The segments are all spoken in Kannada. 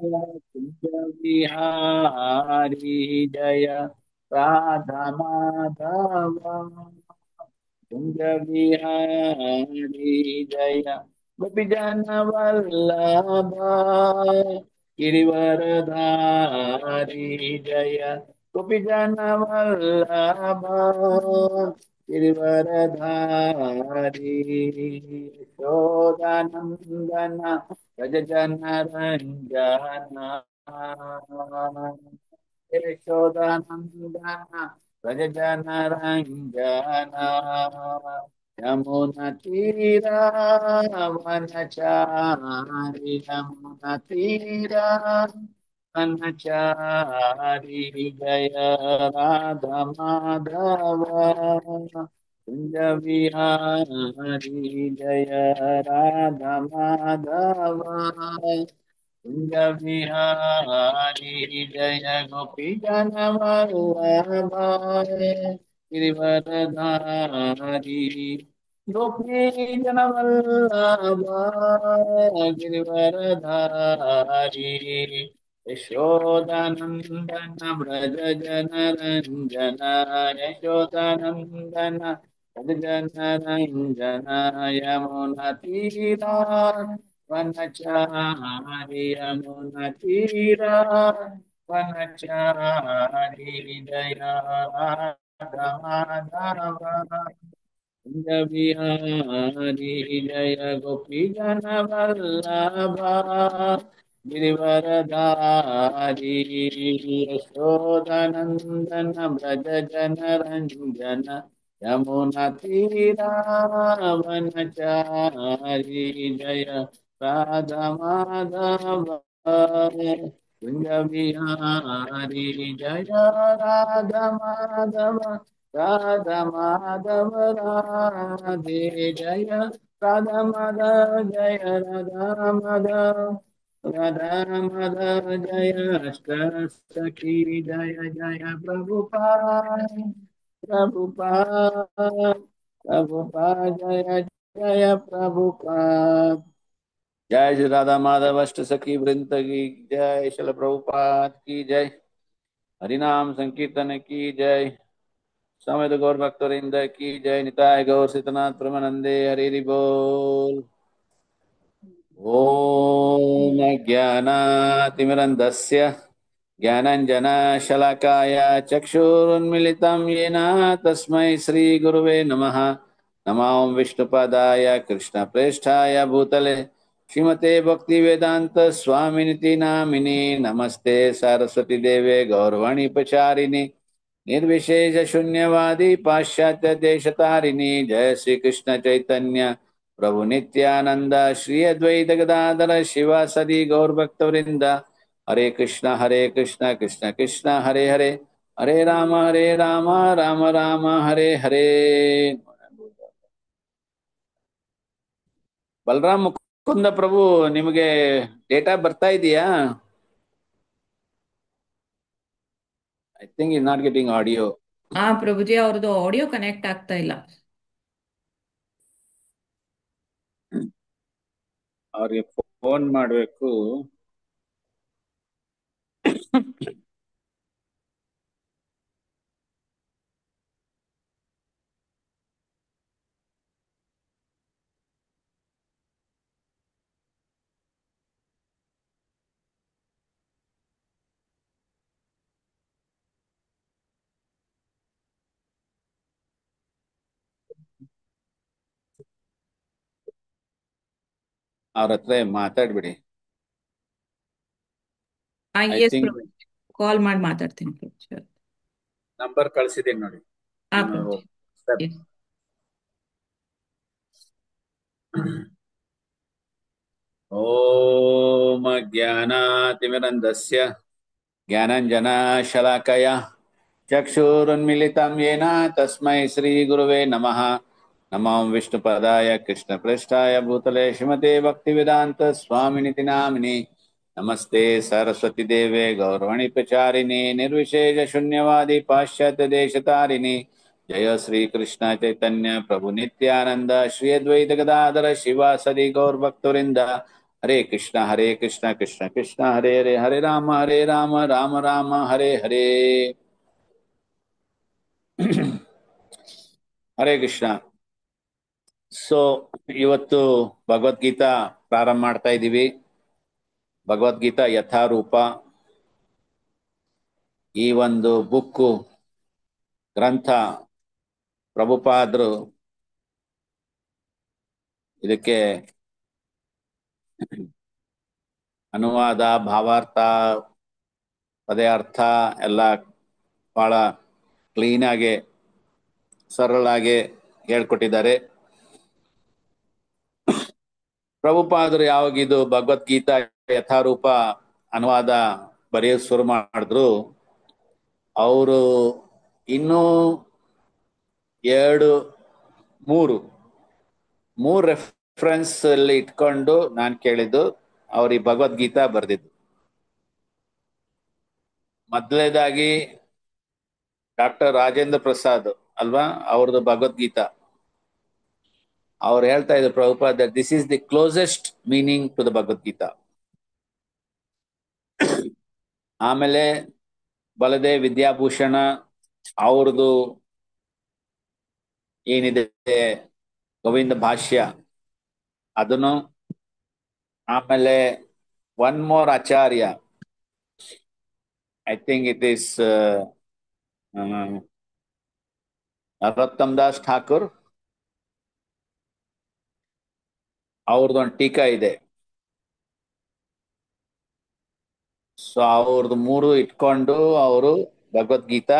कुंज बिहारी जय राधा माधव कुंज बिहारी जय गोपी जन वल्लभ गिरिवरधारी जय गोपी जन वल्लभ गिरिवरधारी यशोदानंदन व्रज जन रंजन यशोदानंदन व्रज जन रंजन यमुना तीरा वनचारी यमुना तीरा वनचारी जय राधा माधव कुंज बिहारी जय राधा माधव कुंज बिहारी जय गोपी जन वल्लभ गिरिवरधारी गोपी जन वल्लभ गिरिवरधारी यशोदानंदन व्रज जन रंजन यशोदानंदन व्रज जन रंजन यमुना तीरा वनचारी यमुना तीरा वनचारी जय राधा माधव कुंज बिहारी जय गोपी जन वल्लभ गिरिवरधारी यशोदानंदन व्रज जन रंजन यमुना तीरा वनचारी जय राधा माधव कुंज बिहारी जय राधा माधव राधा माधव राधे जय राधा माधव जय राधा माधव राधा माधव जय अष्ट सखी जय जय प्रभुपाद प्रभुपाद प्रभुपाद जय जय प्रभुपाद जय श्री राधा माधव अष्ट सखी वृंद की जय श्रील प्रभुपाद की जय हरिनाम संकीर्तन की जय समेत गौर भक्तवृंद की जय निताय गौर सीतनाथ प्रमानंदे हरि बोल ओम ज्ञानातिमिरन्धस्य ज्ञानञ्जनशलाकाय चक्षुरुन्मिलितं येन तस्मै श्रीगुरुवे नमः नमो विष्णुपदाय कृष्णप्रेष्ठाय भूतले श्रीमते भक्तिवेदांत स्वामिनिति नामिने नमस्ते सरस्वती देवे गौरवाणी प्रचारिणे निर्विशेष शून्यवादी पाश्चात्य देशतारिणी जय श्री कृष्ण चैतन्य प्रभु नित्यानंद श्री अद्वैत गदाधर शिवासदि गौर भक्तवृंद हरे कृष्ण कृष्ण कृष्ण हरे हरे हरे राम राम राम हरे हरे ಬಲರಾಮ್ ಮುಕುಂದ ಪ್ರಭು ನಿಮಗೆ ಡೇಟಾ ಬರ್ತಾ ಇದೆಯಾ? I think is not getting audio. ಹಾ ಪ್ರಭುಜಿ, ಅವ್ರದ್ದು ಆಡಿಯೋ ಕನೆಕ್ಟ್ ಆಗ್ತಾ ಇಲ್ಲ. ಅವ್ರಿಗೆ ಫೋನ್ ಮಾಡಬೇಕು. ಅವ್ರ ಹತ್ರ ಮಾತಾಡ್ಬಿಡಿ. ಐ ಎಸ್ ಥಿಂಕ್ ಪ್ರಭುಜಿ, ಕಾಲ್ ಮಾಡಿ ಮಾತಾಡ್ತೀನಿ ಪ್ರಭುಜಿ. ನಂಬರ್ ಕಳ್ಸಿದ್ದೀನಿ ನೋಡಿ. ಹಾ ಪ್ರಭುಜಿ. ಎಸ್. ಓಂ ಜ್ಞಾನಾತಿಮಿರಂಧಸ್ಯ ಜ್ಞಾನಂಜನಶಲಾಕಯ ಚಕ್ಷುರುನ್ಮಿಲಿತಂ ಯೇನ ತಸ್ಮೈ ಶ್ರೀಗುರುವೇ ನಮಃ ನಮೋ ವಿಷ್ಣುಪದಾಯ ಕೃಷ್ಣಪ್ರೇಷ್ಠಾಯ ಭೂತಲೆ ಶ್ರೀಮತೆ ಭಕ್ತಿವೇದಾಂತ ಸ್ವಾಮಿನಿತಿ ನಾಮಿನಿ ನಮಸ್ತೆ ಸರಸ್ವತಿ ದೇವೆ ಗೌರವಾಣಿ ಪ್ರಚಾರಿಣಿ ನಿರ್ವಿಶೇಷ ಶೂನ್ಯವಾದಿ ಪಾಶ್ಚಾತ್ಯ ದೇಶತಾರಿಣಿ ಜಯ ಶ್ರೀ ಕೃಷ್ಣ ಚೈತನ್ಯ ಪ್ರಭು ನಿತ್ಯಾನಂದ ಶ್ರೀ ಅದ್ವೈತ ಗದಾಧರ ಶಿವಾಸದಿ ಗೌರ್ ಭಕ್ತವೃಂದ ಹರೇ ಕೃಷ್ಣ ಕೃಷ್ಣ ಕೃಷ್ಣ ಹರೇ ಹರೇ, ಹರೇ ರಾಮ ರಾಮ ರಾಮ ಹರೇ ಹರೇ. ಹರೇ ಕೃಷ್ಣ. ಸೊ ಇವತ್ತು ಭಗವದ್ಗೀತಾ ಪ್ರಾರಂಭ ಮಾಡ್ತಾ ಇದ್ದೀವಿ. ಭಗವದ್ಗೀತಾ ಯಥಾರೂಪ ಈ ಒಂದು ಬುಕ್ಕು ಗ್ರಂಥ ಪ್ರಭುಪಾದರು ಇದಕ್ಕೆ ಅನುವಾದ, ಭಾವಾರ್ಥ, ಪದಾರ್ಥ ಎಲ್ಲ ಬಹಳ ಕ್ಲೀನಾಗಿ ಸರಳಾಗಿ ಹೇಳ್ಕೊಟ್ಟಿದ್ದಾರೆ. ಪ್ರಭುಪಾದರು ಯಾವಾಗ ಇದು ಭಗವದ್ಗೀತಾ ಯಥಾರೂಪ ಅನುವಾದ ಬರೆಯೋದು ಶುರು ಮಾಡಿದ್ರು, ಅವರು ಇನ್ನೂ ಮೂರು ರೆಫರೆನ್ಸ್ ಅಲ್ಲಿ ಇಟ್ಕೊಂಡು ನಾನು ಕೇಳಿದ್ದು ಅವ್ರ ಈ ಭಗವದ್ಗೀತಾ ಬರೆದಿದ್ದು. ಮೊದಲನೇದಾಗಿ ಡಾಕ್ಟರ್ ರಾಜೇಂದ್ರ ಪ್ರಸಾದ್ ಅಲ್ವಾ, ಅವ್ರದ್ದು ಭಗವದ್ಗೀತಾ. ಅವ್ರು ಹೇಳ್ತಾ ಇದ್ರು Prabhupada, this is the closest meaning to the Bhagavad Gita. ಆಮೇಲೆ ಬಲದೇವ್ ವಿದ್ಯಾಭೂಷಣ ಅವ್ರದ್ದು ಏನಿದೆ ಗೋವಿಂದ ಭಾಷ್ಯ ಅದನ್ನು. ಆಮೇಲೆ ಒನ್ ಮೋರ್ ಆಚಾರ್ಯ, I think it is Narottam Das Thakur, ಅವ್ರದ್ದೊಂದು ಟೀಕಾ ಇದೆ. ಸೊ ಅವ್ರದ್ದು ಮೂರು ಇಟ್ಕೊಂಡು ಅವರು ಭಗವದ್ಗೀತಾ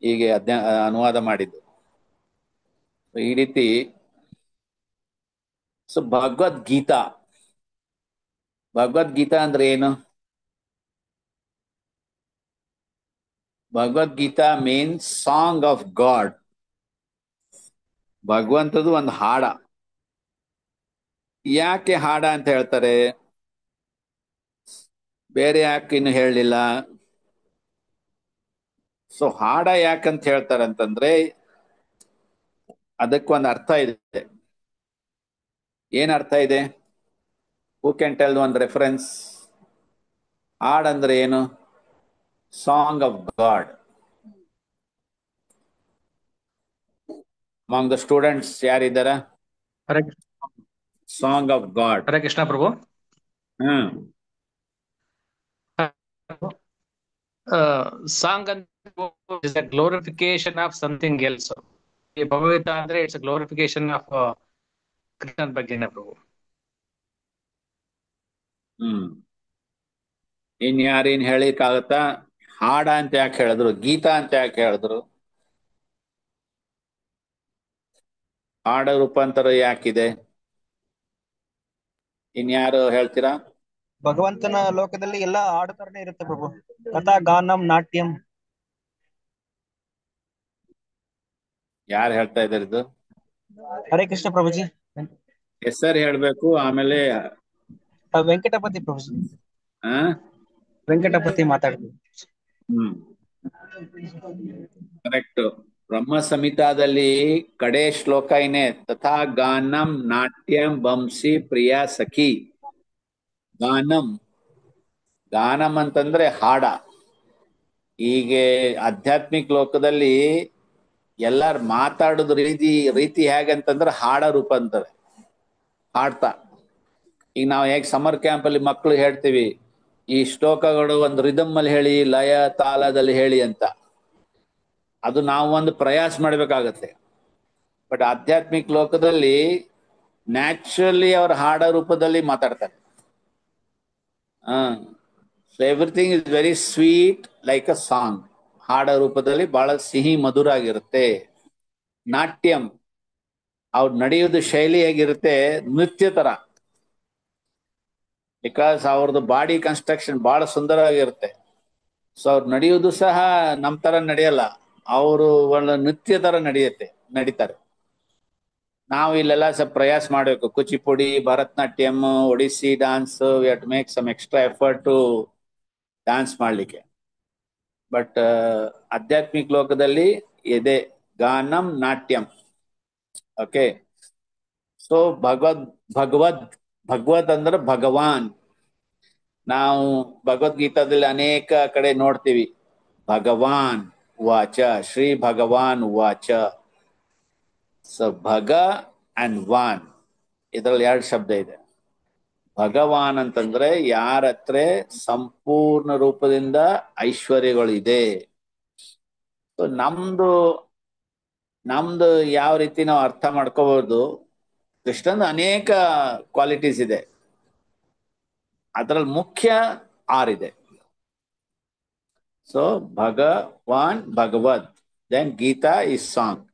ಹೀಗೆ ಅನುವಾದ ಮಾಡಿದ್ದು ಈ ರೀತಿ. ಸೊ ಭಗವದ್ಗೀತಾ ಅಂದ್ರೆ ಏನು? Bhagavad Gita means song of God. ಭಗವಂತದ್ದು ಒಂದು ಹಾಡ. ಯಾಕೆ ಹಾಡ ಅಂತ ಹೇಳ್ತಾರೆ? ಬೇರೆ ಯಾಕೆ ಇನ್ನು ಹೇಳಲಿಲ್ಲ? ಸೊ ಹಾಡ ಯಾಕಂತ ಹೇಳ್ತಾರೆ ಅಂತಂದ್ರೆ ಅದಕ್ಕೊಂದು ಅರ್ಥ ಇದೆ. ಏನ್ ಅರ್ಥ ಇದೆ? Who can tell one reference? ಹಾಡಂದ್ರೆ ಏನು? Song of God. Among the students ಯಾರಿದ್ದಾರ? Hare song of God. Hare Krishna Prabhu. Song is a glorification of something else. ಈ ಭಗವದ್ಗೀತಾ ಅಂದ್ರೆ ಇಟ್ಸ್ ಅ ಗ್ಲೋರಿಫಿಕೇಶನ್ ಆಫ್ ಕೃಷ್ಣನ್ ಬಗ್ಗೆನೇ ಪ್ರಭು. ಇನ್ಯಾರೇನ್ ಹೇಳಿಕ್ಕಾಗತ್ತಾ? ಹಾಡ ಅಂತ ಯಾಕೆ ಹೇಳಿದ್ರು? ಗೀತಾ ಅಂತ ಯಾಕೆ ಹೇಳಿದ್ರು? ಹಾಡ ರೂಪಾಂತರ ಯಾಕಿದೆ? ಇನ್ಯಾರು ಹೇಳ್ತೀರಾ? ಭಗವಂತನ ಲೋಕದಲ್ಲಿ ಎಲ್ಲ ಹಾಡು ತರನೇ ಇರುತ್ತೆ ಪ್ರಭು. ಕಥಾ, ಗಾನಂ, ನಾಟ್ಯಂ. ಯಾರು ಹೇಳ್ತಾ ಇದ್ದಾರೆ ಇದು? ಹರೇ ಕೃಷ್ಣ ಪ್ರಭುಜಿ. ಹೆಸರು ಹೇಳ್ಬೇಕು, ಆಮೇಲೆ ವೆಂಕಟಪತಿ ಪ್ರಭುಜಿ. ಆ ವೆಂಕಟಪತಿ ಮಾತಾಡ್ತೀವಿ. ಕರೆಕ್ಟ್. ಬ್ರಹ್ಮ ಸಂಹಿತಾದಲ್ಲಿ ಕಡೆ ಶ್ಲೋಕ ಏನೇ, ತಥಾ ಗಾನಂ ನಾಟ್ಯಂ ಬಂಸಿ ಪ್ರಿಯ ಸಖಿ. ಗಾನಂ ಅಂತಂದ್ರೆ ಹಾಡ. ಹೀಗೆ ಆಧ್ಯಾತ್ಮಿಕ ಲೋಕದಲ್ಲಿ ಎಲ್ಲಾರು ಮಾತಾಡೋದು ರೀತಿ ಹೇಗಂತಂದ್ರೆ ಹಾಡ ರೂಪ ಅಂತಾರೆ. ಹಾಡ್ತಾ ಈಗ ನಾವು ಹೇಗೆ ಸಮರ್ ಕ್ಯಾಂಪ್ ಅಲ್ಲಿ ಮಕ್ಕಳು ಹೇಳ್ತೀವಿ, ಈ ಶ್ಲೋಕಗಳು ಒಂದು ರಿದಮ್ ಅಲ್ಲಿ ಹೇಳಿ, ಲಯ ತಾಳದಲ್ಲಿ ಹೇಳಿ ಅಂತ. ಅದು ನಾವು ಒಂದು ಪ್ರಯಾಸ ಮಾಡ್ಬೇಕಾಗತ್ತೆ. ಬಟ್ ಆಧ್ಯಾತ್ಮಿಕ ಲೋಕದಲ್ಲಿ ನ್ಯಾಚುರಲಿ ಅವ್ರ ಹಾಡ ರೂಪದಲ್ಲಿ ಮಾತಾಡ್ತಾರೆ. So everything is very sweet like a song. ಹಾಡ ರೂಪದಲ್ಲಿ ಬಹಳ ಸಿಹಿ ಮಧುರ ಆಗಿರುತ್ತೆ. ನಾಟ್ಯಂ ಅವ್ರು ನಡೆಯೋದು ಶೈಲಿ ಹೇಗಿರುತ್ತೆ? ನೃತ್ಯ ತರ. ಬಿಕಾಸ್ ಅವ್ರದ್ದು ಬಾಡಿ ಕನ್ಸ್ಟ್ರಕ್ಷನ್ ಬಹಳ ಸುಂದರವಾಗಿರುತ್ತೆ. ಸೊ ಅವ್ರು ನಡೆಯೋದು ಸಹ ನಮ್ ತರ ನಡೆಯಲ್ಲ, ಅವರು ಒಳ್ಳೆ ನೃತ್ಯ ತರ ನಡೀತಾರೆ. ನಾವು ಇಲ್ಲೆಲ್ಲ ಸ್ವಲ್ಪ ಪ್ರಯಾಸ ಮಾಡ್ಬೇಕು. Kuchipudi, Bharatanatyam, Odissi dance, we have to make some extra effort to dance ಮಾಡ್ಲಿಕ್ಕೆ. ಬಟ್ ಆಧ್ಯಾತ್ಮಿಕ ಲೋಕದಲ್ಲಿ ಇದೆ ಗಾನಂ, ನಾಟ್ಯಂ. ಓಕೆ. ಸೊ ಭಗವದ್ ಭಗವತ್ ಅಂದ್ರೆ ಭಗವಾನ್. ನಾವು ಭಗವದ್ಗೀತಾದಲ್ಲಿ ಅನೇಕ ಕಡೆ ನೋಡ್ತೀವಿ, ಭಗವಾನ್ ವಾಚ, ಶ್ರೀ ಭಗವಾನ್ ವಾಚ. ಸೊ ಭಗ ಅಂಡ್ ವಾನ್, ಇದರಲ್ಲಿ ಎರಡು ಶಬ್ದ ಇದೆ. ಭಗವಾನ್ ಅಂತಂದ್ರೆ ಯಾರ ಹತ್ರ ಸಂಪೂರ್ಣ ರೂಪದಿಂದ ಐಶ್ವರ್ಯಗಳಿದೆ. ಸೊ ನಮ್ದು ಯಾವ ರೀತಿ ನಾವು ಅರ್ಥ ಮಾಡ್ಕೋಬಹುದು, ಕೃಷ್ಣನ ಅನೇಕ ಕ್ವಾಲಿಟೀಸ್ ಇದೆ, ಅದರಲ್ಲಿ ಮುಖ್ಯ ಆರಿದೆ. So Bhagavan Bhagavad, then Gita is song.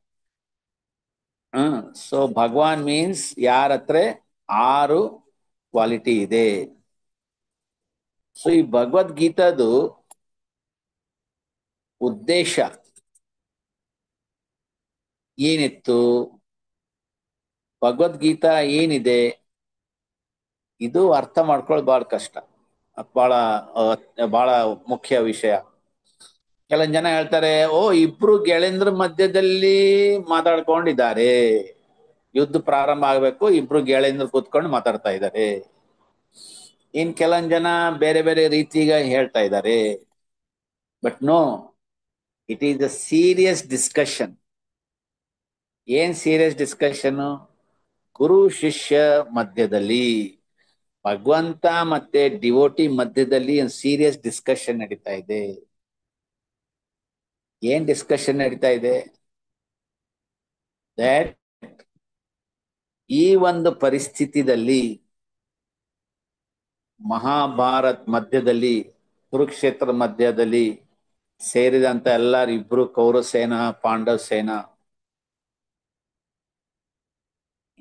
So Bhagavan means ಯಾರ ಹತ್ರ 6 ಕ್ವಾಲಿಟಿ ಇದೆ. ಸೊ ಈ ಭಗವದ್ಗೀತಾದು ಉದ್ದೇಶ ಏನಿತ್ತು, ಭಗವದ್ಗೀತಾ ಏನಿದೆ, ಇದು ಅರ್ಥ ಮಾಡ್ಕೊಳ್ಳೋದು ಬಹಳ ಕಷ್ಟ, ಬಹಳ ಮುಖ್ಯ ವಿಷಯ. ಕೆಲವು ಜನ ಹೇಳ್ತಾರೆ, ಓ ಇಬ್ರು ಗೆಳೆಯಂದ್ರ ಮಧ್ಯದಲ್ಲಿ ಮಾತಾಡ್ಕೊಂಡಿದ್ದಾರೆ, ಯುದ್ಧ ಪ್ರಾರಂಭ ಆಗ್ಬೇಕು, ಇಬ್ರು ಗೆಳೆಯಂದ್ರ ಕೂತ್ಕೊಂಡು ಮಾತಾಡ್ತಾ ಇದ್ದಾರೆ. ಇನ್ ಕೆಲವೊಂದ್ ಜನ ಬೇರೆ ಬೇರೆ ರೀತಿಗ ಹೇಳ್ತಾ ಇದ್ದಾರೆ. But no, it is a serious discussion. ಏನ್ ಸೀರಿಯಸ್ ಡಿಸ್ಕಷನ್? ಗುರು ಶಿಷ್ಯ ಮಧ್ಯದಲ್ಲಿ, ಭಗವಂತ ಮತ್ತೆ ಡಿವೋಟಿ ಮಧ್ಯದಲ್ಲಿ ಒಂದು ಸೀರಿಯಸ್ ಡಿಸ್ಕಷನ್ ನಡೀತಾ ಇದೆ. ಏನ್ ಡಿಸ್ಕಷನ್ ನಡೀತಾ ಇದೆ? ದಟ್ ಈ ಒಂದು ಪರಿಸ್ಥಿತಿದಲ್ಲಿ, ಮಹಾಭಾರತ್ ಮಧ್ಯದಲ್ಲಿ, ಕುರುಕ್ಷೇತ್ರ ಮಧ್ಯದಲ್ಲಿ ಸೇರಿದಂತ ಎಲ್ಲರೂ, ಇಬ್ರು ಕೌರವ ಸೇನಾ ಪಾಂಡವ ಸೇನಾ,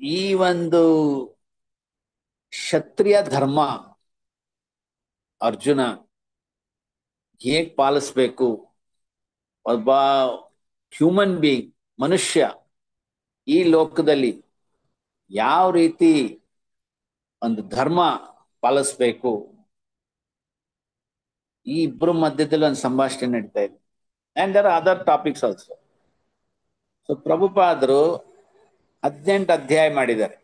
ಈ ಒಂದು ಕ್ಷತ್ರಿಯ ಧರ್ಮ ಅರ್ಜುನ ಹೇಗ್ ಪಾಲಿಸ್ಬೇಕು, ಒಬ್ಬ ಹ್ಯೂಮನ್ ಬೀಯಿಂಗ್, ಮನುಷ್ಯ ಈ ಲೋಕದಲ್ಲಿ ಯಾವ ರೀತಿ ಒಂದು ಧರ್ಮ ಪಾಲಿಸ್ಬೇಕು, ಈ ಇಬ್ರು ಮಧ್ಯದಲ್ಲಿ ಒಂದು ಸಂಭಾಷಣೆ ನಡೀತಾ ಇದೆ. And there are other topics also. So ಪ್ರಭುಪಾದರು 18 ಅಧ್ಯಾಯ ಮಾಡಿದ್ದಾರೆ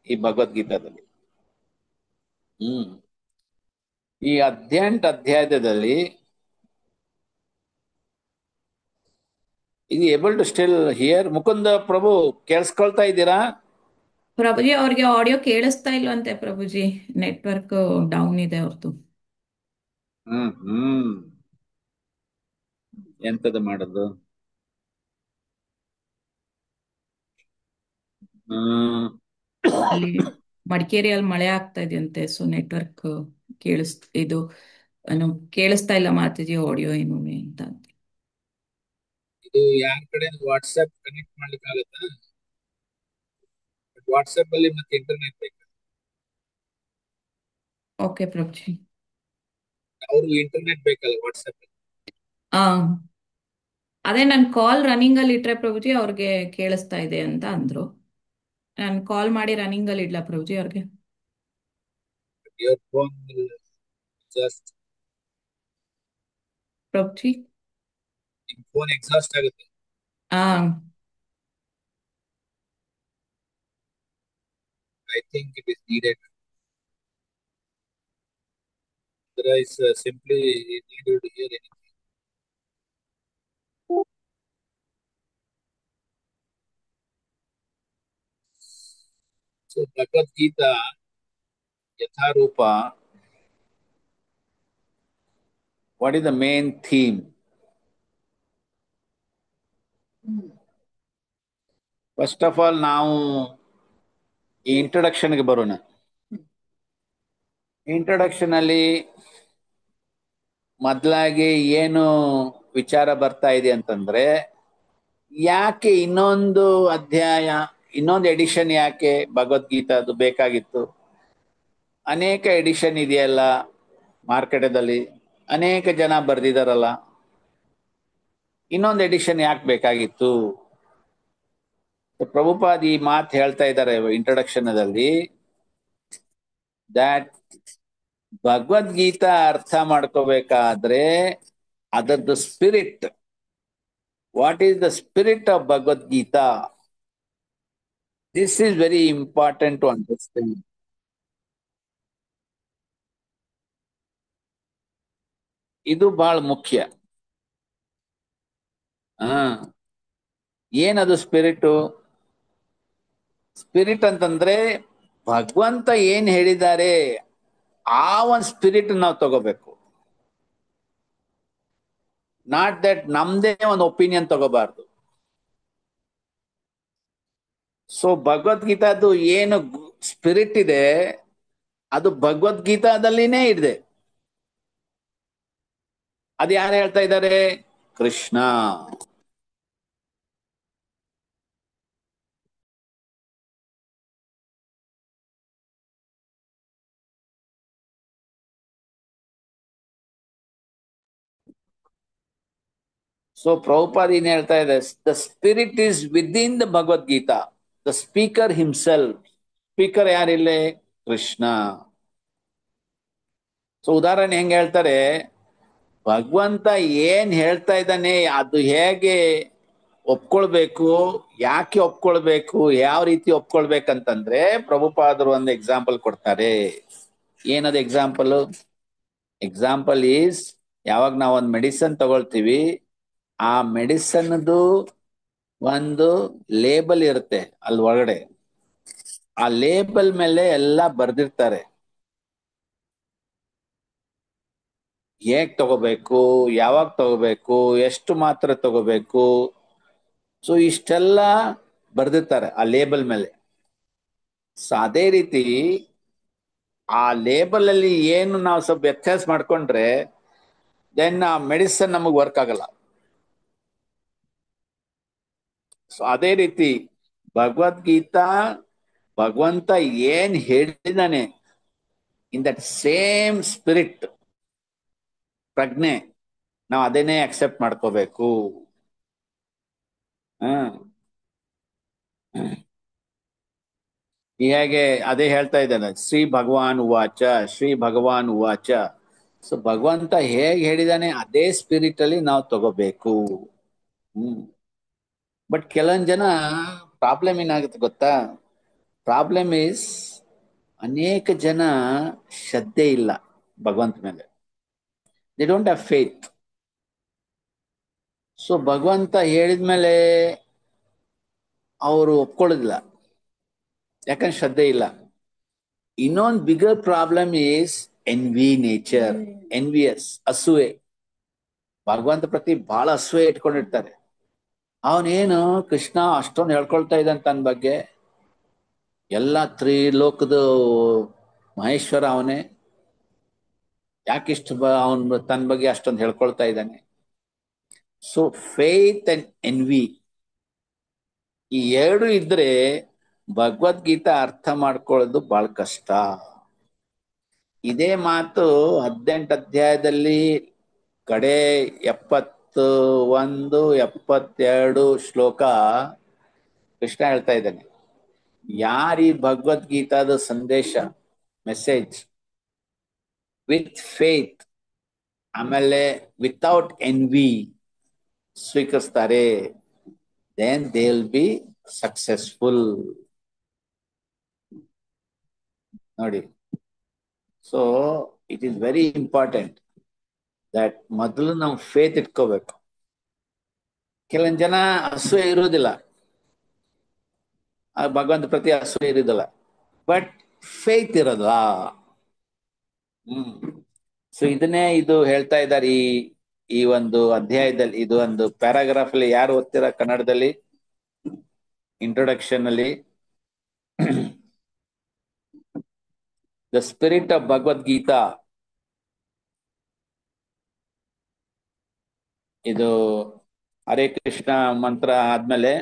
ಈ ಭಗವದ್ಗೀತಾದಲ್ಲಿ. ಈ 18 ಅಧ್ಯಾಯದಲ್ಲಿ ಇದು able to still hear? Mukunda Prabhu, ಕೇಳಿಸ್ಕೊಳ್ತಾ ಇದ್ದೀರಾ? ಪ್ರಭುಜಿ ಅವ್ರಿಗೆ ಆಡಿಯೋ ಕೇಳಿಸ್ತಾ ಇಲ್ವಂತೆ ಪ್ರಭುಜಿ, ನೆಟ್ವರ್ಕ್ ಡೌನ್ ಇದೆ ಅವ್ರದ್ದು. ಎಂತದ ಮಾಡೋದು? ಅಲ್ಲಿ ಮಡಿಕೇರಿಯಲ್ಲಿ ಮಳೆ ಆಗ್ತಾ ಇದೆಯಂತೆ, ಸೊ ನೆಟ್ವರ್ಕ್ ಇದು ಏನು ಕೇಳಿಸ್ತಾ ಇಲ್ಲ ಮಾತಾಜಿ ಆಡಿಯೋ ಏನು ಅಂತ. ಇದು ಯಾರ ಕಡೆ ವಾಟ್ಸ್ಆಪ್ ಕನೆಕ್ಟ್ ಮಾಡ್ಲಿಕ್ಕೆ ಆಗುತ್ತಾ? ವಾಟ್ಸ್ಆಪ್ ಅಲ್ಲಿ ಮತ್ತೆ ಇಂಟರ್ನೆಟ್ ಬೇಕು. ಓಕೆ ಪ್ರಭುಜಿ. ಅವ್ರಿಗೆ ಇಂಟರ್ನೆಟ್ ಬೇಕಲ್ಲ ವಾಟ್ಸ್ಆಪ್ ಅಲ್ಲಿ. ಅದೇ ನಾನು ಕಾಲ್ ರನ್ನಿಂಗ್ ಅಲ್ಲಿ ಇಟ್ರೆ ಪ್ರಭುಜಿ ಅವ್ರಿಗೆ ಕೇಳಿಸ್ತಾ ಇದೆ ಅಂತ ಅಂದ್ರು. ನಾನು ಕಾಲ್ ಮಾಡಿ ರನ್ನಿಂಗ್ ಅಲ್ಲಿ ಇಡ್ಲಾ ಪ್ರಭುಜಿ ಅವ್ರಿಗೆ? Your phone will just Prabhuji phone exhaust ಆಗುತ್ತೆ. I think it is needed. Otherwise, simply need to hear anything. So Bhagavad Gita Yatharupa, what is the main theme? First of all ನಾವು ಈ ಇಂಟ್ರೊಡಕ್ಷನ್ಗೆ ಬರೋಣ. ಇಂಟ್ರೊಡಕ್ಷನ್ ಅಲ್ಲಿ ಮೊದಲಾಗಿ ಏನು ವಿಚಾರ ಬರ್ತಾ ಇದೆ ಅಂತಂದ್ರೆ, ಯಾಕೆ ಇನ್ನೊಂದು ಅಧ್ಯಾಯ, ಇನ್ನೊಂದು ಎಡಿಷನ್ ಯಾಕೆ ಭಗವದ್ಗೀತಾದು ಬೇಕಾಗಿತ್ತು? ಅನೇಕ ಎಡಿಷನ್ ಇದೆಯಲ್ಲ ಮಾರ್ಕೆಟದಲ್ಲಿ, ಅನೇಕ ಜನ ಬರ್ದಿದಾರಲ್ಲ, ಇನ್ನೊಂದು ಎಡಿಷನ್ ಯಾಕೆ ಬೇಕಾಗಿತ್ತು? ಪ್ರಭುಪಾದ್ ಈ ಮಾತು ಹೇಳ್ತಾ ಇದ್ದಾರೆ ಇಂಟ್ರೊಡಕ್ಷನ್ ಅಲ್ಲಿ, ದಟ್ ಭಗವದ್ಗೀತಾ ಅರ್ಥ ಮಾಡ್ಕೋಬೇಕಾದ್ರೆ ಅದರದ್ದು spirit, what is the spirit of Bhagavad Gita, this is very important to understand. ಇದು ಬಹಳ ಮುಖ್ಯ. ಹಾ, ಏನದು ಸ್ಪಿರಿಟು? ಸ್ಪಿರಿಟ್ ಅಂತಂದ್ರೆ ಭಗವಂತ ಏನ್ ಹೇಳಿದ್ದಾರೆ ಆ ಒಂದು ಸ್ಪಿರಿಟ್ ನಾವು ತಗೋಬೇಕು. ನಾಟ್ ದಟ್ ನಮ್ದೇ ಒಂದು ಒಪಿನಿಯನ್ ತಗೋಬಾರ್ದು. ಸೊ ಭಗವದ್ಗೀತಾದು ಏನು ಸ್ಪಿರಿಟ್ ಇದೆ ಅದು ಭಗವದ್ಗೀತಾದಲ್ಲಿನೇ ಇದೆ. ಅದು ಯಾರು ಹೇಳ್ತಾ ಇದ್ದಾರೆ? ಕೃಷ್ಣ. ಸೊ ಪ್ರಭುಪಾದ ಏನ್ ಹೇಳ್ತಾ ಇದೆ? The spirit is within the Bhagavad Gita, the speaker himself. Speaker ಯಾರಿಲ್ಲೇ? ಕೃಷ್ಣ. ಸೊ ಉದಾಹರಣೆ ಹೆಂಗ್ ಹೇಳ್ತಾರೆ, ಭಗವಂತ ಏನ್ ಹೇಳ್ತಾ ಇದ್ದಾನೆ ಅದು ಹೇಗೆ ಒಪ್ಕೊಳ್ಬೇಕು, ಯಾಕೆ ಒಪ್ಕೊಳ್ಬೇಕು, ಯಾವ ರೀತಿ ಒಪ್ಕೊಳ್ಬೇಕಂತಂದ್ರೆ ಪ್ರಭುಪಾದರು ಒಂದು ಎಕ್ಸಾಂಪಲ್ ಕೊಡ್ತಾರೆ. ಏನದು ಎಕ್ಸಾಂಪಲ್? ಎಕ್ಸಾಂಪಲ್ ಈಸ್, ಯಾವಾಗ ನಾವು ಒಂದು ಮೆಡಿಸನ್ ತಗೊಳ್ತೀವಿ, ಆ ಮೆಡಿಸನ್ದು ಒಂದು ಲೇಬಲ್ ಇರುತ್ತೆ ಅಲ್ಲಿ ಒಳಗಡೆ. ಆ ಲೇಬಲ್ ಮೇಲೆ ಎಲ್ಲ ಬರ್ದಿರ್ತಾರೆ, ಹೇಗ್ ತಗೋಬೇಕು, ಯಾವಾಗ ತಗೋಬೇಕು, ಎಷ್ಟು ಮಾತ್ರೆ ತಗೋಬೇಕು. ಸೊ ಇಷ್ಟೆಲ್ಲ ಬರ್ದಿರ್ತಾರೆ ಆ ಲೇಬಲ್ ಮೇಲೆ. ಸೊ ಅದೇ ರೀತಿ ಆ ಲೇಬಲ್ ಅಲ್ಲಿ ಏನು ನಾವು ಸ್ವಲ್ಪ ವ್ಯತ್ಯಾಸ ಮಾಡ್ಕೊಂಡ್ರೆ ದೆನ್ ಆ ಮೆಡಿಸನ್ ನಮಗೆ ವರ್ಕ್ ಆಗಲ್ಲ. ಸೊ ಅದೇ ರೀತಿ ಭಗವದ್ಗೀತಾ ಭಗವಂತ ಏನ್ ಹೇಳಿದಾನೆ ಇನ್ ದಟ್ ಸೇಮ್ ಸ್ಪಿರಿಟ್, ಪ್ರಜ್ಞೆ, ನಾವು ಅದನ್ನೇ ಅಕ್ಸೆಪ್ಟ್ ಮಾಡ್ಕೋಬೇಕು. ಹೀಗೆ ಅದೇ ಹೇಳ್ತಾ ಇದ್ದಾನೆ, ಶ್ರೀ ಭಗವಾನ್ ಉವಾಚ, ಶ್ರೀ ಭಗವಾನ್ ಉವಾಚ. ಸೊ ಭಗವಂತ ಹೇಗೆ ಹೇಳಿದಾನೆ ಅದೇ ಸ್ಪಿರಿಟ್ ಅಲ್ಲಿ ನಾವು ತಗೋಬೇಕು. ಬಟ್ ಕೆಲವೊಂದ್ ಜನ ಪ್ರಾಬ್ಲಮ್ ಏನಾಗುತ್ತೆ ಗೊತ್ತಾ? ಪ್ರಾಬ್ಲಮ್ ಈಸ್ ಅನೇಕ ಜನ ಶ್ರದ್ಧೆ ಇಲ್ಲ ಭಗವಂತ ಮೇಲೆ. They don't have faith. So ಭಗವಂತ ಹೇಳಿದ್ಮೇಲೆ ಅವರು ಒಪ್ಕೊಳ್ಳೋದಿಲ್ಲ, ಯಾಕಂದ್ರೆ ಶ್ರದ್ಧೆ ಇಲ್ಲ. ಇನ್ನೊಂದು bigger problem is envy nature, envious, ಅಸೂಯೆ. ಭಗವಂತ ಪ್ರತಿ ಬಹಳ ಅಸೂಯೆ ಇಟ್ಕೊಂಡಿರ್ತಾರೆ. ಅವನೇನು ಕೃಷ್ಣ ಅಷ್ಟೊಂದು ಹೇಳ್ಕೊಳ್ತಾ ಇದ್ದಾನೆ ತನ್ನ ಬಗ್ಗೆ, ಎಲ್ಲ ತ್ರಿಲೋಕದ ಮಹೇಶ್ವರ ಅವನೇ, ಯಾಕಿಷ್ಟು ಅವನು ತನ್ನ ಬಗ್ಗೆ ಅಷ್ಟೊಂದು ಹೇಳ್ಕೊಳ್ತಾ ಇದ್ದಾನೆ. ಸೊ ಫೇತ್ ಅಂಡ್ ಎನ್ವಿ, ಈ ಎರಡು ಇದ್ರೆ ಭಗವದ್ಗೀತಾ ಅರ್ಥ ಮಾಡ್ಕೊಳ್ಳೋದು ಬಹಳ ಕಷ್ಟ. ಇದೇ ಮಾತು 18 ಅಧ್ಯಾಯದಲ್ಲಿ ಕಡೆ 71, 72 ಶ್ಲೋಕ ಕೃಷ್ಣ ಹೇಳ್ತಾ ಇದ್ದಾನೆ. ಯಾರೀ ಭಗವದ್ಗೀತಾದ ಸಂದೇಶ, ಮೆಸೇಜ್ ವಿತ್ ಫೇತ್ ಆಮೇಲೆ ವಿತೌಟ್ ಎನ್ವಿ ಸ್ವೀಕರಿಸ್ತಾರೆ, then they'll be successful. ನೋಡಿ, so it is very important that ಮೊದಲು ನಾವು ಫೇತ್ ಇಟ್ಕೋಬೇಕು. ಕೆಲವೊಂದು ಜನ ಅಸೂಯೆ ಇರುವುದಿಲ್ಲ, ಭಗವಂತ ಪ್ರತಿ ಅಸೂಯೆ ಇರುವುದಿಲ್ಲ, ಬಟ್ ಫೇತ್ ಇರೋಲ್ಲ. ಸೊ ಇದನ್ನೇ ಇದು ಹೇಳ್ತಾ ಇದ್ದಾರೆ ಈ ಒಂದು ಅಧ್ಯಾಯದಲ್ಲಿ. ಇದು ಒಂದು ಪ್ಯಾರಾಗ್ರಾಫ್ ಅಲ್ಲಿ ಯಾರು ಓದ್ತೀರಾ ಕನ್ನಡದಲ್ಲಿ? ಇಂಟ್ರೊಡಕ್ಷನ್ ಅಲ್ಲಿ ದ ಸ್ಪಿರಿಟ್ ಆಫ್ ಭಗವದ್ಗೀತಾ, ಇದು ಹರೇ ಕೃಷ್ಣ ಮಂತ್ರ ಆದ್ಮೇಲೆ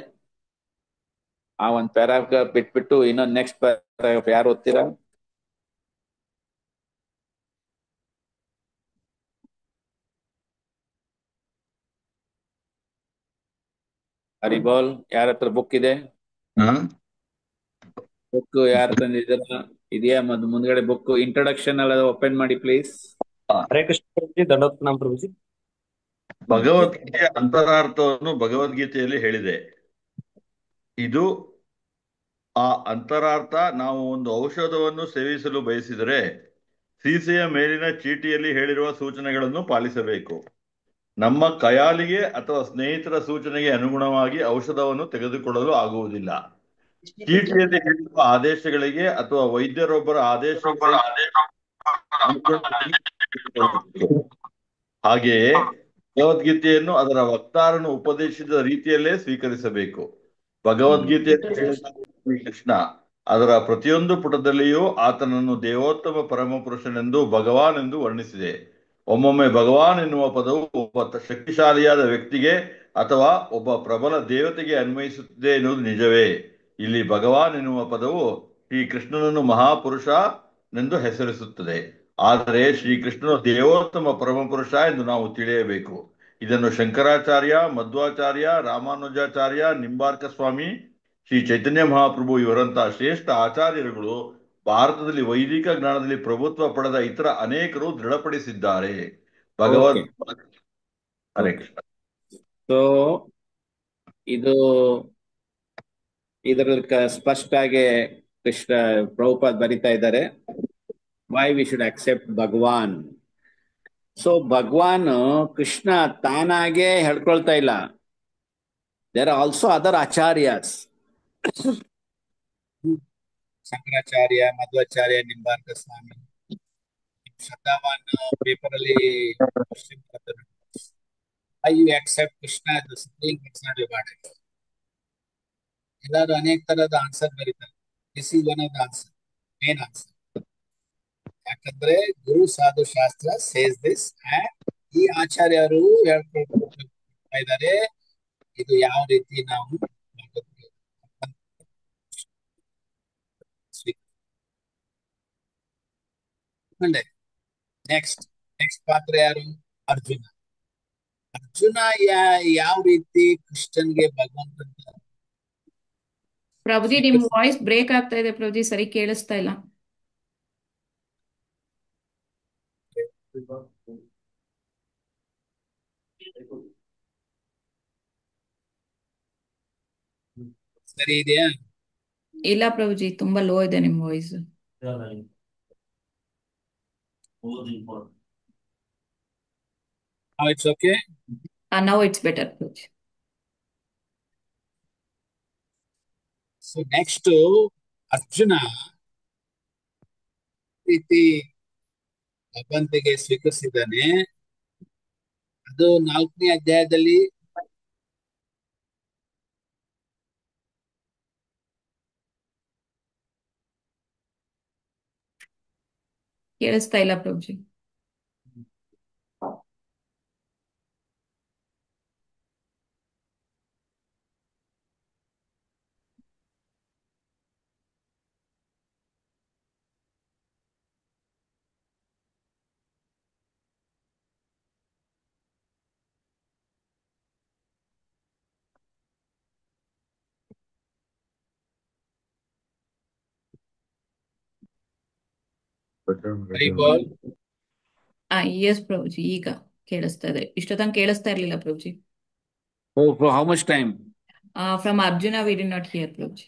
ಆ ಒಂದು ಪ್ಯಾರಾಗ್ರಾಫ್ ಬಿಟ್ಬಿಟ್ಟು ಇನ್ನೊಂದು ನೆಕ್ಸ್ಟ್ ಪ್ಯಾರಾಗ್ರಾಫ್ ಯಾರು ಓದ್ತೀರಾ? ಹರಿಬೋಲ್, ಯಾರ ಹತ್ರ ಬುಕ್ ಇದೆ? ಬುಕ್ ಯಾರು ತಂದಿದ್ದೀರಾ? ಇದೆಯಾ ಮುಂದ್ಗಡೆ ಬುಕ್? ಇಂಟ್ರೊಡಕ್ಷನ್ ಎಲ್ಲ ಓಪನ್ ಮಾಡಿ ಪ್ಲೀಸ್. ಹರೇ ಕೃಷ್ಣ ಪ್ರಭುಜಿ, ದಂಡೋತ್ ಪ್ರಭುಜಿ. ಭಗವದ್ಗೀತೆಯ ಅಂತರಾರ್ಥವನ್ನು ಭಗವದ್ಗೀತೆಯಲ್ಲಿ ಹೇಳಿದೆ. ಇದು ಆ ಅಂತರಾರ್ಥ ನಾವು ಒಂದು ಔಷಧವನ್ನು ಸೇವಿಸಲು ಬಯಸಿದರೆ ಸೀಸೆಯ ಮೇಲಿನ ಚೀಟಿಯಲ್ಲಿ ಹೇಳಿರುವ ಸೂಚನೆಗಳನ್ನು ಪಾಲಿಸಬೇಕು. ನಮ್ಮ ಕಯಾಲಿಗೆ ಅಥವಾ ಸ್ನೇಹಿತರ ಸೂಚನೆಗೆ ಅನುಗುಣವಾಗಿ ಔಷಧವನ್ನು ತೆಗೆದುಕೊಳ್ಳಲು ಆಗುವುದಿಲ್ಲ. ಚೀಟಿಯಲ್ಲಿ ಹೇಳಿರುವ ಆದೇಶಗಳಿಗೆ ಅಥವಾ ವೈದ್ಯರೊಬ್ಬರ ಆದೇಶಗಳಿಗೆ ಅನುಗುಣವಾಗಿ ತೆಗೆದುಕೊಳ್ಳಬೇಕು. ಹಾಗೆಯೇ ಭಗವದ್ಗೀತೆಯನ್ನು ಅದರ ವಕ್ತಾರನು ಉಪದೇಶಿಸಿದ ರೀತಿಯಲ್ಲೇ ಸ್ವೀಕರಿಸಬೇಕು. ಭಗವದ್ಗೀತೆಯಲ್ಲಿ ಹೇಳಿದ ಶ್ರೀಕೃಷ್ಣ ಅದರ ಪ್ರತಿಯೊಂದು ಪುಟದಲ್ಲಿಯೂ ಆತನನ್ನು ದೇವೋತ್ತಮ ಪರಮಪುರುಷನೆಂದು ಭಗವಾನ್ ಎಂದು ವರ್ಣಿಸಿದೆ. ಒಮ್ಮೊಮ್ಮೆ ಭಗವಾನ್ ಎನ್ನುವ ಪದವು ಒಬ್ಬ ಶಕ್ತಿಶಾಲಿಯಾದ ವ್ಯಕ್ತಿಗೆ ಅಥವಾ ಒಬ್ಬ ಪ್ರಬಲ ದೇವತೆಗೆ ಅನ್ವಯಿಸುತ್ತಿದೆ ಎನ್ನುವುದು ನಿಜವೇ? ಇಲ್ಲಿ ಭಗವಾನ್ ಎನ್ನುವ ಪದವು ಶ್ರೀಕೃಷ್ಣನನ್ನು ಮಹಾಪುರುಷನೆಂದು ಹೆಸರಿಸುತ್ತದೆ. ಆದರೆ ಶ್ರೀಕೃಷ್ಣನು ದೇವೋತ್ತಮ ಪರಮಪುರುಷ ಎಂದು ನಾವು ತಿಳಿಯಬೇಕು. ಇದನ್ನು ಶಂಕರಾಚಾರ್ಯ, ಮಧ್ವಾಚಾರ್ಯ, ರಾಮಾನುಜಾಚಾರ್ಯ, ನಿಂಬಾರ್ಕ ಸ್ವಾಮಿ, ಶ್ರೀ ಚೈತನ್ಯ ಮಹಾಪ್ರಭು ಇವರಂತಹ ಶ್ರೇಷ್ಠ ಆಚಾರ್ಯರುಗಳು ಭಾರತದಲ್ಲಿ ವೈದಿಕ ಜ್ಞಾನದಲ್ಲಿ ಪ್ರಭುತ್ವ ಪಡೆದ ಇತರ ಅನೇಕರು ದೃಢಪಡಿಸಿದ್ದಾರೆ. ಭಗವದ್ ಹರೇ ಕೃಷ್ಣ. ಸೊ ಇದು ಇದರಲ್ಲಿ ಸ್ಪಷ್ಟವಾಗಿ ಕೃಷ್ಣ ಪ್ರಭುಪಾದ್ ಬರಿತಾ ಇದ್ದಾರೆ, why we should accept Bhagavan. So Bhagavan Krishna ತಾನಾಗೆ ಹೇಳ್ಕೊಳ್ತಾ ಇಲ್ಲ. There are also other acharyas, Shankaracharya, Madhvacharya, Nimbarka Swami, ಶ್ರದ್ಧಾವಾನ್ ಪೇಪರ್ ಅಲ್ಲಿ I you accept Krishna as the supreme personality of Godhead. ಎಲ್ಲರೂ ಅನೇಕ ತರದ ಆನ್ಸರ್ ಬರೀತಾರೆ. This is one of the answer, main answer. ಯಾಕಂದ್ರೆ ಗುರು ಸಾಧು ಶಾಸ್ತ್ರ ಸೇಸ್ ದಿಸ್, ಈ ಆಚಾರ್ಯರು ಹೇಳ್ಕೊಳ್ತಾ ಇದ್ದಾರೆ ಇದು ಯಾವ ರೀತಿ ನಾವು ನೆಕ್ಸ್ಟ್ ಪಾತ್ರ ಯಾರು? ಅರ್ಜುನ. ಅರ್ಜುನ ಯಾವ ರೀತಿ ಕೃಷ್ಣನ್ಗೆ ಭಗವಂತ ಪ್ರಭುಜಿ ನಿಮ್ ವಾಯ್ಸ್ ಬ್ರೇಕ್ ಆಗ್ತಾ ಇದೆ ಪ್ರಭುಜಿ, ಸರಿ ಕೇಳಿಸ್ತಾ ಇಲ್ಲ. ಸರಿ ಇದೆಯಾ? ಇಲ್ಲ ಪ್ರಭುಜಿ, ತುಂಬಾ ಲೋ ಇದೆ ನಿಮ್ voice. Now it's okay? Now it's better Prabhuji. So next Arjuna ರೀತಿ ಭಗವಂತಿಗೆ ಸ್ವೀಕರಿಸಿದ್ದಾನೆ. ಅದು 4ನೇ ಅಧ್ಯಾಯದಲ್ಲಿ ಕೇಳಿಸ್ತಾ ಇಲ್ಲ ಪ್ರಭುಜಿ. ಎಸ್ ಪ್ರಭುಜಿ, ಈಗ ಕೇಳಿಸ್ತಾ ಇದೆ. ಇಷ್ಟೊತ್ತಂಗೆ ಕೇಳಿಸ್ತಾ ಇರ್ಲಿಲ್ಲ Prabhuji. How much time? From Arjuna we did not hear Prabhuji.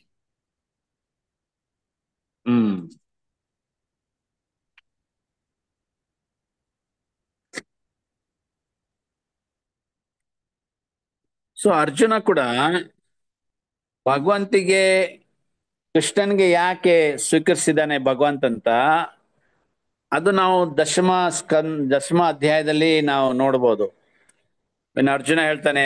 So Arjuna ಕೂಡ ಭಗವಂತಿಗೆ ಕೃಷ್ಣನ್ಗೆ ಯಾಕೆ ಸ್ವೀಕರಿಸಿದ್ದಾನೆ ಭಗವಂತ ಅಂತ, ಅದು ನಾವು ದಶಮ ಅಧ್ಯಾಯದಲ್ಲಿ ನಾವು ನೋಡ್ಬೋದು. ಇನ್ನು ಅರ್ಜುನ ಹೇಳ್ತಾನೆ,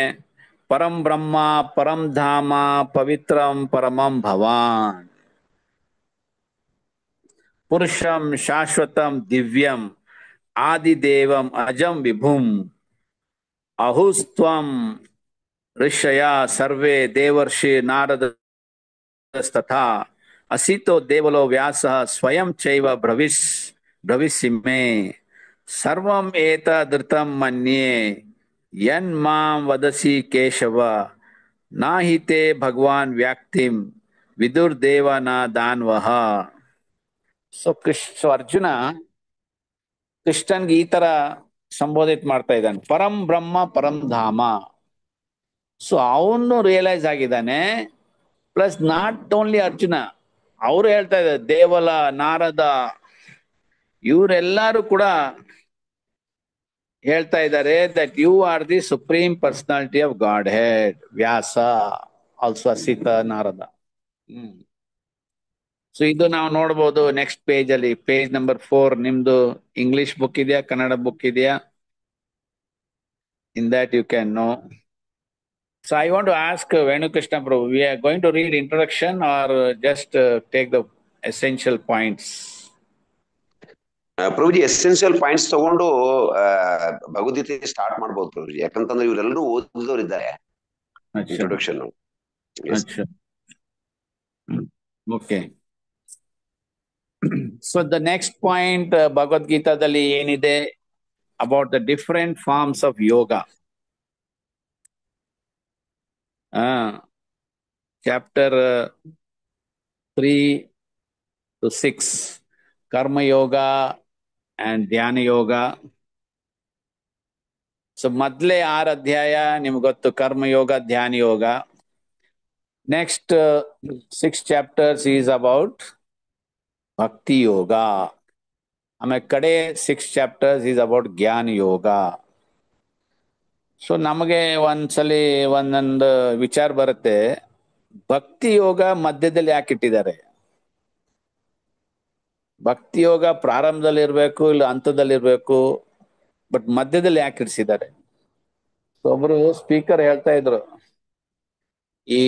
ಪರಂ ಬ್ರಹ್ಮ ಪರಂ ಧಾಮ ಪವಿತ್ರಂ ಪರಮಂ ಭವಾನ್ ಪುರುಷಂ ಶಾಶ್ವತಂ ದಿವ್ಯಂ ಆದಿದೇವಂ ಅಜಂ ವಿಭುಂ ಅಹುಸ್ತ್ವಂ ಋಷಯ ಸರ್ವೇ ದೇವರ್ಷಿ ನಾರದಸ್ತಥಾ ಅಸಿತೋ ದೇವಲೋ ವ್ಯಾಸ ಸ್ವಯಂ ಚೈವ ಭವಿಷ್ಯಮೇ ಸರ್ವಂ ಏತದೃತಂ ಮನ್ಯೇ ಯನ್ ಮಾಂ ವದಸಿ ಕೇಶವ ನಾಹಿತೆ ಭಗವಾನ್ ವ್ಯಾಕ್ತಿಂ ವಿದುರ್ದೇವ ನ ದಾನ್ವಃ. ಸೊ ಅರ್ಜುನ ಕೃಷ್ಣನ್ಗೆ ಈ ತರ ಸಂಬೋಧಿತ ಮಾಡ್ತಾ ಇದ್ದಾನೆ, ಪರಂ ಬ್ರಹ್ಮ ಪರಂ ಧಾಮ. ಸೊ ಅವನು ರಿಯಲೈಸ್ ಆಗಿದ್ದಾನೆ. ಪ್ಲಸ್ ನಾಟ್ ಓನ್ಲಿ ಅರ್ಜುನ, ಅವರು ಹೇಳ್ತಾ ಇದ್ದಾರೆ, ದೇವಲ, ನಾರದ, ಇವರೆಲ್ಲರೂ ಕೂಡ ಹೇಳ್ತಾ ಇದ್ದಾರೆ that you are the supreme personality of Godhead. Vyasa, also Asita, Narada. So ಇದು ನಾವು ನೋಡ್ಬೋದು ನೆಕ್ಸ್ಟ್ ಪೇಜ್ ಅಲ್ಲಿ, ಪೇಜ್ ನಂಬರ್ 4. ನಿಮ್ದು ಇಂಗ್ಲಿಷ್ ಬುಕ್ ಇದೆಯಾ, ಕನ್ನಡ ಬುಕ್ ಇದೆಯಾ? In that you can know. So I want to ask Venukrishna Prabhu, we are going to read introduction or just take the essential points? Prabhuji essential points ತಗೊಂಡು ಭಗವದ್ಗೀತೆ ಸ್ಟಾರ್ಟ್ ಮಾಡ್ಬೋದು ಪ್ರಭುಜಿ, ಯಾಕಂತಂದ್ರೆ ಇವರೆಲ್ಲರೂ ಓದಿದವರು ಇದ್ದಾರೆ. Introduction. Okay. So the next point ಭಗವದ್ಗೀತಾದಲ್ಲಿ ಏನಿದೆ about the different forms of yoga. Chapter 3 to 6, ಕರ್ಮ ಯೋಗ ಅಂಡ್ ಧ್ಯಾನ ಯೋಗ. ಸೊ ಮೊದಲೇ 6 ಅಧ್ಯಾಯ ನಿಮ್ಗೆ ಗೊತ್ತು, ಕರ್ಮಯೋಗ, ಧ್ಯಾನ ಯೋಗ. ನೆಕ್ಸ್ಟ್ 6 ಚಾಪ್ಟರ್ಸ್ ಈಸ್ ಅಬೌಟ್ ಭಕ್ತಿ ಯೋಗ. ಆಮೇಲೆ ಕಡೆ 6 ಚಾಪ್ಟರ್ಸ್ ಈಸ್ ಅಬೌಟ್ ಜ್ಞಾನ ಯೋಗ. ಸೊ ನಮಗೆ ಒಂದ್ಸಲಿ ಒಂದೊಂದು ವಿಚಾರ ಬರುತ್ತೆ, ಭಕ್ತಿ ಯೋಗ ಮಧ್ಯದಲ್ಲಿ ಯಾಕೆ ಇಟ್ಟಿದ್ದಾರೆ? ಭಕ್ತಿ ಯೋಗ ಪ್ರಾರಂಭದಲ್ಲಿ ಇರ್ಬೇಕು, ಇಲ್ಲ ಹಂತದಲ್ಲಿ ಇರ್ಬೇಕು, ಬಟ್ ಮಧ್ಯದಲ್ಲಿ ಯಾಕೆ ಇರಿಸಿದ್ದಾರೆ? ಒಬ್ರು ಸ್ಪೀಕರ್ ಹೇಳ್ತಾ ಇದ್ರು, ಈ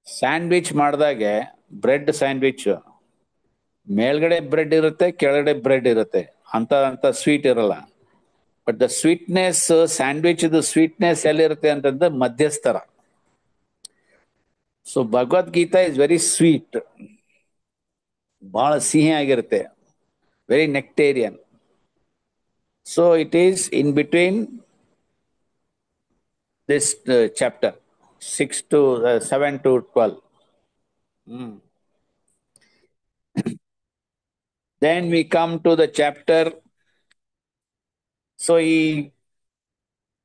ಸ್ಯಾಂಡ್ವಿಚ್ ಮಾಡಿದಾಗೆ ಬ್ರೆಡ್ ಸ್ಯಾಂಡ್ವಿಚ್ ಮೇಲ್ಗಡೆ ಬ್ರೆಡ್ ಇರುತ್ತೆ, ಕೆಳಗಡೆ ಬ್ರೆಡ್ ಇರುತ್ತೆ, ಅಂತ ಸ್ವೀಟ್ ಇರಲ್ಲ. ಬಟ್ ದ ಸ್ವೀಟ್ನೆಸ್, ಸ್ಯಾಂಡ್ವಿಚ್ ಇದು ಸ್ವೀಟ್ನೆಸ್ ಎಲ್ಲಿರುತ್ತೆ ಅಂತಂದ್ರೆ ಮಧ್ಯಸ್ಥರ. So Bhagavad Gita is very sweet, ಬಹಳ ಸಿಹಿ ಆಗಿರುತ್ತೆ, very nectarean. So it is in between this chapter 7 to 12. Then we come to the chapter. So ಈ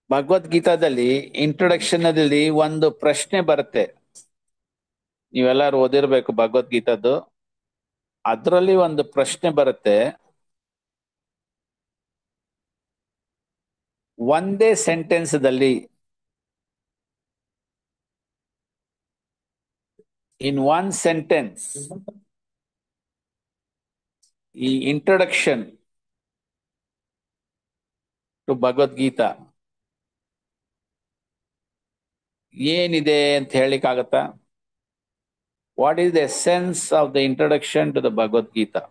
ಭಗವದ್ಗೀತಾದಲ್ಲಿ ಇಂಟ್ರೊಡಕ್ಷನ್ ಅಲ್ಲಿ ಒಂದು ಪ್ರಶ್ನೆ ಬರುತ್ತೆ, ನೀವೆಲ್ಲರೂ ಓದಿರ್ಬೇಕು ಭಗವದ್ಗೀತಾದ್ದು. ಅದರಲ್ಲಿ ಒಂದು ಪ್ರಶ್ನೆ ಬರುತ್ತೆ, ಒಂದೇ ಸೆಂಟೆನ್ಸ್ದಲ್ಲಿ, in one sentence, ಈ ಇಂಟ್ರೊಡಕ್ಷನ್ ಟು ಭಗವದ್ಗೀತಾ ಏನಿದೆ ಅಂತ ಹೇಳಿಕ್ಕಾಗತ್ತಾ? What is the essence of the introduction to the Bhagavad Gita?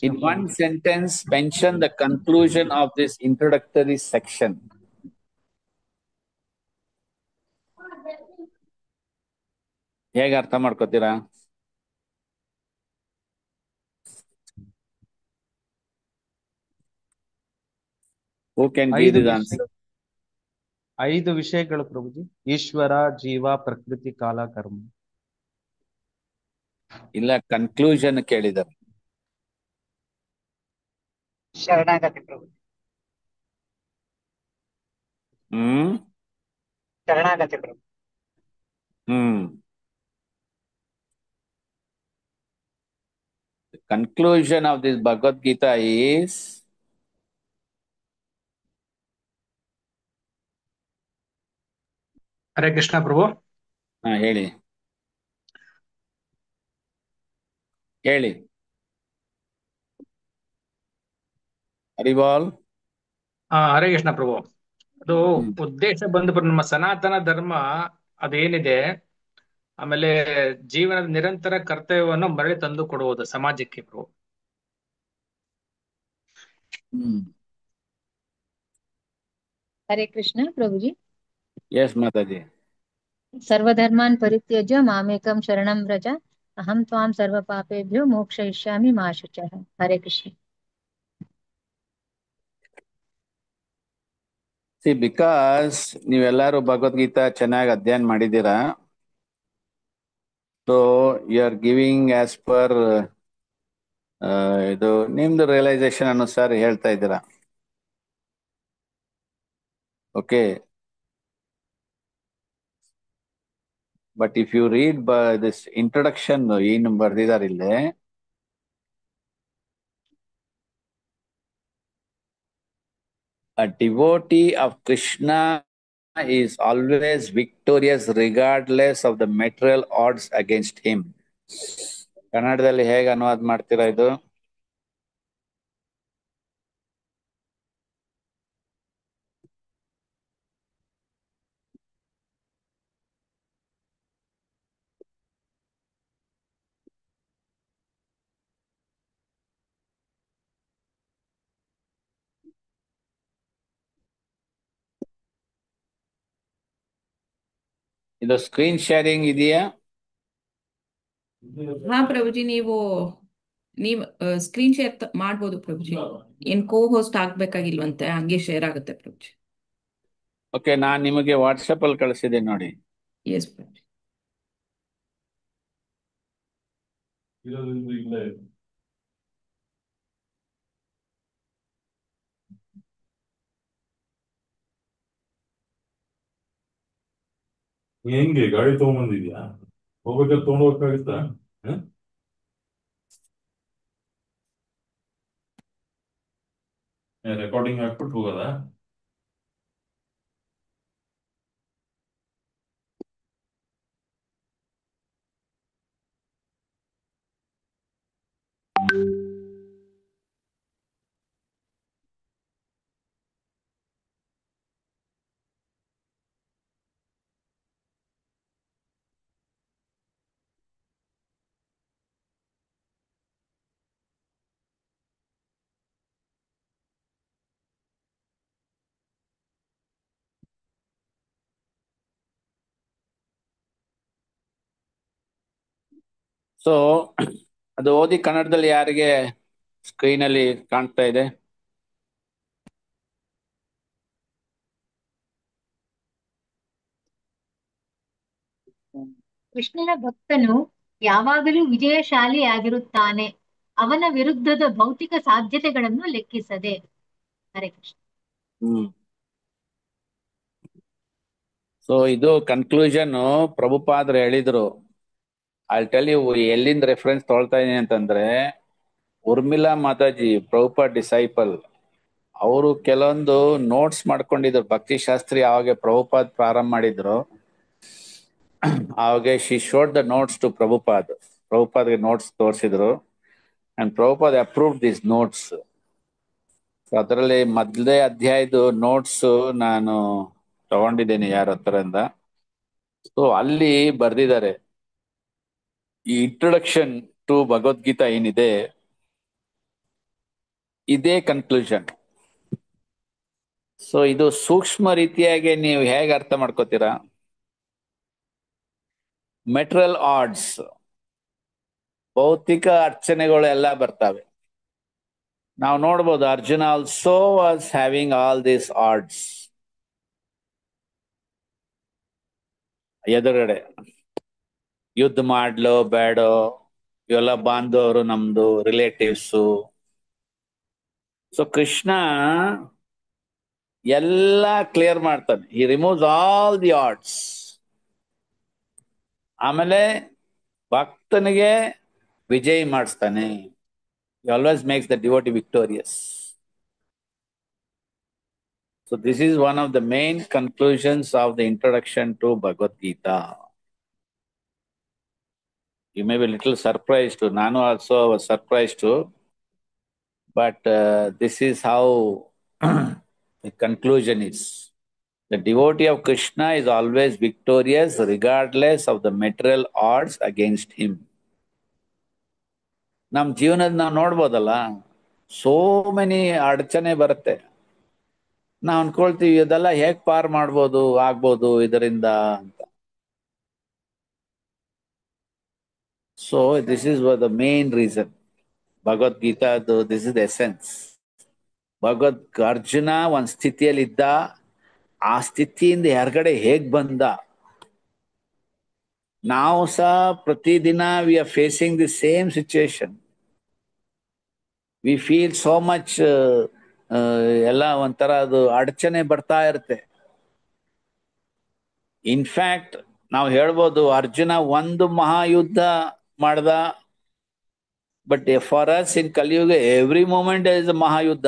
In one sentence, mention the conclusion of this introductory section. ಹೇಗೆ ಅರ್ಥ ಮಾಡ್ಕೋತೀರಾ? Who can give this answer? 5 ವಿಷಯಗಳು ಪ್ರಭುಜಿ. ಈಶ್ವರ, ಜೀವ, ಪ್ರಕೃತಿ, ಕಾಲ, ಕರ್ಮ. ಇಲ್ಲ, ಕನ್ಕ್ಲೂಷನ್ ಕೇಳಿದ್ದಾರೆ. ಶರಣಾಗತಿ ಪ್ರಭು. ಶರಣಾಗತಿ ಪ್ರಭು. The conclusion of this Bhagavad Gita is ಹರೇ ಕೃಷ್ಣ ಪ್ರಭು. ಹೇಳಿ ಹರಿವಾಲ್. ಹರೇ ಕೃಷ್ಣ ಪ್ರಭು. ಅದು ಉದ್ದೇಶ ಬಂದು ನಮ್ಮ ಸನಾತನ ಧರ್ಮ ಅದೇನಿದೆ, ಆಮೇಲೆ ಜೀವನದ ನಿರಂತರ ಕರ್ತವ್ಯವನ್ನು ಮರಳಿ ತಂದು ಕೊಡುವುದು ಸಮಾಜಕ್ಕೆ ಪ್ರಭು. ಹರೇ ಕೃಷ್ಣ ಪ್ರಭುಜಿ. ಯಸ್ ಮಾತಾಜಿ. ಸರ್ವಧರ್ಮಾನ್ ಪರಿತ್ಯಜ್ಯ ಮಾಮೇಕಂ ಶರಣಂ ವ್ರಜ ಅಹಂ ತ್ವಾಂ ಸರ್ವ ಪಾಪೇಭ್ಯೋ ಮೋಕ್ಷಯಿಷ್ಯಾಮಿ ಮಾ ಶುಚಃ. ಹರೇ ಕೃಷ್ಣ. ಬಿಕಾಸ್ ನೀವೆಲ್ಲರೂ ಭಗವದ್ಗೀತಾ ಚೆನ್ನಾಗಿ ಅಧ್ಯಯನ ಮಾಡಿದ್ದೀರಾ. So you are giving as per ಇದು ನಿಮ್ದು ರಿಯಲೈಸೇಷನ್ ಅನುಸಾರ ಹೇಳ್ತಾ ಇದ್ದೀರಾ. Okay, but if you read this introduction ಏನು ಬರ್ದಿದ್ದಾರೆ ಇಲ್ಲೇ, a devotee of Krishna is always victorious regardless of the material odds against him. ಕನ್ನಡದಲ್ಲಿ ಹೇಗೆ ಅನುವಾದ ಮಾಡ್ತೀರಾ ಇದು? ಇದು ಸ್ಕ್ರೀನ್ ಶೇರಿಂಗ್ ಇದೆಯಾ? ಹಾ ಪ್ರಭುಜಿ, ನೀವು ಸ್ಕ್ರೀನ್ ಶೇರ್ ಮಾಡ್ಬೋದು ಪ್ರಭುಜಿ. ಏನ್ ಕೋ ಹೋಸ್ಟ್ ಆಗ್ಬೇಕಾಗಿಲ್ವಂತೆ, ಹಂಗೆ ಶೇರ್ ಆಗುತ್ತೆ ಪ್ರಭುಜಿ. ಓಕೆ, ನಾನು ನಿಮಗೆ ವಾಟ್ಸಪ್ ಅಲ್ಲಿ ಕಳಿಸಿದೆ ನೋಡಿ. ಎಸ್ ಪ್ರಭುಜಿ. ಹೆಂಗೆ ಗಾಡಿ ತಗೊಂಬಂದಿದ್ಯಾ? ಹೋಗ್ಬೇಕಾದ್ರೆ ತಗೊಂಡ್ ಹೋಗಕ್ಕಾಗುತ್ತಾ? ರೆಕಾರ್ಡಿಂಗ್ ಹಾಕ್ಬಿಟ್ಟು ಹೋಗೋದಾ? ಸೊ ಅದು ಓದಿ ಕನ್ನಡದಲ್ಲಿ ಯಾರಿಗೆ ಸ್ಕ್ರೀನ್ ಅಲ್ಲಿ ಕಾಣ್ತಾ ಇದೆ? ಕೃಷ್ಣನ ಭಕ್ತನು ಯಾವಾಗಲೂ ವಿಜಯಶಾಲಿಯಾಗಿರುತ್ತಾನೆ, ಅವನ ವಿರುದ್ಧದ ಭೌತಿಕ ಸಾಧ್ಯತೆಗಳನ್ನು ಲೆಕ್ಕಿಸದೆ. ಹರೇ ಕೃಷ್ಣ. ಸೊ ಇದು ಕನ್ಕ್ಲೂಷನ್ ಪ್ರಭುಪಾದರು ಹೇಳಿದ್ರು. ಐ ಟೆಲ್ ಯು ಎಲ್ಲಿಂದ ರೆಫರೆನ್ಸ್ ತೊಗೊಳ್ತಾ ಇದೀನಿ ಅಂತಂದ್ರೆ, ಉರ್ಮಿಳಾ ಮಾತಾಜಿ ಪ್ರಭುಪಾದ್ ಡಿಸೈಪಲ್, ಅವರು ಕೆಲವೊಂದು ನೋಟ್ಸ್ ಮಾಡ್ಕೊಂಡಿದ್ರು. ಭಕ್ತಿ ಶಾಸ್ತ್ರಿ ಅವಾಗ ಪ್ರಭುಪಾದ್ ಪ್ರಾರಂಭ ಮಾಡಿದ್ರು, ಅವಾಗ she showed the notes to Prabhupad. ಪ್ರಭುಪಾದ್ಗೆ ನೋಟ್ಸ್ ತೋರಿಸಿದ್ರು and Prabhupad approved this notes. ಅದರಲ್ಲಿ ಮೊದಲೇ ಅಧ್ಯಾಯದ ನೋಟ್ಸ್ ನಾನು ತಗೊಂಡಿದ್ದೇನೆ ಯಾರ ಹತ್ರದಿಂದ. ಸೊ ಅಲ್ಲಿ ಬರ್ದಿದ್ದಾರೆ, ಈ ಇಂಟ್ರೊಡಕ್ಷನ್ ಟು ಭಗವದ್ಗೀತಾ ಏನಿದೆ ಇದೇ ಕನ್ಕ್ಲೂಷನ್. ಸೊ ಇದು ಸೂಕ್ಷ್ಮ ರೀತಿಯಾಗಿ ನೀವು ಹೇಗೆ ಅರ್ಥ ಮಾಡ್ಕೋತೀರಾ? ಮೆಟೀರಿಯಲ್ ಆರ್ಡ್ಸ್, ಭೌತಿಕ ಅರ್ಚನೆಗಳು ಎಲ್ಲ ಬರ್ತವೆ. ನಾವು ನೋಡ್ಬೋದು Arjuna also was having all these odds. ಎದುರುಗಡೆ ಯುದ್ಧ ಮಾಡ್ಲೋ ಬೇಡೋ, ಇವೆಲ್ಲ ಬಾಂಧವರು, ನಮ್ದು ರಿಲೇಟಿವ್ಸು. ಸೊ ಕೃಷ್ಣ ಎಲ್ಲ ಕ್ಲಿಯರ್ ಮಾಡ್ತಾನೆ. ಹಿ ರಿಮೂವ್ಸ್ ಆಲ್ ದಿ ಆರ್ಡ್ಸ್. ಆಮೇಲೆ ಭಕ್ತನಿಗೆ ವಿಜಯ್ ಮಾಡಿಸ್ತಾನೆ. He always makes the devotee victorious. So this is one of the main conclusions of the introduction to Bhagavad Gita. You may be a little surprised too. Nanu also was surprised too. But this is how the conclusion is. The devotee of Krishna is always victorious regardless of the material odds against him. ನಮ್ಮ ಜೀವನದ ನಾವು ನೋಡ್ಬೋದಲ್ಲ, ಸೋ ಮೆನಿ ಅಡಚಣೆ ಬರುತ್ತೆ. ನಾವು ಅನ್ಕೊಳ್ತೀವಿ ಇದೆಲ್ಲ ಹೇಗ್ ಪಾರ್ ಮಾಡ್ಬೋದು, ಆಗ್ಬೋದು ಇದರಿಂದ ಅಂತ. So this is the main reason. Bhagavad Gita, this is the essence. Arjuna ಒಂದ್ ಸ್ಥಿತಿಯಲ್ಲಿದ್ದ, ಆ ಸ್ಥಿತಿಯಿಂದ ಹೊರಗಡೆ ಹೇಗ್ ಬಂದ, ನಾವು ಸಹ ಪ್ರತಿದಿನ we are facing the same situation. We feel so much, ಎಲ್ಲ ಒಂಥರ ಅದು ಅಡಚಣೆ ಬರ್ತಾ ಇರುತ್ತೆ. ಇನ್ಫ್ಯಾಕ್ಟ್ ನಾವು ಹೇಳ್ಬೋದು ಅರ್ಜುನ ಒಂದು ಮಹಾಯುದ್ಧ ಮಾಡ್ದ, ಬಟ್ ಫಾರ್ ಅಸ್ ಇನ್ ಕಲಿಯುಗ ಎವ್ರಿ ಮೂಮೆಂಟ್ ಇಸ್ ಮಹಾಯುದ್ಧ.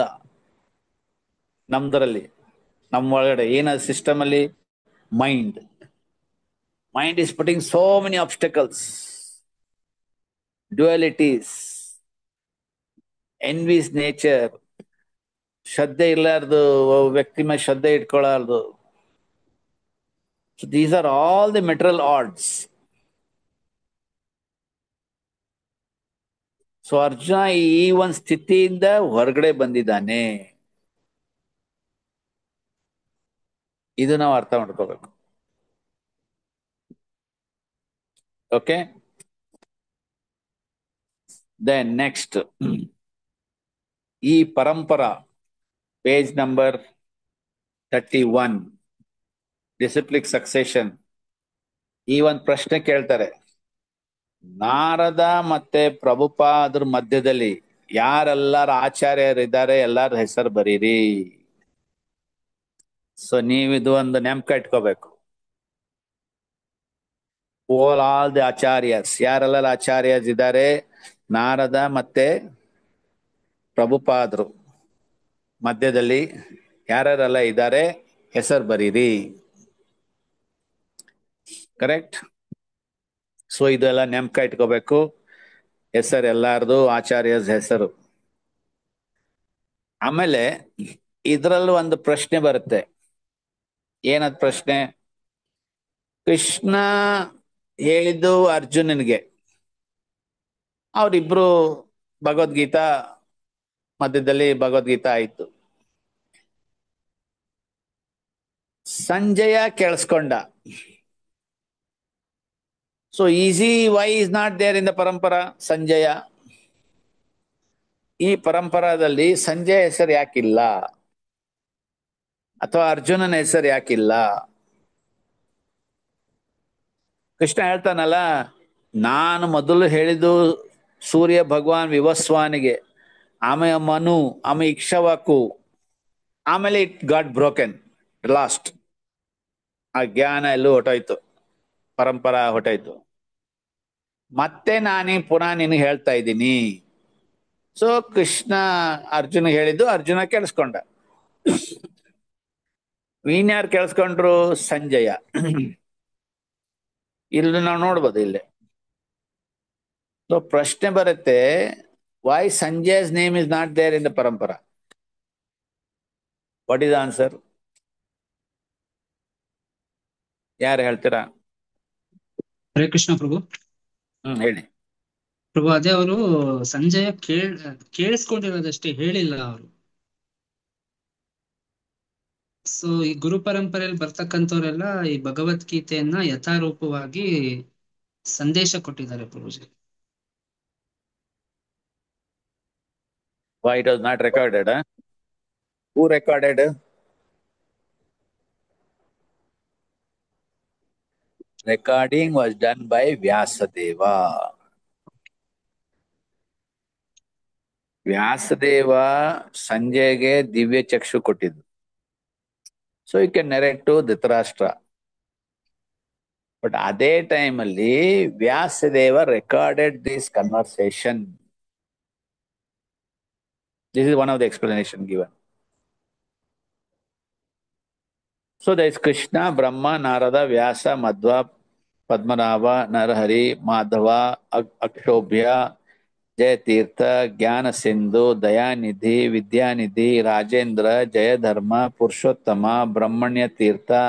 ನಮ್ದರಲ್ಲಿ ನಮ್ಮ ಒಳಗಡೆ ಏನ ಸಿಸ್ಟಮ್ ಅಲ್ಲಿ mind is putting so many obstacles, dualities, envies nature, ಶ್ರದ್ಧೆ ಇರ್ಲಾರ್ದು ವ್ಯಕ್ತಿ ಮೇಲೆ ಶ್ರದ್ಧೆ ಇಟ್ಕೊಳ್ಳಾರ್ದು. So these are all the material odds. So Arjuna ಈ ಒಂದು ಸ್ಥಿತಿಯಿಂದ ಹೊರಗಡೆ ಬಂದಿದ್ದಾನೆ. ಇದು ನಾವು ಅರ್ಥ ಮಾಡ್ಕೋಬೇಕು. ಓಕೆ, ದೆನ್ ನೆಕ್ಸ್ಟ್ ಈ ಪರಂಪರಾ ಪೇಜ್ ನಂಬರ್ 31, ಡಿಸಿಪ್ಲಿಕ್ ಸಕ್ಸೆಷನ್. ಈ ಒಂದು ಪ್ರಶ್ನೆ ಕೇಳ್ತಾರೆ, ನಾರದ ಮತ್ತೆ ಪ್ರಭುಪಾದ್ರ ಮಧ್ಯದಲ್ಲಿ ಯಾರೆಲ್ಲಾರ ಆಚಾರ್ಯರಿದ್ದಾರೆ ಎಲ್ಲಾರ ಹೆಸರು ಬರೀರಿ. ಸೊ ನೀವಿದು ಒಂದು ನೆನಪು ಇಟ್ಕೋಬೇಕು. ಆಲ್ ದಿ ಆಚಾರ್ಯಸ್, ಯಾರೆಲ್ಲ ಆಚಾರ್ಯಸ್ ಇದ್ದಾರೆ, ನಾರದ ಮತ್ತೆ ಪ್ರಭುಪಾದ್ರು ಮಧ್ಯದಲ್ಲಿ ಯಾರೆಲ್ಲ ಇದ್ದಾರೆ ಹೆಸರು ಬರೀರಿ. ಕರೆಕ್ಟ್. ಸೊ ಇದೆಲ್ಲ ನೆನಪು ಇಟ್ಕೋಬೇಕು. ಹೆಸರು ಎಲ್ಲಾರ್ದು, ಆಚಾರ್ಯಸ್ ಹೆಸರು. ಆಮೇಲೆ ಇದ್ರಲ್ಲಿ ಒಂದು ಪ್ರಶ್ನೆ ಬರುತ್ತೆ. ಏನದ್ ಪ್ರಶ್ನೆ? ಕೃಷ್ಣ ಹೇಳಿದ್ದು ಅರ್ಜುನನ್ಗೆ, ಅವರಿಬ್ರು ಭಗವದ್ಗೀತಾ ಮಧ್ಯದಲ್ಲಿ ಭಗವದ್ಗೀತಾ ಆಯ್ತು. ಸಂಜಯ ಕೇಳಿಸ್ಕೊಂಡ. So easy, why is not there in the parampara Sanjaya? ಈ ಪರಂಪರಾದಲ್ಲಿ ಸಂಜಯ ಹೆಸರು ಯಾಕಿಲ್ಲ, ಅಥವಾ ಅರ್ಜುನನ ಹೆಸರು ಯಾಕಿಲ್ಲ? ಕೃಷ್ಣ ಹೇಳ್ತಾನಲ್ಲ, ನಾನು ಮೊದಲು ಹೇಳಿದ್ದು ಸೂರ್ಯ ಭಗವಾನ್ ವಿವಸ್ವಾನಿಗೆ, ಆಮೇಲೆ ಮನು, ಆಮೇಲೆ ಇಕ್ಷವಾಕು, ಆಮೇಲೆ ಇಟ್ ಗಾಟ್ ಬ್ರೋಕೆನ್ ಲಾಸ್ಟ್. ಆ ಜ್ಞಾನ ಎಲ್ಲೂ ಹೊಟ್ಟೋಯ್ತು, ಪರಂಪರಾ ಹೊಟ್ಟೋಯ್ತು. ಮತ್ತೆ ನಾನೇ ಪುನಃ ನಿನಗೆ ಹೇಳ್ತಾ ಇದ್ದೀನಿ. ಸೊ ಕೃಷ್ಣ ಅರ್ಜುನ ಹೇಳಿದ್ದು ಅರ್ಜುನ ಕೇಳಿಸ್ಕೊಂಡ. ಇನ್ಯಾರು ಕೇಳಿಸ್ಕೊಂಡ್ರು? ಸಂಜಯ. ಇಲ್ಲಿ ನಾವು ನೋಡ್ಬೋದು ಇಲ್ಲಿ. ಸೊ ಪ್ರಶ್ನೆ ಬರುತ್ತೆ, why Sanjaya's name is not there in the parampara? What is answer? ಯಾರು ಹೇಳ್ತೀರಾ? ಹರೇ ಕೃಷ್ಣ ಪ್ರಭು. ಹೇಳಿ ಪ್ರಭು, ಅದೇ ಅವರು ಸಂಜಯ ಕೇಳಿಸ್ಕೊಂಡಿರೋದಷ್ಟೇ, ಹೇಳಿಲ್ಲ ಅವರು. ಸೊ ಈ ಗುರು ಪರಂಪರೆಯಲ್ಲಿ ಬರ್ತಕ್ಕಂಥವ್ರೆಲ್ಲ ಈ ಭಗವದ್ಗೀತೆಯನ್ನ ಯಥಾರೂಪವಾಗಿ ಸಂದೇಶ ಕೊಟ್ಟಿದ್ದಾರೆ ಪ್ರಭುಜಿ. Why it was not recorded? Huh? Who recorded? Recording was done by Vyasadeva. ವ್ಯಾಸದೇವ ಸಂಜಯ್ಗೆ ದಿವ್ಯ ಚಕ್ಷು ಕೊಟ್ಟಿದ್ದು. So you can narrate to Dhritarashtra. But ಅದೇ ಟೈಮಲ್ಲಿ Vyasadeva recorded this conversation. This is one of the explanation given. So there is Krishna, Brahma, Narada, Vyasa, Madhva, Padmanabha, Narahari, Madhava, Akshobhya, Jayatirtha, Jnana Sindhu, Dayanidhi, Vidyanidhi, Rajendra, Jayadharma, Purushottama, Brahmanya Tirtha,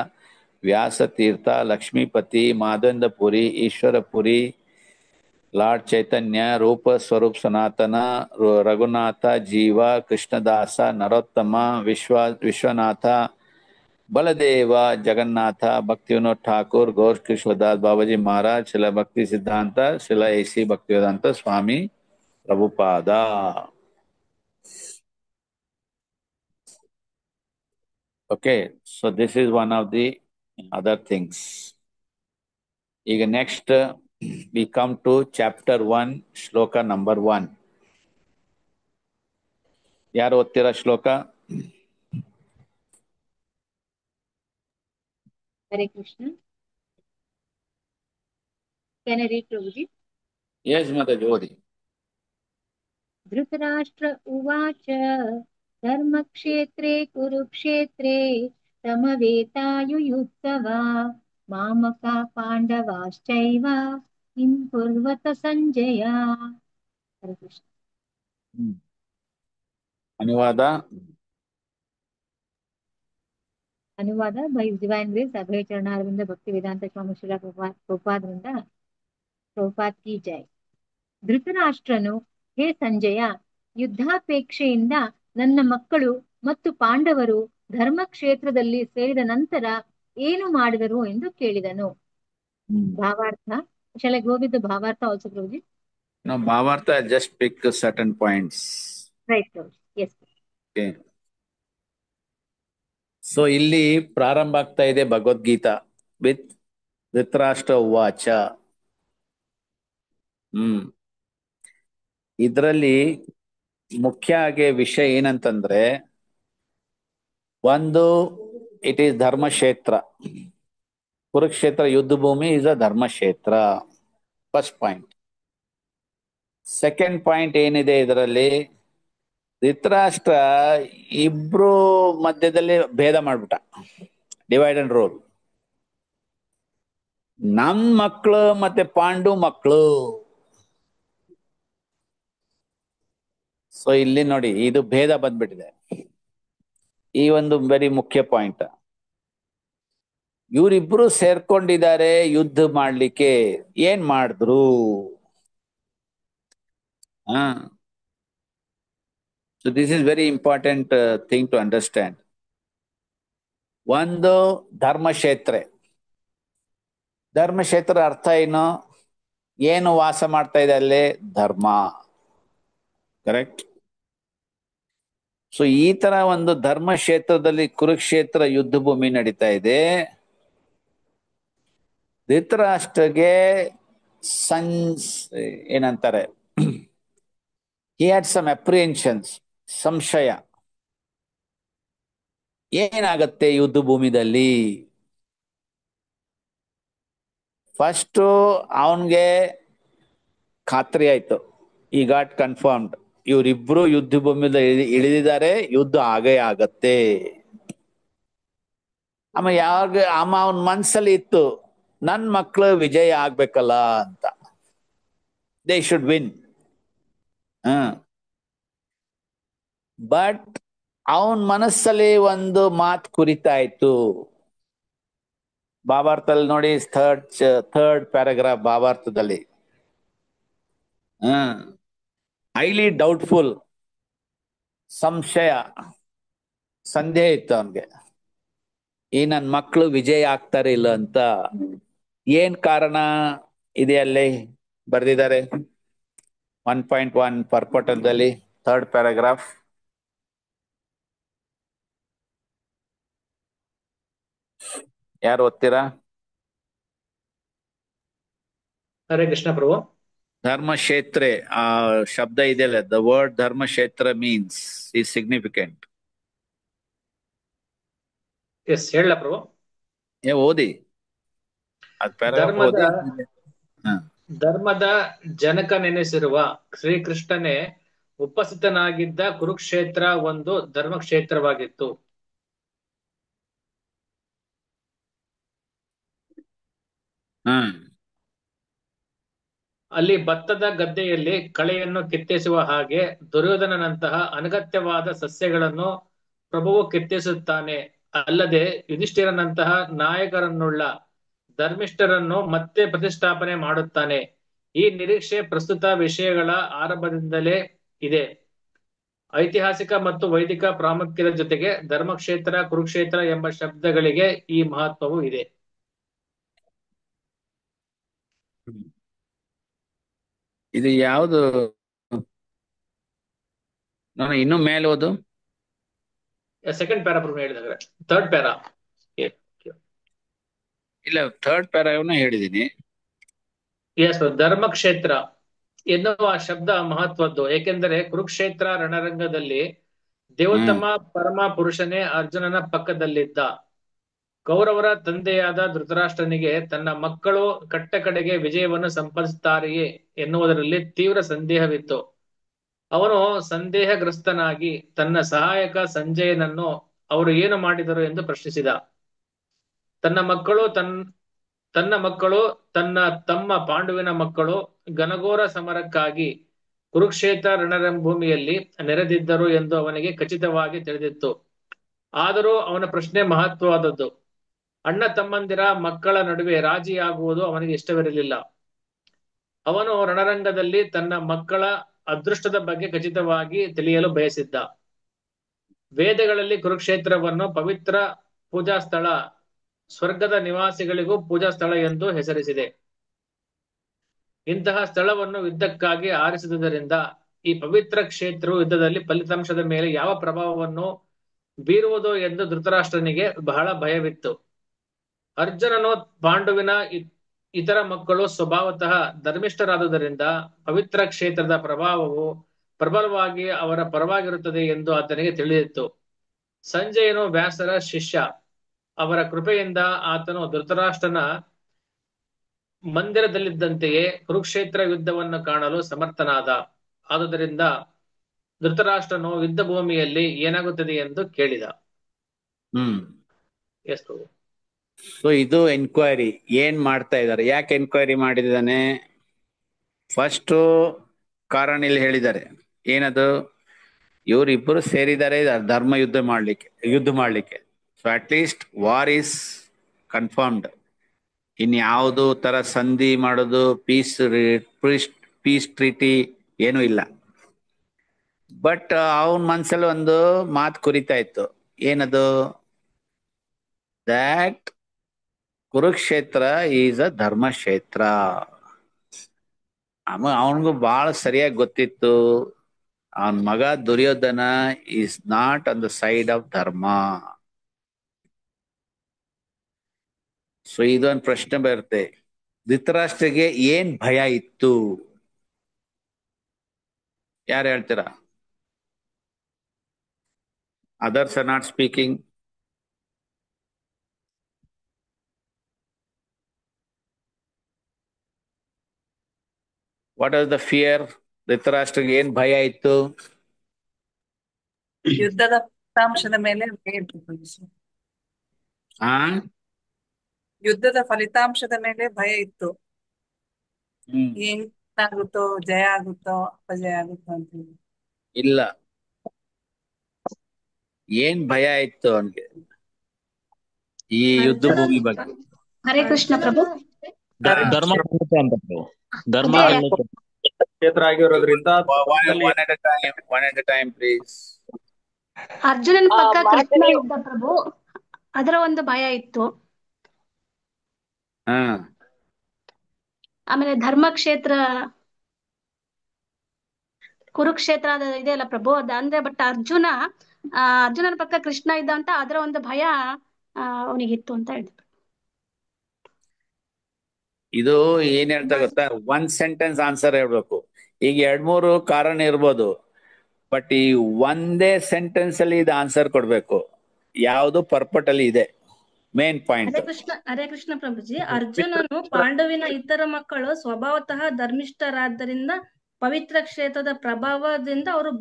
Vyasa Tirtha, Lakshmipati, Madhavendra Puri, Ishwara Puri, Lord Chaitanya, Rupa Swarup Sanatana, Raghunatha, Jiva, Krishnadasa, Narottama, Vishwanatha, Baladeva, Jagannatha, Bhaktivinoda Thakur, Gaur Kishwadas Babaji Maharaj, Srila Bhakti Siddhanta, Srila A.C. Bhaktivedanta Swami Prabhupada. Okay, so this is one of the other things. ಈಗ next we come to chapter 1 ಶ್ಲೋಕ ನಂಬರ್ 1. ಯಾರು ಓದ್ತೀರಾ ಶ್ಲೋಕ? Hare Krishna. Can I read, Prabhuji? Yes Mataji ಓದಿ. धृतराष्ट्र उवाच धर्मक्षेत्रे कुरुक्षेत्रे समवेतायुयुत्सवा मामका पाण्डवाश्चैव किं कुर्वत सञ्जय. हरे कृष्ण. ಅನುವಾದ ಬೈ ಡಿವೈನ್ ಗ್ರೇಸ್ ಅಭಯ ಚರಣಾರವಿಂದ ಭಕ್ತಿ ವೇದಾಂತ ಸ್ವಾಮಿ ಶ್ರೀಲ ಪ್ರಭುಪಾದ್ರಿಂದ ಪ್ರಭುಪಾದ್ ಕಿ ಜೈ. ಧೃತರಾಷ್ಟ್ರನು, ಹೇ ಸಂಜಯ, ಯುದ್ಧಾಪೇಕ್ಷೆಯಿಂದ ನನ್ನ ಮಕ್ಕಳು ಮತ್ತು ಪಾಂಡವರು ಧರ್ಮಕ್ಷೇತ್ರದಲ್ಲಿ ಸೇರಿದ ನಂತರ ಏನು ಮಾಡಿದರು ಎಂದು ಕೇಳಿದನು. ಭಾವಾರ್ಥ. ಶಾಲೆ ಗೋವಿಂದ ಭಾವಾರ್ಥ also Prabhuji. No, Bhavartha just pick certain points. Right, Prabhuji. Yes. Okay. So ಇಲ್ಲಿ ಪ್ರಾರಂಭ ಆಗ್ತಾ ಇದೆ ಭಗವದ್ಗೀತಾ ವಿತ್ ಧೃತರಾಷ್ಟ್ರ ಉವಾಚ. ಇದರಲ್ಲಿ ಮುಖ್ಯ ಆಗಿ ವಿಷಯ ಏನಂತಂದ್ರೆ, ಒಂದು ಇಟ್ ಈಸ್ ಧರ್ಮಕ್ಷೇತ್ರ. ಕುರುಕ್ಷೇತ್ರ ಯುದ್ಧ ಭೂಮಿ is a Dharmakshetra. First point. Second point ಏನಿದೆ ಇದರಲ್ಲಿ, ಧೃತರಾಷ್ಟ್ರ ಇಬ್ರು ಮಧ್ಯದಲ್ಲಿ ಭೇದ ಮಾಡ್ಬಿಟ್ಟ, ಡಿವೈಡ್ ಅಂಡ್ ರೂಲ್. ನಮ್ ಮಕ್ಕಳು ಮತ್ತೆ ಪಾಂಡು ಮಕ್ಕಳು. ಸೊ ಇಲ್ಲಿ ನೋಡಿ, ಇದು ಭೇದ ಬಂದ್ಬಿಟ್ಟಿದೆ. ಈ ಒಂದು ವೆರಿ ಮುಖ್ಯ ಪಾಯಿಂಟ್. ಇವರಿಬ್ರು ಸೇರ್ಕೊಂಡಿದ್ದಾರೆ ಯುದ್ಧ ಮಾಡ್ಲಿಕ್ಕೆ. ಏನ್ ಮಾಡಿದ್ರು? So this is very important thing to understand. ಒಂದು ಧರ್ಮಕ್ಷೇತ್ರ. ಧರ್ಮಕ್ಷೇತ್ರ ಅರ್ಥ ಏನು ವಾಸ ಮಾಡ್ತಾ ಇದೆ ಅಲ್ಲಿ? ಧರ್ಮ. ಕರೆಕ್ಟ್. ಸೊ ಈ ತರ ಒಂದು ಧರ್ಮಕ್ಷೇತ್ರದಲ್ಲಿ ಕುರುಕ್ಷೇತ್ರ ಯುದ್ಧ ಭೂಮಿ ನಡೀತಾ ಇದೆ. ಧೃತರಾಷ್ಟ್ರಗೆ ಏನಂತಾರೆ, he had some apprehensions, ಸಂಶಯ. ಏನಾಗತ್ತೆ ಯುದ್ಧ ಭೂಮಿದಲ್ಲಿ? ಫಸ್ಟ್ ಅವನ್ಗೆ ಖಾತ್ರಿ ಆಯ್ತು, ಈ ಗಾಟ್ ಕನ್ಫರ್ಮ್ಡ್, ಇವರಿಬ್ರು ಯುದ್ಧ ಭೂಮಿಯಲ್ಲಿ ಇಳಿದಿದ್ದಾರೆ, ಯುದ್ಧ ಆಗೇ ಆಗತ್ತೆ. ಅವನ ಮನ್ಸಲ್ಲಿ ಇತ್ತು, ನನ್ ಮಕ್ಳು ವಿಜಯ ಆಗ್ಬೇಕಲ್ಲ ಅಂತ. They should win. ಬಟ್ ಅವನ್ ಮನಸ್ಸಲ್ಲಿ ಒಂದು ಮಾತು ಕುರಿತಾಯ್ತು. ಭಾವಾರ್ಥದಲ್ಲಿ ನೋಡಿ, ಥರ್ಡ್ ಪ್ಯಾರಾಗ್ರಾಫ್ ಭಾವಾರ್ಥದಲ್ಲಿ, ಹೈಲಿ ಡೌಟ್ಫುಲ್, ಸಂಶಯ, ಸಂದೇಹ ಇತ್ತು ಅವನ್ಗೆ, ಈ ನನ್ ಮಕ್ಕಳು ವಿಜಯ ಆಗ್ತಾರೆ ಇಲ್ಲ ಅಂತ. ಏನ್ ಕಾರಣ ಇದೆ ಅಲ್ಲಿ ಬರ್ದಿದ್ದಾರೆ 1.1 ಪರ್ಪಟದಲ್ಲಿ, ಥರ್ಡ್ ಪ್ಯಾರಾಗ್ರಾಫ್. ಯಾರು ಓದ್ತೀರಾ? ಹರೇ ಕೃಷ್ಣ ಪ್ರಭು. ಧರ್ಮಕ್ಷೇತ್ರ ಆ ಶಬ್ದ ಇದೆಯಲ್ಲ, the word Dharmakshetra means is significant. Yes, ಹೇಳ ಪ್ರಭು. ಓದಿ ಅದ್ ಪ್ಯಾರಾಗ್ರಾಫ್ ಓದಿ. ಧರ್ಮದ ಜನಕನೆನಿಸಿರುವ ಶ್ರೀಕೃಷ್ಣನೇ ಉಪಸ್ಥಿತನಾಗಿದ್ದ ಕುರುಕ್ಷೇತ್ರ ಒಂದು ಧರ್ಮಕ್ಷೇತ್ರವಾಗಿತ್ತು. ಅಲ್ಲಿ ಭತ್ತದ ಗದ್ದೆಯಲ್ಲಿ ಕಳೆಯನ್ನು ಕಿತ್ತೆಸುವ ಹಾಗೆ ದುರ್ಯೋಧನನಂತಹ ಅನಗತ್ಯವಾದ ಸಸ್ಯಗಳನ್ನು ಪ್ರಭುವು ಕಿತ್ತೆಸುತ್ತಾನೆ. ಅಲ್ಲದೆ ಯುಧಿಷ್ಠಿರನಂತಹ ನಾಯಕರನ್ನುಳ್ಳ ಧರ್ಮಿಷ್ಠರನ್ನು ಮತ್ತೆ ಪ್ರತಿಷ್ಠಾಪನೆ ಮಾಡುತ್ತಾನೆ. ಈ ನಿರೀಕ್ಷೆ ಪ್ರಸ್ತುತ ವಿಷಯಗಳ ಆರಂಭದಿಂದಲೇ ಇದೆ. ಐತಿಹಾಸಿಕ ಮತ್ತು ವೈದಿಕ ಪ್ರಾಮುಖ್ಯದ ಜೊತೆಗೆ ಧರ್ಮಕ್ಷೇತ್ರ, ಕುರುಕ್ಷೇತ್ರ ಎಂಬ ಶಬ್ದಗಳಿಗೆ ಈ ಮಹತ್ವವು ಇದೆ. ಇದು ಯಾವುದು? ನಾನು ಇನ್ನು ಮೇಲೆ ಓದು. ಸೆಕೆಂಡ್ ಪ್ಯಾರಾ ಹೇಳಿದಾಗ ಥರ್ಡ್ ಪ್ಯಾರಾ. ಇಲ್ಲ, ಥರ್ಡ್ ಪ್ಯಾರಾಗ್ರಾಫ್ನ ಹೇಳಿದೀನಿ. ಎಸ್, ಧರ್ಮಕ್ಷೇತ್ರ ಎನ್ನುವ ಶಬ್ದ ಮಹತ್ವದ್ದು. ಏಕೆಂದರೆ ಕುರುಕ್ಷೇತ್ರ ರಣರಂಗದಲ್ಲಿ ದೇವೋತ್ತಮ ಪರಮ ಪುರುಷನೇ ಅರ್ಜುನನ ಪಕ್ಕದಲ್ಲಿದ್ದ. ಕೌರವರ ತಂದೆಯಾದ ಧೃತರಾಷ್ಟ್ರನಿಗೆ ತನ್ನ ಮಕ್ಕಳು ಕಟ್ಟ ಕಡೆಗೆ ವಿಜಯವನ್ನು ಸಂಪಾದಿಸುತ್ತಾರೆಯೇ ಎನ್ನುವುದರಲ್ಲಿ ತೀವ್ರ ಸಂದೇಹವಿತ್ತು. ಅವನು ಸಂದೇಹಗ್ರಸ್ತನಾಗಿ ತನ್ನ ಸಹಾಯಕ ಸಂಜಯನನ್ನು ಅವರು ಏನು ಮಾಡಿದರು ಎಂದು ಪ್ರಶ್ನಿಸಿದ. ತನ್ನ ಮಕ್ಕಳು ತನ್ನ ತಮ್ಮ ಪಾಂಡುವಿನ ಮಕ್ಕಳು ಘನಘೋರ ಸಮರಕ್ಕಾಗಿ ಕುರುಕ್ಷೇತ್ರ ರಣರಂಭೂಮಿಯಲ್ಲಿ ನೆರೆದಿದ್ದರು ಎಂದು ಅವನಿಗೆ ಖಚಿತವಾಗಿ ತಿಳಿದಿತ್ತು. ಆದರೂ ಅವನ ಪ್ರಶ್ನೆ ಮಹತ್ವವಾದದ್ದು. ಅಣ್ಣ ತಮ್ಮಂದಿರ ಮಕ್ಕಳ ನಡುವೆ ರಾಜಿಯಾಗುವುದು ಅವನಿಗೆ ಇಷ್ಟವಿರಲಿಲ್ಲ. ಅವನು ರಣರಂಗದಲ್ಲಿ ತನ್ನ ಮಕ್ಕಳ ಅದೃಷ್ಟದ ಬಗ್ಗೆ ಖಚಿತವಾಗಿ ತಿಳಿಯಲು ಬಯಸಿದ್ದ. ವೇದಗಳಲ್ಲಿ ಕುರುಕ್ಷೇತ್ರವನ್ನು ಪವಿತ್ರ ಪೂಜಾ ಸ್ಥಳ, ಸ್ವರ್ಗದ ನಿವಾಸಿಗಳಿಗೂ ಪೂಜಾ ಸ್ಥಳ ಎಂದು ಹೆಸರಿಸಿದೆ. ಇಂತಹ ಸ್ಥಳವನ್ನು ಯುದ್ಧಕ್ಕಾಗಿ ಆರಿಸಿದುದರಿಂದ ಈ ಪವಿತ್ರ ಕ್ಷೇತ್ರವು ಯುದ್ಧದಲ್ಲಿ ಫಲಿತಾಂಶದ ಮೇಲೆ ಯಾವ ಪ್ರಭಾವವನ್ನು ಬೀರುವುದು ಎಂದು ಧೃತರಾಷ್ಟ್ರನಿಗೆ ಬಹಳ ಭಯವಿತ್ತು. ಅರ್ಜುನನು ಪಾಂಡುವಿನ ಇತರ ಮಕ್ಕಳು ಸ್ವಭಾವತಃ ಧರ್ಮಿಷ್ಠರಾದುದರಿಂದ ಪವಿತ್ರ ಕ್ಷೇತ್ರದ ಪ್ರಭಾವವು ಪ್ರಬಲವಾಗಿ ಅವರ ಪರವಾಗಿರುತ್ತದೆ ಎಂದು ಆತನಿಗೆ ತಿಳಿದಿತ್ತು. ಸಂಜಯನು ವ್ಯಾಸರ ಶಿಷ್ಯ. ಅವರ ಕೃಪೆಯಿಂದ ಆತನು ಧೃತರಾಷ್ಟ್ರನ ಮಂದಿರದಲ್ಲಿದ್ದಂತೆಯೇ ಕುರುಕ್ಷೇತ್ರ ಯುದ್ಧವನ್ನು ಕಾಣಲು ಸಮರ್ಥನಾದ. ಆದುದರಿಂದ ಧೃತರಾಷ್ಟ್ರನು ಯುದ್ಧ ಭೂಮಿಯಲ್ಲಿ ಏನಾಗುತ್ತದೆ ಎಂದು ಕೇಳಿದ. ಎಸ್ ಪ್ರಭು. ಸೊ ಇದು ಎನ್ಕ್ವೈರಿ ಏನ್ ಮಾಡ್ತಾ ಇದ್ದಾರೆ, ಯಾಕೆ ಎನ್ಕ್ವೈರಿ ಮಾಡಿದ್ದಾನೆ? ಫಸ್ಟ್ ಕಾರಣ ಇಲ್ಲಿ ಹೇಳಿದ್ದಾರೆ. ಏನದು? ಇವರಿಬ್ಬರು ಸೇರಿದ್ದಾರೆ ಧರ್ಮ ಯುದ್ಧ ಮಾಡ್ಲಿಕ್ಕೆ. So at least war is confirmed. ಇನ್ಯಾವುದು ತರ ಸಂಧಿ ಮಾಡೋದು, ಪೀಸ್ ಟ್ರೀಟಿ ಏನೂ ಇಲ್ಲ. ಬಟ್ ಅವನ ಮನ್ಸಲ್ಲಿ ಒಂದು ಮಾತು ಕುರಿತಾ ಇತ್ತು. ಏನದು? That Kurukshetra is a Dharmakshetra. ಅವನಿಗೂ ಬಹಳ ಸರಿಯಾಗಿ ಗೊತ್ತಿತ್ತು, ಅವನ ಮಗ Duryodhana is not on the side of dharma. So ಇದೊಂದು ಪ್ರಶ್ನೆ ಬರುತ್ತೆ, ಧೃತರಾಷ್ಟ್ರಿಗೆ ಏನ್ ಭಯ ಇತ್ತು? ಯಾರು ಹೇಳ್ತೀರಾ? Others are not speaking. What as the fear? ಧೃತರಾಷ್ಟ್ರಿಗೆ ಏನ್ ಭಯ ಇತ್ತು? ಯುದ್ಧದ ಫಲಿತಾಂಶದ ಮೇಲೆ ಭಯ ಇತ್ತು. ಯುದ್ಧದ ಫಲಿತಾಂಶದ ಮೇಲೆ ಭಯ ಇತ್ತು. ಏನಾಗುತ್ತೋ, ಜಯ ಆಗುತ್ತೋ ಅಪಜಯ ಆಗುತ್ತೋ ಅಂತ ಹೇಳಿ. ಇಲ್ಲ, ಏನ್ ಭಯ ಇತ್ತು ಅವನ್ಗೆ ಈ ಯುದ್ಧ ಭೂಮಿ ಬಗ್ಗೆ? ಹರೇ ಕೃಷ್ಣ ಪ್ರಭು. ಧರ್ಮ ಧರ್ಮ ಕ್ಷೇತ್ರ ಆಗಿರೋದ್ರಿಂದ ಒನ್ ಎಟ್ ಟೈಮ್ ಪ್ಲೀಸ್. ಅರ್ಜುನನ ಪಕ್ಕ ಕೃಷ್ಣ ಇದ್ದ ಪ್ರಭು, ಅದರ ಒಂದು ಭಯ ಇತ್ತು. ಆಮೇಲೆ ಧರ್ಮಕ್ಷೇತ್ರ ಕುರುಕ್ಷೇತ್ರ ಇದೆಯಲ್ಲ ಪ್ರಭು, ಅದ ಅಂದ್ರೆ ಬಟ್ ಅರ್ಜುನನ ಪಕ್ಕ ಕೃಷ್ಣ ಇದ್ದ ಅಂತ ಅದರ ಒಂದು ಭಯ ಅವನಿಗಿತ್ತು ಅಂತ ಹೇಳಿದ್ರು. ಇದು ಏನ್ ಹೇಳ್ತಾ ಗೊತ್ತಾ, ಒನ್ ಸೆಂಟೆನ್ಸ್ ಆನ್ಸರ್ ಹೇಳ್ಬೇಕು. ಈಗ 2-3 ಕಾರಣ ಇರ್ಬೋದು, ಬಟ್ ಈ ಒಂದೇ ಸೆಂಟೆನ್ಸ್ ಅಲ್ಲಿ ಇದು ಆನ್ಸರ್ ಕೊಡ್ಬೇಕು. ಯಾವುದು ಪರ್ಪಟ್ ಅಲ್ಲಿ ಇದೆ ಮೇನ್ ಪಾಯಿಂಟ್. ಹರೇ ಕೃಷ್ಣ ಪ್ರಭುಜಿ, ಅರ್ಜುನನು ಪಾಂಡವಿನ ಇತರ ಮಕ್ಕಳು ಸ್ವಭಾವತಃ ಧರ್ಮಿಷ್ಠರಾದ್ದರಿಂದ ಪವಿತ್ರ ಕ್ಷೇತ್ರದ ಪ್ರಭಾವದಿಂದ ಅವರು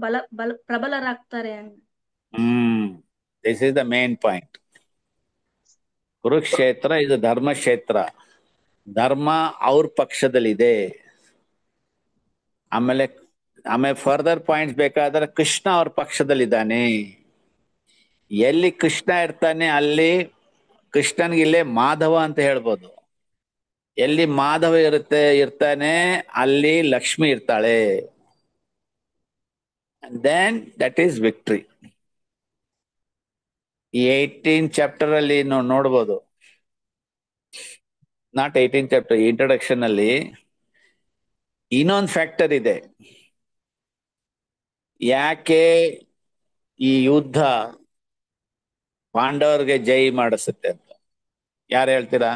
ಪ್ರಬಲರಾಗ್ತಾರೆ. This is the main point. Kurukshetra ಇದು ಧರ್ಮಕ್ಷೇತ್ರ. ಧರ್ಮ ಅವ್ರ ಪಕ್ಷದಲ್ಲಿದೆ. ಆಮೇಲೆ ಫರ್ದರ್ ಪಾಯಿಂಟ್ಸ್ ಬೇಕಾದ್ರೆ ಕೃಷ್ಣ ಅವ್ರ ಪಕ್ಷದಲ್ಲಿದ್ದಾನೆ. ಎಲ್ಲಿ ಕೃಷ್ಣ ಇರ್ತಾನೆ ಅಲ್ಲಿ ಕೃಷ್ಣನ್ಗೆ ಇಲ್ಲೇ ಮಾಧವ ಅಂತ ಹೇಳ್ಬೋದು. ಎಲ್ಲಿ ಮಾಧವ ಇರ್ತಾನೆ ಅಲ್ಲಿ ಲಕ್ಷ್ಮಿ ಇರ್ತಾಳೆ. Then that is victory. ಈ 18 ಚಾಪ್ಟರ್ ಅಲ್ಲಿ ನೋಡ್ಬೋದು. ನಾಟ್ 18 ಚಾಪ್ಟರ್, ಇಂಟ್ರೊಡಕ್ಷನ್ ಅಲ್ಲಿ ಇನ್ನೊಂದು ಫ್ಯಾಕ್ಟರ್ ಇದೆ. ಯಾಕೆ ಈ ಯುದ್ಧ ಪಾಂಡವರಿಗೆ ಜೈ ಮಾಡಿಸುತ್ತೆ ಅಂತ ಯಾರು ಹೇಳ್ತೀರಾ?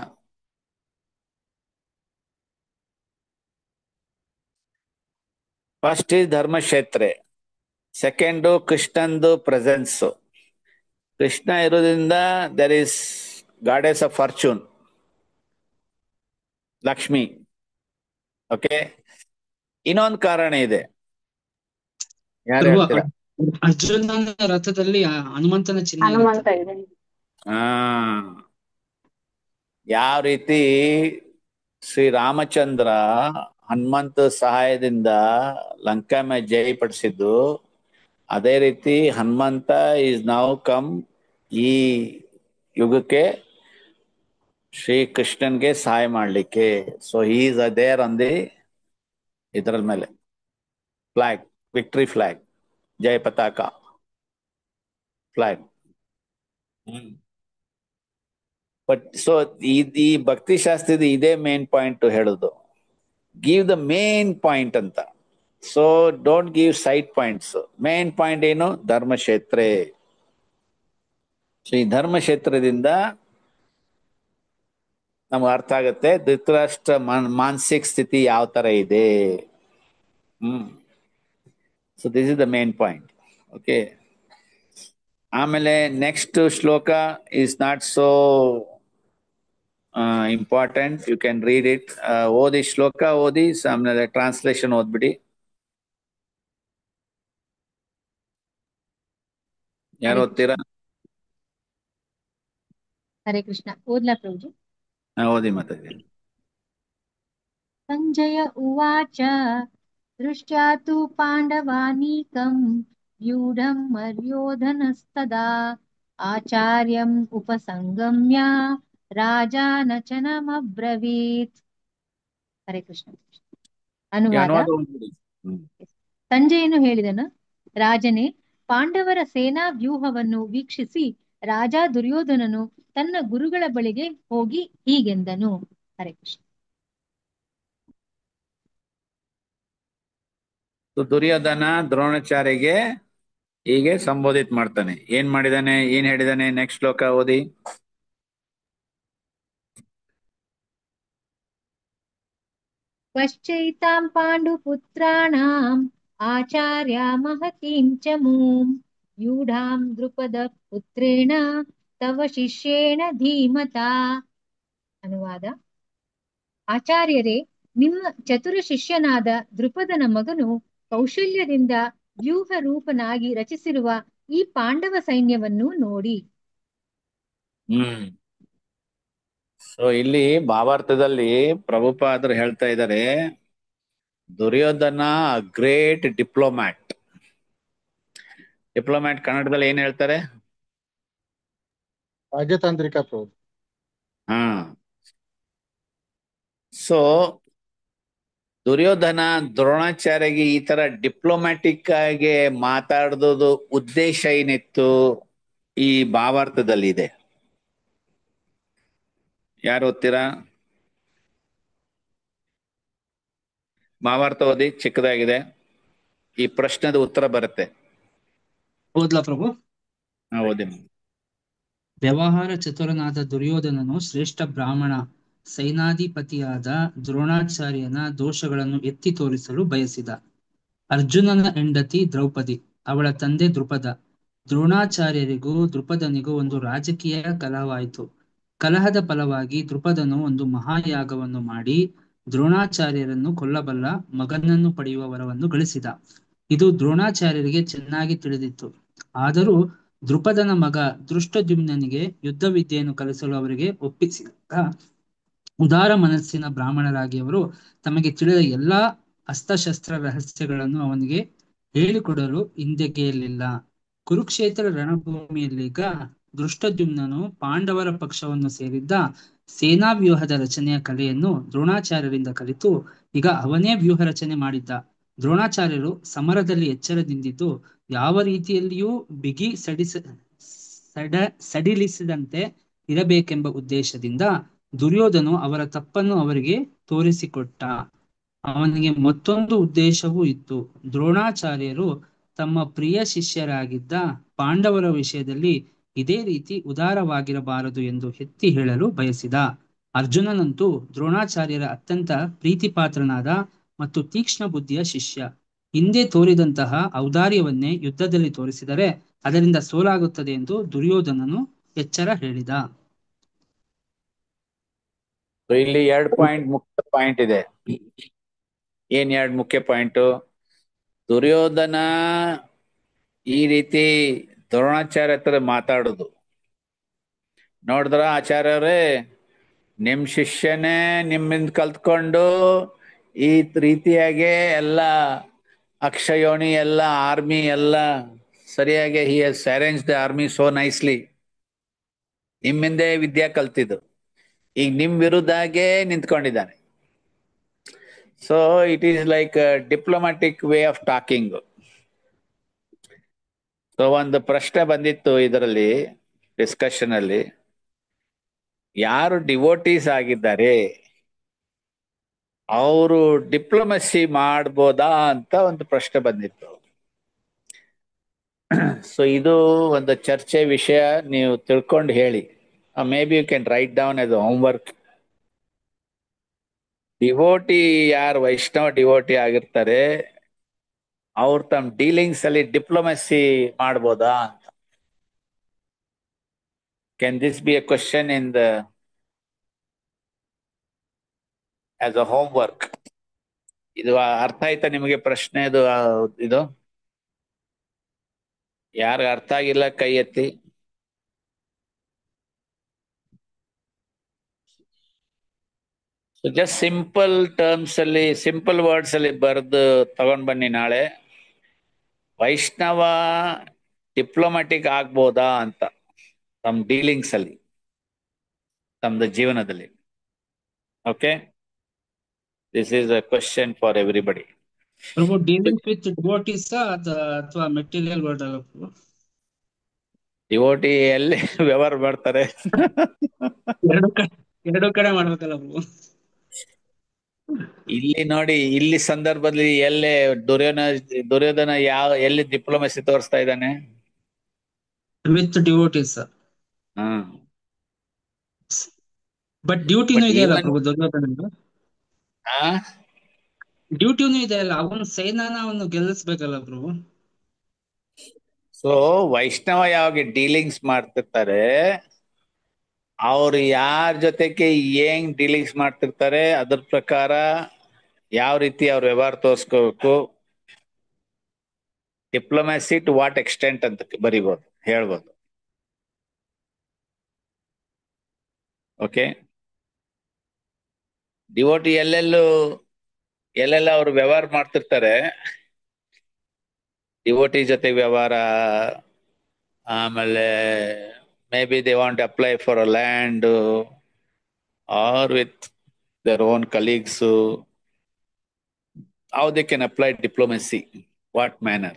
ಫಸ್ಟ್ ಈಸ್ ಧರ್ಮಕ್ಷೇತ್ರ, ಸೆಕೆಂಡು ಕೃಷ್ಣಂದು ಪ್ರೆಸೆನ್ಸ್. ಕೃಷ್ಣ ಇರೋದ್ರಿಂದ there is goddess of fortune, Lakshmi. Okay, ಇನ್ನೊಂದು ಕಾರಣ ಇದೆ. ಯಾರು ಪ್ರಭು, ಹೇಳ್ತೀರಾ? ಅರ್ಜುನನ ರಥದಲ್ಲಿ ಹನುಮಂತನ ಚಿಹ್ನೆ ಹನುಮಂತ ಇರುತ್ತೆ. ಇದೆ. ಹಾ, ಯಾವ ರೀತಿ ಶ್ರೀರಾಮಚಂದ್ರ ಹನುಮಂತ ಸಹಾಯದಿಂದ ಲಂಕಾ ಮೇಲೆ ಜಯಪಡಿಸಿದ್ದು, ಅದೇ ರೀತಿ ಹನುಮಂತ ಈಸ್ ನೌ ಕಮ್ ಈ ಯುಗಕ್ಕೆ ಶ್ರೀಕೃಷ್ಣನ್ಗೆ ಸಹಾಯ ಮಾಡ್ಲಿಕ್ಕೆ. So he is there on the ಇದರ ಮೇಲೆ ಫ್ಲಾಗ್, ವಿಕ್ಟ್ರಿ ಫ್ಲಾಗ್, ಜಯ ಪತಾಕ ಫ್ಲಾಗ್. ಬಟ್ ಸೊ ಈ ಭಕ್ತಿ ಶಾಸ್ತ್ರದ ಇದೇ ಮೇನ್ ಪಾಯಿಂಟ್ ಹೇಳುದು, ಗಿವ್ ದ ಮೇನ್ ಪಾಯಿಂಟ್ ಅಂತ. So don't give side points. Main point ಏನು? ಧರ್ಮಕ್ಷೇತ್ರ. ಸೊ ಈ ಧರ್ಮಕ್ಷೇತ್ರದಿಂದ ನಮ್ಗೆ ಅರ್ಥ ಆಗುತ್ತೆ ಧೃತರಾಷ್ಟ್ರ ಮಾನಸಿಕ ಸ್ಥಿತಿ ಯಾವ ತರ ಇದೆ. So this is the main point. Okay, ಆಮೇಲೆ ನೆಕ್ಸ್ಟ್ ಶ್ಲೋಕ is not so important. You can read it. ಓದಿ ಶ್ಲೋಕ ಓದಿ, ಆಮೇಲೆ ಟ್ರಾನ್ಸ್ಲೇಷನ್ ಓದ್ಬಿಡಿ. ಯಾರು ಓದ್ತೀರಾ? ಹರೇ ಕೃಷ್ಣ. ಓದ್ಲಾ ಪ್ರಭುಜಿ? ಓದಿ ಮಾತಾಡಿ. ಸಂಜಯ ಉವಾಚ ದೃಷ್ಟ್ಯಾ ತು ಪಾಂಡವಾನೀಕಂ ವ್ಯೂಢಂ ಮರ್ಯೋಧನಸ್ತದಾ ಆಚಾರ್ಯಂ ಉಪಸಂಗಮ್ಯ ರಾಜಾನಚನಮಬ್ರವೀತ್. ಹರೇ ಕೃಷ್ಣ. ಅನುವಾದ. ಸಂಜಯನು ಹೇಳಿದನು, ರಾಜನೇ, ಪಾಂಡವರ ಸೇನಾ ವ್ಯೂಹವನ್ನು ವೀಕ್ಷಿಸಿ ರಾಜ ದುರ್ಯೋಧನನು ತನ್ನ ಗುರುಗಳ ಬಳಿಗೆ ಹೋಗಿ ಹೀಗೆಂದನು. ಹರೇ ಕೃಷ್ಣ. ದುರ್ಯೋಧನ ದ್ರೋಣಾಚಾರ್ಯಗೆ ಹೀಗೆ ಸಂಬೋಧಿತ ಮಾಡ್ತಾನೆ. ಏನ್ ಮಾಡಿದಾನೆ, ಏನ್ ಹೇಳಿದಾನೆ? ನೆಕ್ಸ್ಟ್ ಶ್ಲೋಕ ಓದಿ. ಪಶ್ಚೈತಾಂ ಪಾಂಡುಪುತ್ರಾಣಾಂ ಆಚಾರ್ಯ ಮಹತೀಂ ಚ ಮೂಂ ಯೂಢಾಂ ದ್ರುಪದ ಪುತ್ರೇಣ ತವ ಶಿಷ್ಯೇಣ ಧೀಮತಾ. ಅನುವಾದ. ಆಚಾರ್ಯರೇ, ನಿಮ್ಮ ಚತುರ ಶಿಷ್ಯನಾದ ದ್ರುಪದನ ಮಗನು ಕೌಶಲ್ಯದಿಂದ ವ್ಯೂಹ ರೂಪನಾಗಿ ರಚಿಸಿರುವ ಈ ಪಾಂಡವ ಸೈನ್ಯವನ್ನು ನೋಡಿ. ಸೊ ಇಲ್ಲಿ ಭಾವಾರ್ಥದಲ್ಲಿ ಪ್ರಭುಪಾದರು ಹೇಳ್ತಾ ಇದ್ದಾರೆ, ದುರ್ಯೋಧನ ಗ್ರೇಟ್ ಡಿಪ್ಲೊಮ್ಯಾಟ್. ಡಿಪ್ಲೊಮ್ಯಾಟ್ ಕನ್ನಡದಲ್ಲಿ ಏನ್ ಹೇಳ್ತಾರೆ? ರಾಜತಾಂತ್ರಿಕ ಪ್ರಭು. ಹಾ. ಸೊ ದುರ್ಯೋಧನ ದ್ರೋಣಾಚಾರ್ಯಗೆ ಈ ತರ ಡಿಪ್ಲೊಮ್ಯಾಟಿಕ್ ಆಗಿ ಮಾತಾಡೋದು ಉದ್ದೇಶ ಏನಿತ್ತು ಈ ಭಾವಾರ್ಥದಲ್ಲಿ ಇದೆ. ಯಾರು ಓದ್ತೀರಾ? ಭಾವಾರ್ಥ ಓದಿ, ಚಿಕ್ಕದಾಗಿದೆ. ಈ ಪ್ರಶ್ನೆದ ಉತ್ತರ ಬರುತ್ತೆ. ಓದ್ಲಾ ಪ್ರಭು? ಓದಿ. ವ್ಯವಹಾರ ಚತುರನಾದ ದುರ್ಯೋಧನನು ಶ್ರೇಷ್ಠ ಬ್ರಾಹ್ಮಣ ಸೈನಾಧಿಪತಿಯಾದ ದ್ರೋಣಾಚಾರ್ಯನ ದೋಷಗಳನ್ನು ಎತ್ತಿ ತೋರಿಸಲು ಬಯಸಿದ. ಅರ್ಜುನನ ಹೆಂಡತಿ ದ್ರೌಪದಿ, ಅವಳ ತಂದೆ ದ್ರುಪದ. ದ್ರೋಣಾಚಾರ್ಯರಿಗೂ ದ್ರುಪದನಿಗೂ ಒಂದು ರಾಜಕೀಯ ಕಲಹವಾಯಿತು. ಕಲಹದ ಫಲವಾಗಿ ದ್ರುಪದನು ಒಂದು ಮಹಾಯಾಗವನ್ನು ಮಾಡಿ ದ್ರೋಣಾಚಾರ್ಯರನ್ನು ಕೊಲ್ಲಬಲ್ಲ ಮಗನನ್ನು ಪಡೆಯುವ ವರವನ್ನು ಗಳಿಸಿದ. ಇದು ದ್ರೋಣಾಚಾರ್ಯರಿಗೆ ಚೆನ್ನಾಗಿ ತಿಳಿದಿತ್ತು. ಆದರೂ ದ್ರುಪದನ ಮಗ ದೃಷ್ಟದ್ಯುಮ್ನನಿಗೆ ಯುದ್ಧ ವಿದ್ಯೆಯನ್ನು ಕಲಿಸಲು ಅವರಿಗೆ ಒಪ್ಪಿಸಿದಾಗ ಉದಾರ ಮನಸ್ಸಿನ ಬ್ರಾಹ್ಮಣರಾಗಿ ಅವರು ತಮಗೆ ತಿಳಿದ ಎಲ್ಲಾ ಅಸ್ತ್ರಶಸ್ತ್ರ ರಹಸ್ಯಗಳನ್ನು ಅವನಿಗೆ ಹೇಳಿಕೊಡಲು ಹಿಂದೆಗೆಯಲಿಲ್ಲ. ಕುರುಕ್ಷೇತ್ರ ರಣಭೂಮಿಯಲ್ಲೀಗ ದೃಷ್ಟದ್ಯುಮ್ನನು ಪಾಂಡವರ ಪಕ್ಷವನ್ನು ಸೇರಿದ್ದ ಸೇನಾ ವ್ಯೂಹದ ರಚನೆಯ ಕಲೆಯನ್ನು ದ್ರೋಣಾಚಾರ್ಯರಿಂದ ಕಲಿತು ಈಗ ಅವನೇ ವ್ಯೂಹ ರಚನೆ ಮಾಡಿದ್ದ. ದ್ರೋಣಾಚಾರ್ಯರು ಸಮರದಲ್ಲಿ ಎಚ್ಚರದಿಂದಿದ್ದು ಯಾವ ರೀತಿಯಲ್ಲಿಯೂ ಬಿಗಿ ಸಡಿಲಿಸದಂತೆ ಇರಬೇಕೆಂಬ ಉದ್ದೇಶದಿಂದ ದುರ್ಯೋಧನು ಅವರ ತಪ್ಪನ್ನು ಅವರಿಗೆ ತೋರಿಸಿಕೊಟ್ಟ. ಅವನಿಗೆ ಮತ್ತೊಂದು ಉದ್ದೇಶವೂ ಇತ್ತು. ದ್ರೋಣಾಚಾರ್ಯರು ತಮ್ಮ ಪ್ರಿಯ ಶಿಷ್ಯರಾಗಿದ್ದ ಪಾಂಡವರ ವಿಷಯದಲ್ಲಿ ಇದೇ ರೀತಿ ಉದಾರವಾಗಿರಬಾರದು ಎಂದು ಎತ್ತಿ ಹೇಳಲು ಬಯಸಿದ. ಅರ್ಜುನನಂತೂ ದ್ರೋಣಾಚಾರ್ಯರ ಅತ್ಯಂತ ಪ್ರೀತಿಪಾತ್ರನಾದ ಮತ್ತು ತೀಕ್ಷ್ಣ ಬುದ್ಧಿಯ ಶಿಷ್ಯ. ಹಿಂದೆ ತೋರಿದಂತಹ ಔದಾರ್ಯವನ್ನೇ ಯುದ್ಧದಲ್ಲಿ ತೋರಿಸಿದರೆ ಅದರಿಂದ ಸೋಲಾಗುತ್ತದೆ ಎಂದು ದುರ್ಯೋಧನನು ಎಚ್ಚರ ಹೇಳಿದ. So, ಇಲ್ಲಿ 2 ಪಾಯಿಂಟ್ ಮುಖ್ಯ ಪಾಯಿಂಟ್ ಇದೆ. ಏನ್ 2 ಮುಖ್ಯ ಪಾಯಿಂಟ್? ದುರ್ಯೋಧನ ಈ ರೀತಿ ದ್ರೋಣಾಚಾರ್ಯ ಹತ್ರ ಮಾತಾಡುದು ನೋಡಿದ್ರ, ಆಚಾರ್ಯರೇ ನಿಮ್ ಶಿಷ್ಯನೇ ನಿಮ್ಮಿಂದ ಕಲ್ತ್ಕೊಂಡು ಈ ರೀತಿಯಾಗಿ ಎಲ್ಲ ಅಕ್ಷಯೋಣಿ ಎಲ್ಲ ಆರ್ಮಿ ಎಲ್ಲ ಸರಿಯಾಗಿ he has arrange the army so nicely. ನಿಮ್ಮಿಂದೇ ವಿದ್ಯಾ ಕಲ್ತಿದ್ದು, ಈಗ ನಿಮ್ ವಿರುದ್ಧಾಗೆ ನಿಂತ್ಕೊಂಡಿದ್ದಾನೆ. So it is like diplomatic way of talking. So ಒಂದು ಪ್ರಶ್ನೆ ಬಂದಿತ್ತು ಇದರಲ್ಲಿ ಡಿಸ್ಕಷನ್ ಅಲ್ಲಿ, ಯಾರು ಡಿವೋಟೀಸ್ ಆಗಿದ್ದಾರೆ ಅವರು ಡಿಪ್ಲೊಮಸಿ ಮಾಡ್ಬೋದಾ ಅಂತ ಒಂದು ಪ್ರಶ್ನೆ ಬಂದಿತ್ತು. ಸೊ ಇದು ಒಂದು ಚರ್ಚೆ ವಿಷಯ, ನೀವು ತಿಳ್ಕೊಂಡು ಹೇಳಿ. Maybe you can write down as homework. Devotee ಯಾರು ವೈಷ್ಣವ ಡಿವೋಟಿ ಆಗಿರ್ತಾರೆ ಅವ್ರು ತಮ್ಮ ಡೀಲಿಂಗ್ಸ್ ಅಲ್ಲಿ ಡಿಪ್ಲೊಮಸಿ ಮಾಡ್ಬೋದಾ ಅಂತ. Can this B A question in the as a homework? ಇದು ಅರ್ಥ ಆಯ್ತಾ ನಿಮಗೆ ಪ್ರಶ್ನೆ? ಇದು ಯಾರು ಅರ್ಥ ಆಗಿಲ್ಲ ಕೈ ಎತ್ತಿ. ಜಸ್ಟ್ ಸಿಂಪಲ್ ಟರ್ಮ್ಸ್ ಅಲ್ಲಿ, ಸಿಂಪಲ್ ವರ್ಡ್ಸ್ ಅಲ್ಲಿ ಬರೆದು ತಗೊಂಡ್ ಬನ್ನಿ. ನಾಳೆ ವೈಷ್ಣವ ಡಿಪ್ಲೊಮ್ಯಾಟಿಕ್ ಆಗ್ಬೋದಾ ಅಂತ ತಮ್ಮ ಡೀಲಿಂಗ್ಸ್ ಅಲ್ಲಿ, ತಮ್ಮದ ಜೀವನದಲ್ಲಿ. Okay, this is a question for everybody. Prabhu, dealing with devotees ಅಥವಾ ಮೆಟೀರಿಯಲ್ ವರ್ಡ್ ಅಲ್ಲ ಪ್ರಭು? ಡಿವೋಟಿ ಎಲ್ಲಿ ವ್ಯವಹಾರ ಮಾಡ್ತಾರೆ? ಎರಡು ಕಡೆ ಮಾಡ್ಬೇಕಲ್ಲ ಪ್ರಭು? ಇಲ್ಲಿ ನೋಡಿ, ಇಲ್ಲಿ ಸಂದರ್ಭದಲ್ಲಿ ಎಲ್ಲೇ ದುರ್ಯೋಧನ ಎಲ್ಲಿ ಡಿಪ್ಲೊಮಸಿ ತೋರಿಸ್ತಾ ಇದ್ದಾನೆ? With devotees. ಹ್ಮ್. ಬಟ್ ಡ್ಯೂಟಿನೂ ಇದೆಯಲ್ಲ ಪ್ರಭು ದುರ್ಯೋಧನ? ಡ್ಯೂಟಿನೂ ಇದೆ ಅಲ್ಲ, ಅವನು ಸೈನ್ಯನ ಅವನು ಗೆಲ್ಲಿಸ್ಬೇಕಲ್ಲ ಪ್ರಭು? ಸೊ ವೈಷ್ಣವ ಯಾವಾಗ ಡೀಲಿಂಗ್ಸ್ ಮಾಡ್ತಿರ್ತಾರೆ, ಅವ್ರು ಯಾರ ಜೊತೆಗೆ ಏನ್ ಡೀಲಿಂಗ್ಸ್ ಮಾಡ್ತಿರ್ತಾರೆ ಅದ್ರ ಪ್ರಕಾರ ಯಾವ ರೀತಿ ಅವ್ರ ವ್ಯವಹಾರ ತೋರಿಸ್ಕೋಬೇಕು, ಡಿಪ್ಲೊಮ್ಯಾಸಿ ಟು ವಾಟ್ ಎಕ್ಸ್ಟೆಂಟ್ ಅಂತ ಬರಿಬೋದು, ಹೇಳ್ಬೋದು. ಓಕೆ, ಡಿವೋಟಿ ಎಲ್ಲೆಲ್ಲ ಅವ್ರು ವ್ಯವಹಾರ ಮಾಡ್ತಿರ್ತಾರೆ, ಡಿವೋಟಿ ಜೊತೆ ವ್ಯವಹಾರ, ಆಮೇಲೆ maybe they want apply for a land or with their own colleagues, how they can apply diplomacy, what manner,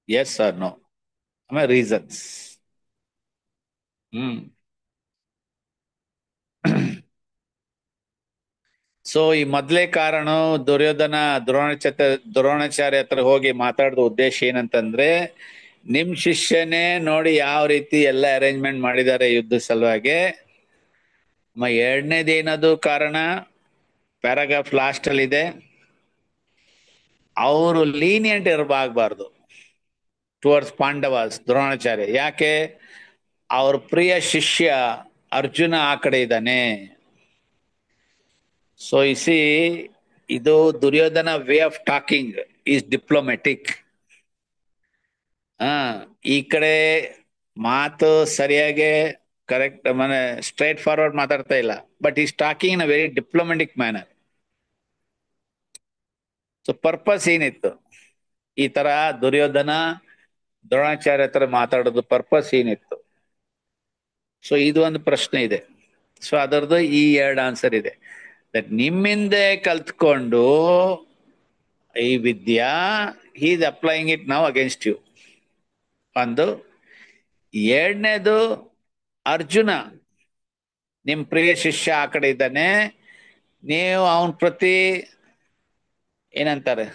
yes or no, reasons. So ಈ ಮೊದಲೇ ಕಾರಣ ದುರ್ಯೋಧನ ದ್ರೋಣಾಚಾರ್ಯ ಹತ್ರ ಹೋಗಿ ಮಾತಾಡಿದ ಉದ್ದೇಶ ಏನಂತಂದ್ರೆ, ನಿಮ್ ಶಿಷ್ಯನೇ ನೋಡಿ ಯಾವ ರೀತಿ ಎಲ್ಲ ಅರೇಂಜ್ಮೆಂಟ್ ಮಾಡಿದ್ದಾರೆ ಯುದ್ಧ ಸಲುವಾಗಿ. ಎರಡನೇದೇನದು ಕಾರಣ ಪ್ಯಾರಾಗ್ರಾಫ್ ಲಾಸ್ಟ್ ಅಲ್ಲಿ ಇದೆ, ಅವರು ಲೀನಿಯಂಟ್ ಇರಬಾರ್ದು ಟುವರ್ಡ್ಸ್ ಪಾಂಡವಾಸ್, ದ್ರೋಣಾಚಾರ್ಯ. ಯಾಕೆ? ಅವ್ರ ಪ್ರಿಯ ಶಿಷ್ಯ ಅರ್ಜುನ ಆ ಕಡೆ ಇದ್ದಾನೆ. ಸೊ ಇಸಿ ಇದು Duryodhana way of talking is diplomatic. ಈ ಕಡೆ ಮಾತು ಸರಿಯಾಗಿ ಕರೆಕ್ಟ್ ಸ್ಟ್ರೈಟ್ ಫಾರ್ವರ್ಡ್ ಮಾತಾಡ್ತಾ ಇಲ್ಲ, but is talking in a very diplomatic manner. So purpose ಏನಿತ್ತು ಈ ತರ ದುರ್ಯೋಧನ ದ್ರೋಣಾಚಾರ್ಯ ಹತ್ರ ಮಾತಾಡೋದು? ಪರ್ಪಸ್ ಏನಿತ್ತು? ಸೊ ಇದು ಒಂದು ಪ್ರಶ್ನೆ ಇದೆ. ಸೊ ಅದರದ್ದು ಈ 2 ಆನ್ಸರ್ ಇದೆ. ದಟ್ ನಿಮ್ಮಿಂದೆ ಕಲ್ತ್ಕೊಂಡು ಈ ವಿದ್ಯಾ, he is applying it now against you. ಒಂದು. ಎರಡನೇದು, ಅರ್ಜುನ ನಿಮ್ ಪ್ರಿಯ ಶಿಷ್ಯ ಆ ಕಡೆ ಇದ್ದಾನೆ, ನೀವು ಅವನ ಪ್ರತಿ ಏನಂತಾರೆ,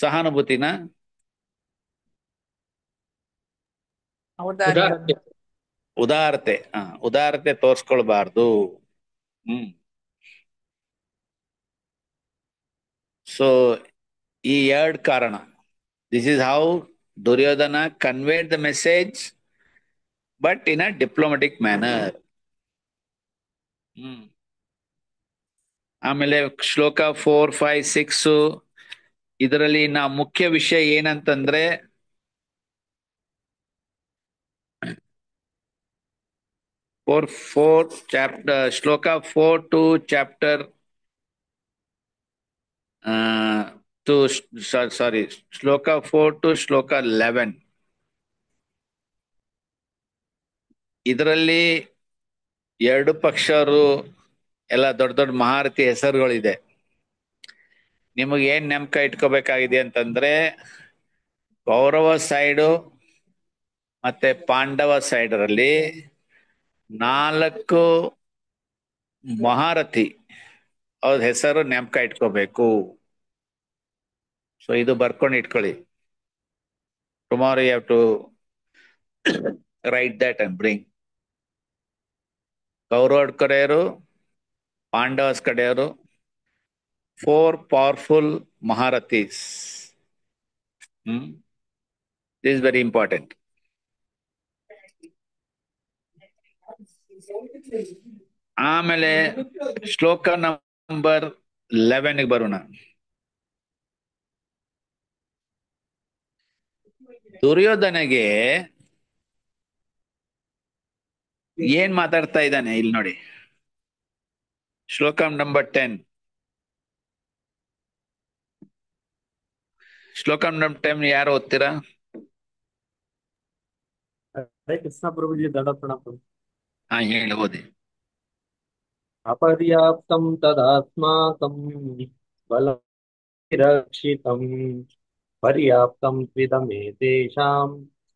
ಸಹಾನುಭೂತಿನ ಉದಾರತೆ ತೋರ್ಸ್ಕೊಳ್ಬಾರ್ದು. ಸೊ ಈ ಎರಡು ಕಾರಣ. This is how Duryodhana conveyed the message but in a diplomatic manner. ಆಮೇಲೆ ಶ್ಲೋಕ 4, 5, 6 ಇದರಲ್ಲಿ ನಾ ಮುಖ್ಯ ವಿಷಯ ಏನಂತಂದ್ರೆ ಶ್ಲೋಕ 4 to ಚಾಪ್ಟರ್ ಶ್ಲೋಕ 4 to ಶ್ಲೋಕ 11 ಇದರಲ್ಲಿ ಎರಡು ಪಕ್ಷರು ಎಲ್ಲ ದೊಡ್ಡ ದೊಡ್ಡ ಮಹಾರಥಿ ಹೆಸರುಗಳಿದೆ. ನಿಮಗೆ ಏನ್ ನೆನಪ ಇಟ್ಕೋಬೇಕಾಗಿದೆ ಅಂತಂದ್ರೆ ಕೌರವ ಸೈಡು ಮತ್ತೆ ಪಾಂಡವ ಸೈಡರಲ್ಲಿ 4 ಮಹಾರಥಿ ಅವ್ರ ಹೆಸರು ನೆನಪ ಇಟ್ಕೋಬೇಕು. ಸೊ ಇದು ಬರ್ಕೊಂಡು ಇಟ್ಕೊಳ್ಳಿ. Tomorrow you have to write that and bring. ಕೌರವರ ಕಡೆಯವರು, ಪಾಂಡವಸ್ ಕಡೆಯವರು 4 powerful maharathis. This is very important. ಆಮೇಲೆ ಶ್ಲೋಕ ನಂಬರ್ 11 ಬರೋಣ. ದುರ್ಯೋಧನಗೆ ಏನ್ ಮಾತಾಡ್ತಾ ಇದ್ದಾನೆ ಇಲ್ಲಿ ನೋಡಿ. ಶ್ಲೋಕ ನಂಬರ್ 10. ಶ್ಲೋಕ ನಂಬರ್ 10 ಯಾರು ಓದ್ತೀರಾ? ಹರೇ ಕೃಷ್ಣ ಪ್ರಭುಜಿ ದಂಡೋತ್ಪಣ ಪ್ರಭು. ಹೇಳಿ, ಓದಿ. ಅಪರ್ಯಾಪ್ತಂ ತದಾಸ್ಮಾಕಂ ಬಲಂ ರಕ್ಷಿತಂ ಪರ್ಯಾಪ್ತಂ ತ್ವಿದಮೇತೇಷಾಂ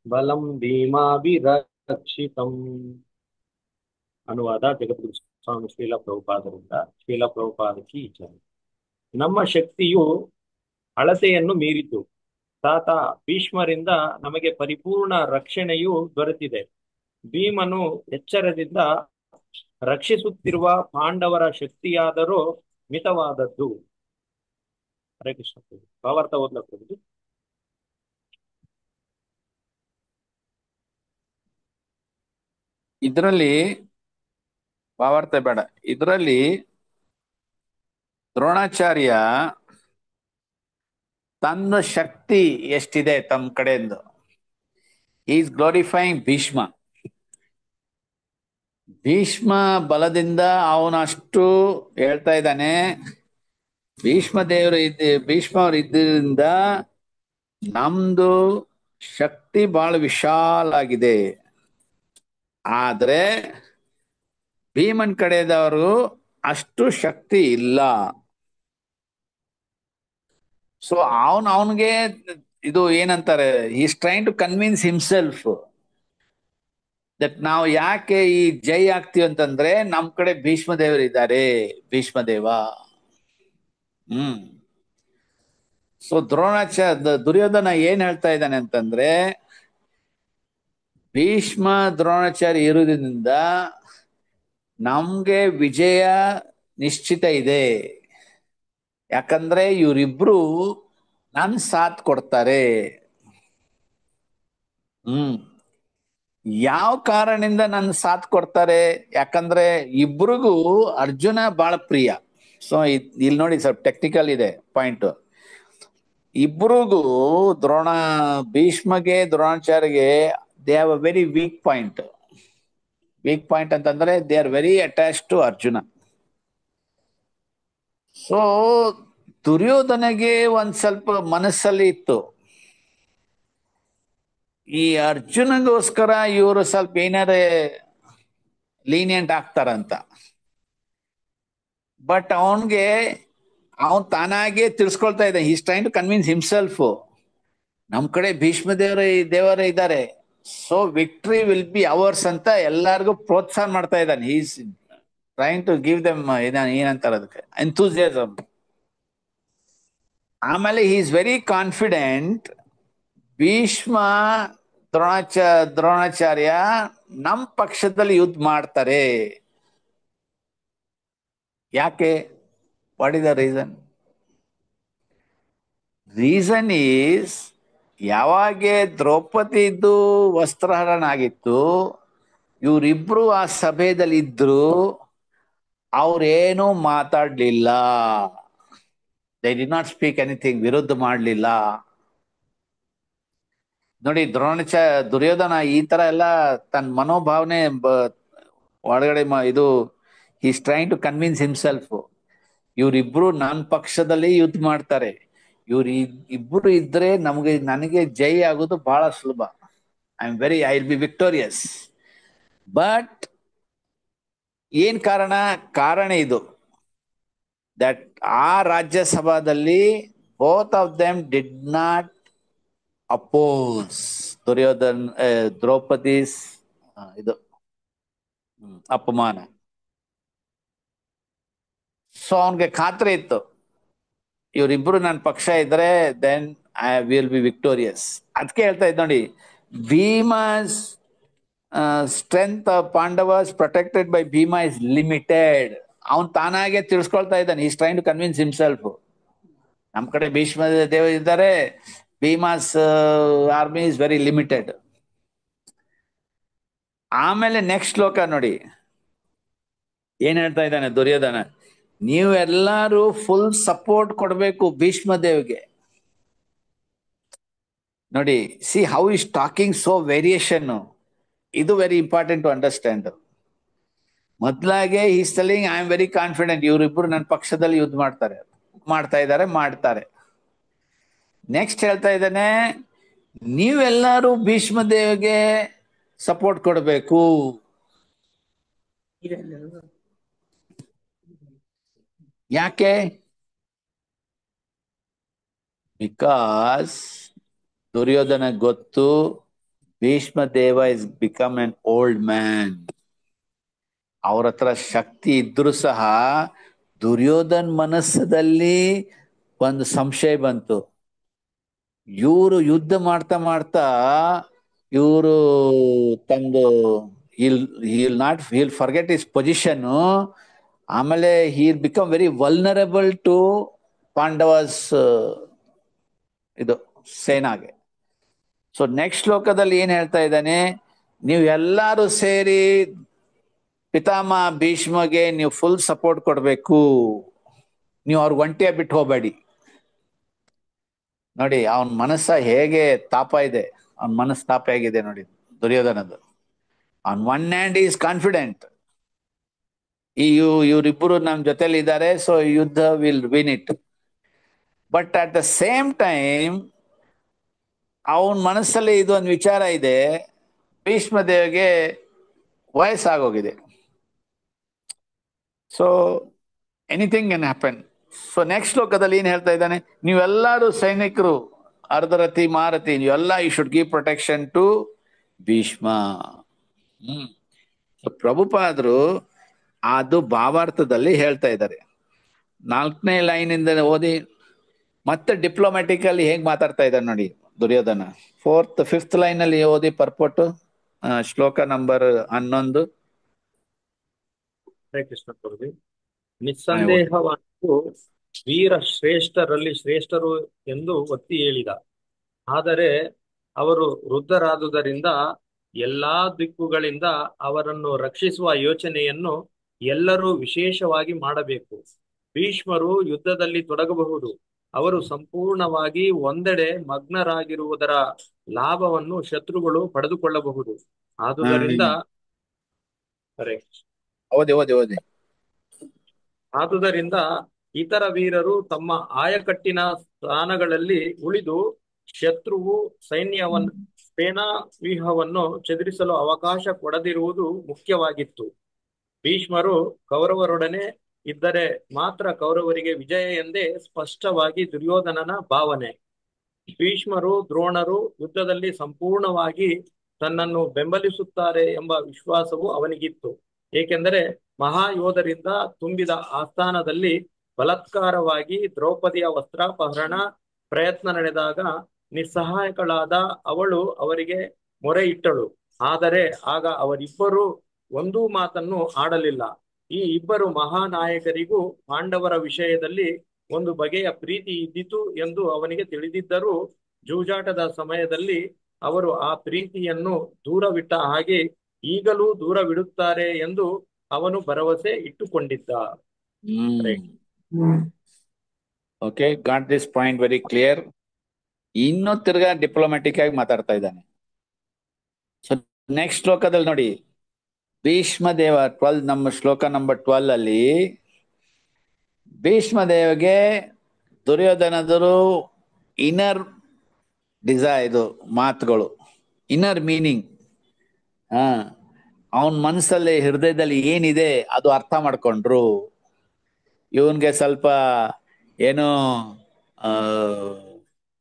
ಬಲಂ ಭೀಮಾಭಿರಕ್ಷಿತಂ. ಅನುವಾದ ಜಗದ್ಗುರು ಸ್ವಾಮಿ ಶ್ರೀಲ ಪ್ರಭುಪಾದರಿಂದ. ಶ್ರೀಲ ಪ್ರಭುಪಾದಕಿ ಜಯ. ನಮ್ಮ ಶಕ್ತಿಯು ಅಳತೆಯನ್ನು ಮೀರಿತು. ತಾತ ಭೀಷ್ಮರಿಂದ ನಮಗೆ ಪರಿಪೂರ್ಣ ರಕ್ಷಣೆಯು ದೊರೆತಿದೆ. ಭೀಮನು ಎಚ್ಚರದಿಂದ ರಕ್ಷಿಸುತ್ತಿರುವ ಪಾಂಡವರ ಶಕ್ತಿಯಾದರೂ ಮಿತವಾದದ್ದು. ಹರೇ ಕೃಷ್ಣ ಪ್ರಭು. ಭಾವಾರ್ಥ ಓದ್ಲ ಪ್ರಭು. ಇದರಲ್ಲಿ ಭಾವಾರ್ಥ ಬೇಡ. ಇದರಲ್ಲಿ ದ್ರೋಣಾಚಾರ್ಯ ತನ್ನ ಶಕ್ತಿ ಎಷ್ಟಿದೆ ತಮ್ಮ ಕಡೆಯಿಂದ ಈಸ್ ಗ್ಲೋರಿಫೈಯಿಂಗ್ ಭೀಷ್ಮ. ಭೀಷ್ಮ ಬಲದಿಂದ ಅವನಷ್ಟು ಹೇಳ್ತಾ ಇದ್ದಾನೆ. ಭೀಷ್ಮ ಅವ್ರು ಇದ್ದರಿಂದ ನಮ್ದು ಶಕ್ತಿ ಬಹಳ ವಿಶಾಲ ಆಗಿದೆ. ಆದ್ರೆ ಭೀಮನ್ ಕಡೆದವರು ಅಷ್ಟು ಶಕ್ತಿ ಇಲ್ಲ. ಸೊ ಅವನಿಗೆ ಇದು ಏನಂತಾರೆ, is trying to convince himself that ನಾವು ಯಾಕೆ ಈ ಜೈ ಆಗ್ತೀವಿ ಅಂತಂದ್ರೆ ನಮ್ ಕಡೆ ಭೀಷ್ಮ ದೇವರು ಇದ್ದಾರೆ. ಭೀಷ್ಮದೇವ. ಸೊ ದುರ್ಯೋಧನ ಏನ್ ಹೇಳ್ತಾ ಇದ್ದಾನೆ ಅಂತಂದ್ರೆ ಭೀಷ್ಮ ದ್ರೋಣಾಚಾರ್ಯ ಇರುವುದರಿಂದ ನಮ್ಗೆ ವಿಜಯ ನಿಶ್ಚಿತ ಇದೆ. ಯಾಕಂದ್ರೆ ಇವರಿಬ್ರು ನನ್ ಸಾಥ್ ಕೊಡ್ತಾರೆ. ಯಾವ ಕಾರಣದಿಂದ ನನ್ ಸಾಥ್ ಕೊಡ್ತಾರೆ? ಯಾಕಂದ್ರೆ ಇಬ್ರಿಗೂ ಅರ್ಜುನ ಬಹಳ ಪ್ರಿಯ. ಸೊ ಇಲ್ಲಿ ನೋಡಿ, ಸ್ವಲ್ಪ ಟೆಕ್ನಿಕಲ್ ಇದೆ ಪಾಯಿಂಟ್. ಇಬ್ರಿಗೂ ಭೀಷ್ಮಗೆ ದ್ರೋಣಾಚಾರ್ಯಗೆ they have a very weak point. Weak point ಅಂತಂದ್ರೆ they are very attach to Arjuna. So ದುರ್ಯೋಧನಗೆ ಒಂದ್ ಸ್ವಲ್ಪ ಮನಸ್ಸಲ್ಲಿ ಇತ್ತು, ಈ ಅರ್ಜುನಗೋಸ್ಕರ ಇವರು ಸ್ವಲ್ಪ ಏನಾರ ಲೀನಿಯಂಟ್ ಆಗ್ತಾರಂತ. ಬಟ್ ಅವನ್ ತಾನಾಗೆ ತಿಳಿಸ್ಕೊಳ್ತಾ ಇದ್ದ, is trying to convince himself, ನಮ್ ಕಡೆ ಭೀಷ್ಮ ದೇವರೇ ಇದ್ದಾರೆ, so victory will be ours ಅಂತ ಎಲ್ಲಾರ್ಗು ಪ್ರೋತ್ಸಾಹ ಮಾಡ್ತಾ ಇದ್ದಾನೆ. Is trying to give them ಏನಂತಾರೆ ಅದಕ್ಕೆ, ಎಂಥೂಸಿಯಾಸಮ್. ಆಮೇಲೆ he is very confident, Bhishma Dronacharya ನಮ್ ಪಕ್ಷದಲ್ಲಿ ಯುದ್ಧ ಮಾಡ್ತಾರೆ. ಯಾಕೆ? What is the reason? Reason is ಯಾವಾಗೆ ದ್ರೌಪದಿದು ವಸ್ತ್ರಹರಣ ಆಗಿತ್ತು, ಇವರಿಬ್ರು ಆ ಸಭೆಯಲ್ಲಿ ಇದ್ರು, ಅವ್ರೇನು ಮಾತಾಡ್ಲಿಲ್ಲ. They did not speak anything, ವಿರುದ್ಧ ಮಾಡಲಿಲ್ಲ. ನೋಡಿ ದುರ್ಯೋಧನ ಈ ತರ ಎಲ್ಲ ತನ್ನ ಮನೋಭಾವನೆ ಒಳಗಡೆ ಇದು is trying to convince himself. ಇವರಿಬ್ರು ನನ್ನ ಪಕ್ಷದಲ್ಲಿ ಯುದ್ಧ ಮಾಡ್ತಾರೆ, ಇಬ್ರು ಇದ್ರೆ ನನಗೆ ಜೈ ಆಗೋದು ಬಹಳ ಸುಲಭ. I will be victorious. But ಏನ್ ಕಾರಣ ಇದು, ದಟ್ ಆ ರಾಜ್ಯಸಭಾದಲ್ಲಿ both of them did not oppose Draupadi's ಇದು ಅಪಮಾನ. ಸೊ ಅವನ್ಗೆ ಖಾತ್ರಿ ಇತ್ತು, ಇವರಿಬ್ರು ನನ್ನ ಪಕ್ಷ ಇದ್ರೆ then I will be victorious. ಅದಕ್ಕೆ ಹೇಳ್ತಾ ಇದ್ ನೋಡಿ, Bhima's strength of Pandavas protected by Bhima is limited. ಅವನ್ ತಾನಾಗೆ ತಿಳಿಸ್ಕೊಳ್ತಾ ಇದ್ದಾನೆ, is trying to convince himself. ನಮ್ ಕಡೆ ಭೀಷ್ಮ ದೇವ ಇದ್ದಾರೆ, Bhima's army is very limited. ಆಮೇಲೆ ನೆಕ್ಸ್ಟ್ ಶ್ಲೋಕ ನೋಡಿ ಏನ್ ಹೇಳ್ತಾ ಇದ್ದಾನೆ ದುರ್ಯೋಧನ, ನೀವೆಲ್ಲರೂ ಫುಲ್ ಸಪೋರ್ಟ್ ಕೊಡ್ಬೇಕು ಭೀಷ್ಮ ದೇವ್ಗೆ. ನೋಡಿ, see how is talking so variation. ಇದು ವೆರಿ ಇಂಪಾರ್ಟೆಂಟ್ ಟು ಅಂಡರ್ಸ್ಟ್ಯಾಂಡ್. ಮೊದ್ಲಾಗೆ is telling I am very confident, ಇವರಿಬ್ರು ನನ್ನ ಪಕ್ಷದಲ್ಲಿ ಯುದ್ಧ ಮಾಡ್ತಾರೆ. ನೆಕ್ಸ್ಟ್ ಹೇಳ್ತಾ ಇದ್ದಾನೆ, ನೀವೆಲ್ಲರೂ ಭೀಷ್ಮ ದೇವ್ಗೆ ಸಪೋರ್ಟ್ ಕೊಡಬೇಕು. ಯಾಕೆ? ಬಿಕಾಸ್ ದುರ್ಯೋಧನ ಗೊತ್ತು, ಭೀಷ್ಮ ದೇವ is become an old man. ಅವ್ರ ಹತ್ರ ಶಕ್ತಿ ಇದ್ರೂ ಸಹ ದುರ್ಯೋಧನ್ ಮನಸ್ಸದಲ್ಲಿ ಒಂದು ಸಂಶಯ ಬಂತು. ಇವರು ಯುದ್ಧ ಮಾಡ್ತಾ ಇವರು ತಂದು he'll forget his position. ಆಮೇಲೆ he'll become very vulnerable to Pandavas ಇದು ಸೇನಾಗೆ. ಸೊ ನೆಕ್ಸ್ಟ್ ಶ್ಲೋಕದಲ್ಲಿ ಏನ್ ಹೇಳ್ತಾ ಇದ್ದಾನೆ, ನೀವು ಎಲ್ಲರೂ ಸೇರಿ ಪಿತಾಮಹ ಭೀಷ್ಮಗೆ ನೀವು ಫುಲ್ ಸಪೋರ್ಟ್ ಕೊಡ್ಬೇಕು, ನೀವು ಅವ್ರಿಗೆ ಒಂಟಿಯಾಗಿ ಬಿಟ್ಟು ಹೋಗಬೇಡಿ. ನೋಡಿ ಅವನ ಮನಸ್ಸ ಹೇಗೆ ತಾಪ ಇದೆ, ಅವನ ಮನಸ್ಸು ತಾಪ ಹೇಗಿದೆ ನೋಡಿ ದುರ್ಯೋಧನದು. On one hand is confident, ಇವರಿಬ್ಬರು ನಮ್ಮ ಜೊತೆಲಿ ಇದ್ದಾರೆ, ಸೊ ಯುದ್ಧ will win it. But at the same time ಅವನ ಮನಸ್ಸಲ್ಲಿ ಇದೊಂದು ವಿಚಾರ ಇದೆ, ಭೀಷ್ಮ ದೇವಿಗೆ ವಯಸ್ಸಾಗೋಗಿದೆ. So anything can happen. So next ಶ್ಲೋಕದಲ್ಲಿ ಏನ್ ಹೇಳ್ತಾ ಇದ್ದಾನೆ, ನೀವೆಲ್ಲರೂ ಸೈನಿಕರು, ಅರ್ಧರಥಿ ಮಾರಥಿ, ನೀವೆಲ್ಲ you should give protection to Bhishma. ಪ್ರಭುಪಾದರು ಅದು ಭಾವಾರ್ಥದಲ್ಲಿ ಹೇಳ್ತಾ ಇದ್ದಾರೆ. 4ನೇ ಲೈನಿಂದ ಓದಿ, ಮತ್ತೆ ಡಿಪ್ಲೊಮ್ಯಾಟಿಕಲಿ ಹೇಗ್ ಮಾತಾಡ್ತಾ ಇದ್ದಾರೆ ನೋಡಿ ದುರ್ಯೋಧನ. 5th ಲೈನ್ ಅಲ್ಲಿ ಓದಿ ಪರ್ಪೋಟು, ಶ್ಲೋಕ ನಂಬರ್ 11. ಹರೇ ಕೃಷ್ಣ ಪ್ರಭು. ನಿಸ್ಸಂದೇಹವಾಗಿ ವೀರ ಶ್ರೇಷ್ಠರಲ್ಲಿ ಶ್ರೇಷ್ಠರು ಎಂದು ಒತ್ತಿ ಹೇಳಿದ. ಆದರೆ ಅವರು ವೃದ್ಧರಾದುದರಿಂದ ಎಲ್ಲಾ ದಿಕ್ಕುಗಳಿಂದ ಅವರನ್ನು ರಕ್ಷಿಸುವ ಯೋಚನೆಯನ್ನು ಎಲ್ಲರೂ ವಿಶೇಷವಾಗಿ ಮಾಡಬೇಕು. ಭೀಷ್ಮರು ಯುದ್ಧದಲ್ಲಿ ತೊಡಗಬಹುದು, ಅವರು ಸಂಪೂರ್ಣವಾಗಿ ಒಂದೆಡೆ ಮಗ್ನರಾಗಿರುವುದರ ಲಾಭವನ್ನು ಶತ್ರುಗಳು ಪಡೆದುಕೊಳ್ಳಬಹುದು. ಆದುದರಿಂದ ಆದುದರಿಂದ ಇತರ ವೀರರು ತಮ್ಮ ಆಯಕಟ್ಟಿನ ಸ್ಥಾನಗಳಲ್ಲಿ ಉಳಿದು ಶತ್ರುವು ಸೇನಾ ವ್ಯೂಹವನ್ನು ಚದುರಿಸಲು ಅವಕಾಶ ಕೊಡದಿರುವುದು ಮುಖ್ಯವಾಗಿತ್ತು. ಭೀಷ್ಮರು ಕೌರವರೊಡನೆ ಇದ್ದರೆ ಮಾತ್ರ ಕೌರವರಿಗೆ ವಿಜಯ ಎಂದೇ ಸ್ಪಷ್ಟವಾಗಿ ದುರ್ಯೋಧನನ ಭಾವನೆ. ಭೀಷ್ಮರು ದ್ರೋಣರು ಯುದ್ಧದಲ್ಲಿ ಸಂಪೂರ್ಣವಾಗಿ ತನ್ನನ್ನು ಬೆಂಬಲಿಸುತ್ತಾರೆ ಎಂಬ ವಿಶ್ವಾಸವು ಅವನಿಗಿತ್ತು. ಏಕೆಂದರೆ ಮಹಾಯೋಧರಿಂದ ತುಂಬಿದ ಆಸ್ಥಾನದಲ್ಲಿ ಬಲಾತ್ಕಾರವಾಗಿ ದ್ರೌಪದಿಯ ವಸ್ತ್ರಾಪಹರಣ ಪ್ರಯತ್ನ ನಡೆದಾಗ ನಿಸ್ಸಹಾಯಕಳಾದ ಅವಳು ಅವರಿಗೆ ಮೊರೆ ಇಟ್ಟಳು. ಆದರೆ ಆಗ ಅವರಿಬ್ಬರು ಒಂದೂ ಮಾತನ್ನು ಆಡಲಿಲ್ಲ. ಈ ಇಬ್ಬರು ಮಹಾನಾಯಕರಿಗೂ ಪಾಂಡವರ ವಿಷಯದಲ್ಲಿ ಒಂದು ಬಗೆಯ ಪ್ರೀತಿ ಇದ್ದಿತು ಎಂದು ಅವನಿಗೆ ತಿಳಿದಿದ್ದರೂ ಜೂಜಾಟದ ಸಮಯದಲ್ಲಿ ಅವರು ಆ ಪ್ರೀತಿಯನ್ನು ದೂರವಿಟ್ಟ ಹಾಗೆ ಈಗಲೂ ದೂರವಿಡುತ್ತಾರೆ ಎಂದು ಅವನು ಭರವಸೆ ಇಟ್ಟುಕೊಂಡಿದ್ದ. Okay, got this point very clear. ಇನ್ನೂ ತಿರ್ಗಾ ಡಿಪ್ಲೊಮ್ಯಾಟಿಕ್ ಆಗಿ ಮಾತಾಡ್ತಾ ಇದ್ದಾನೆ. ಸೊ ನೆಕ್ಸ್ಟ್ ಶ್ಲೋಕದಲ್ಲಿ ನೋಡಿ, ಭೀಷ್ಮದೇವ 12 ನಮ್ಮ ಶ್ಲೋಕ ನಂಬರ್ 12 ಅಲ್ಲಿ ಭೀಷ್ಮದೇವಗೆ ದುರ್ಯೋಧನದರು ಇನ್ನರ್ ಇದು ಮಾತುಗಳು, ಇನ್ನರ್ ಮೀನಿಂಗ್, ಅವನ ಮನಸ್ಸಲ್ಲಿ ಹೃದಯದಲ್ಲಿ ಏನಿದೆ ಅದು ಅರ್ಥ ಮಾಡ್ಕೊಂಡ್ರು. ಇವನ್ಗೆ ಸ್ವಲ್ಪ ಏನೋ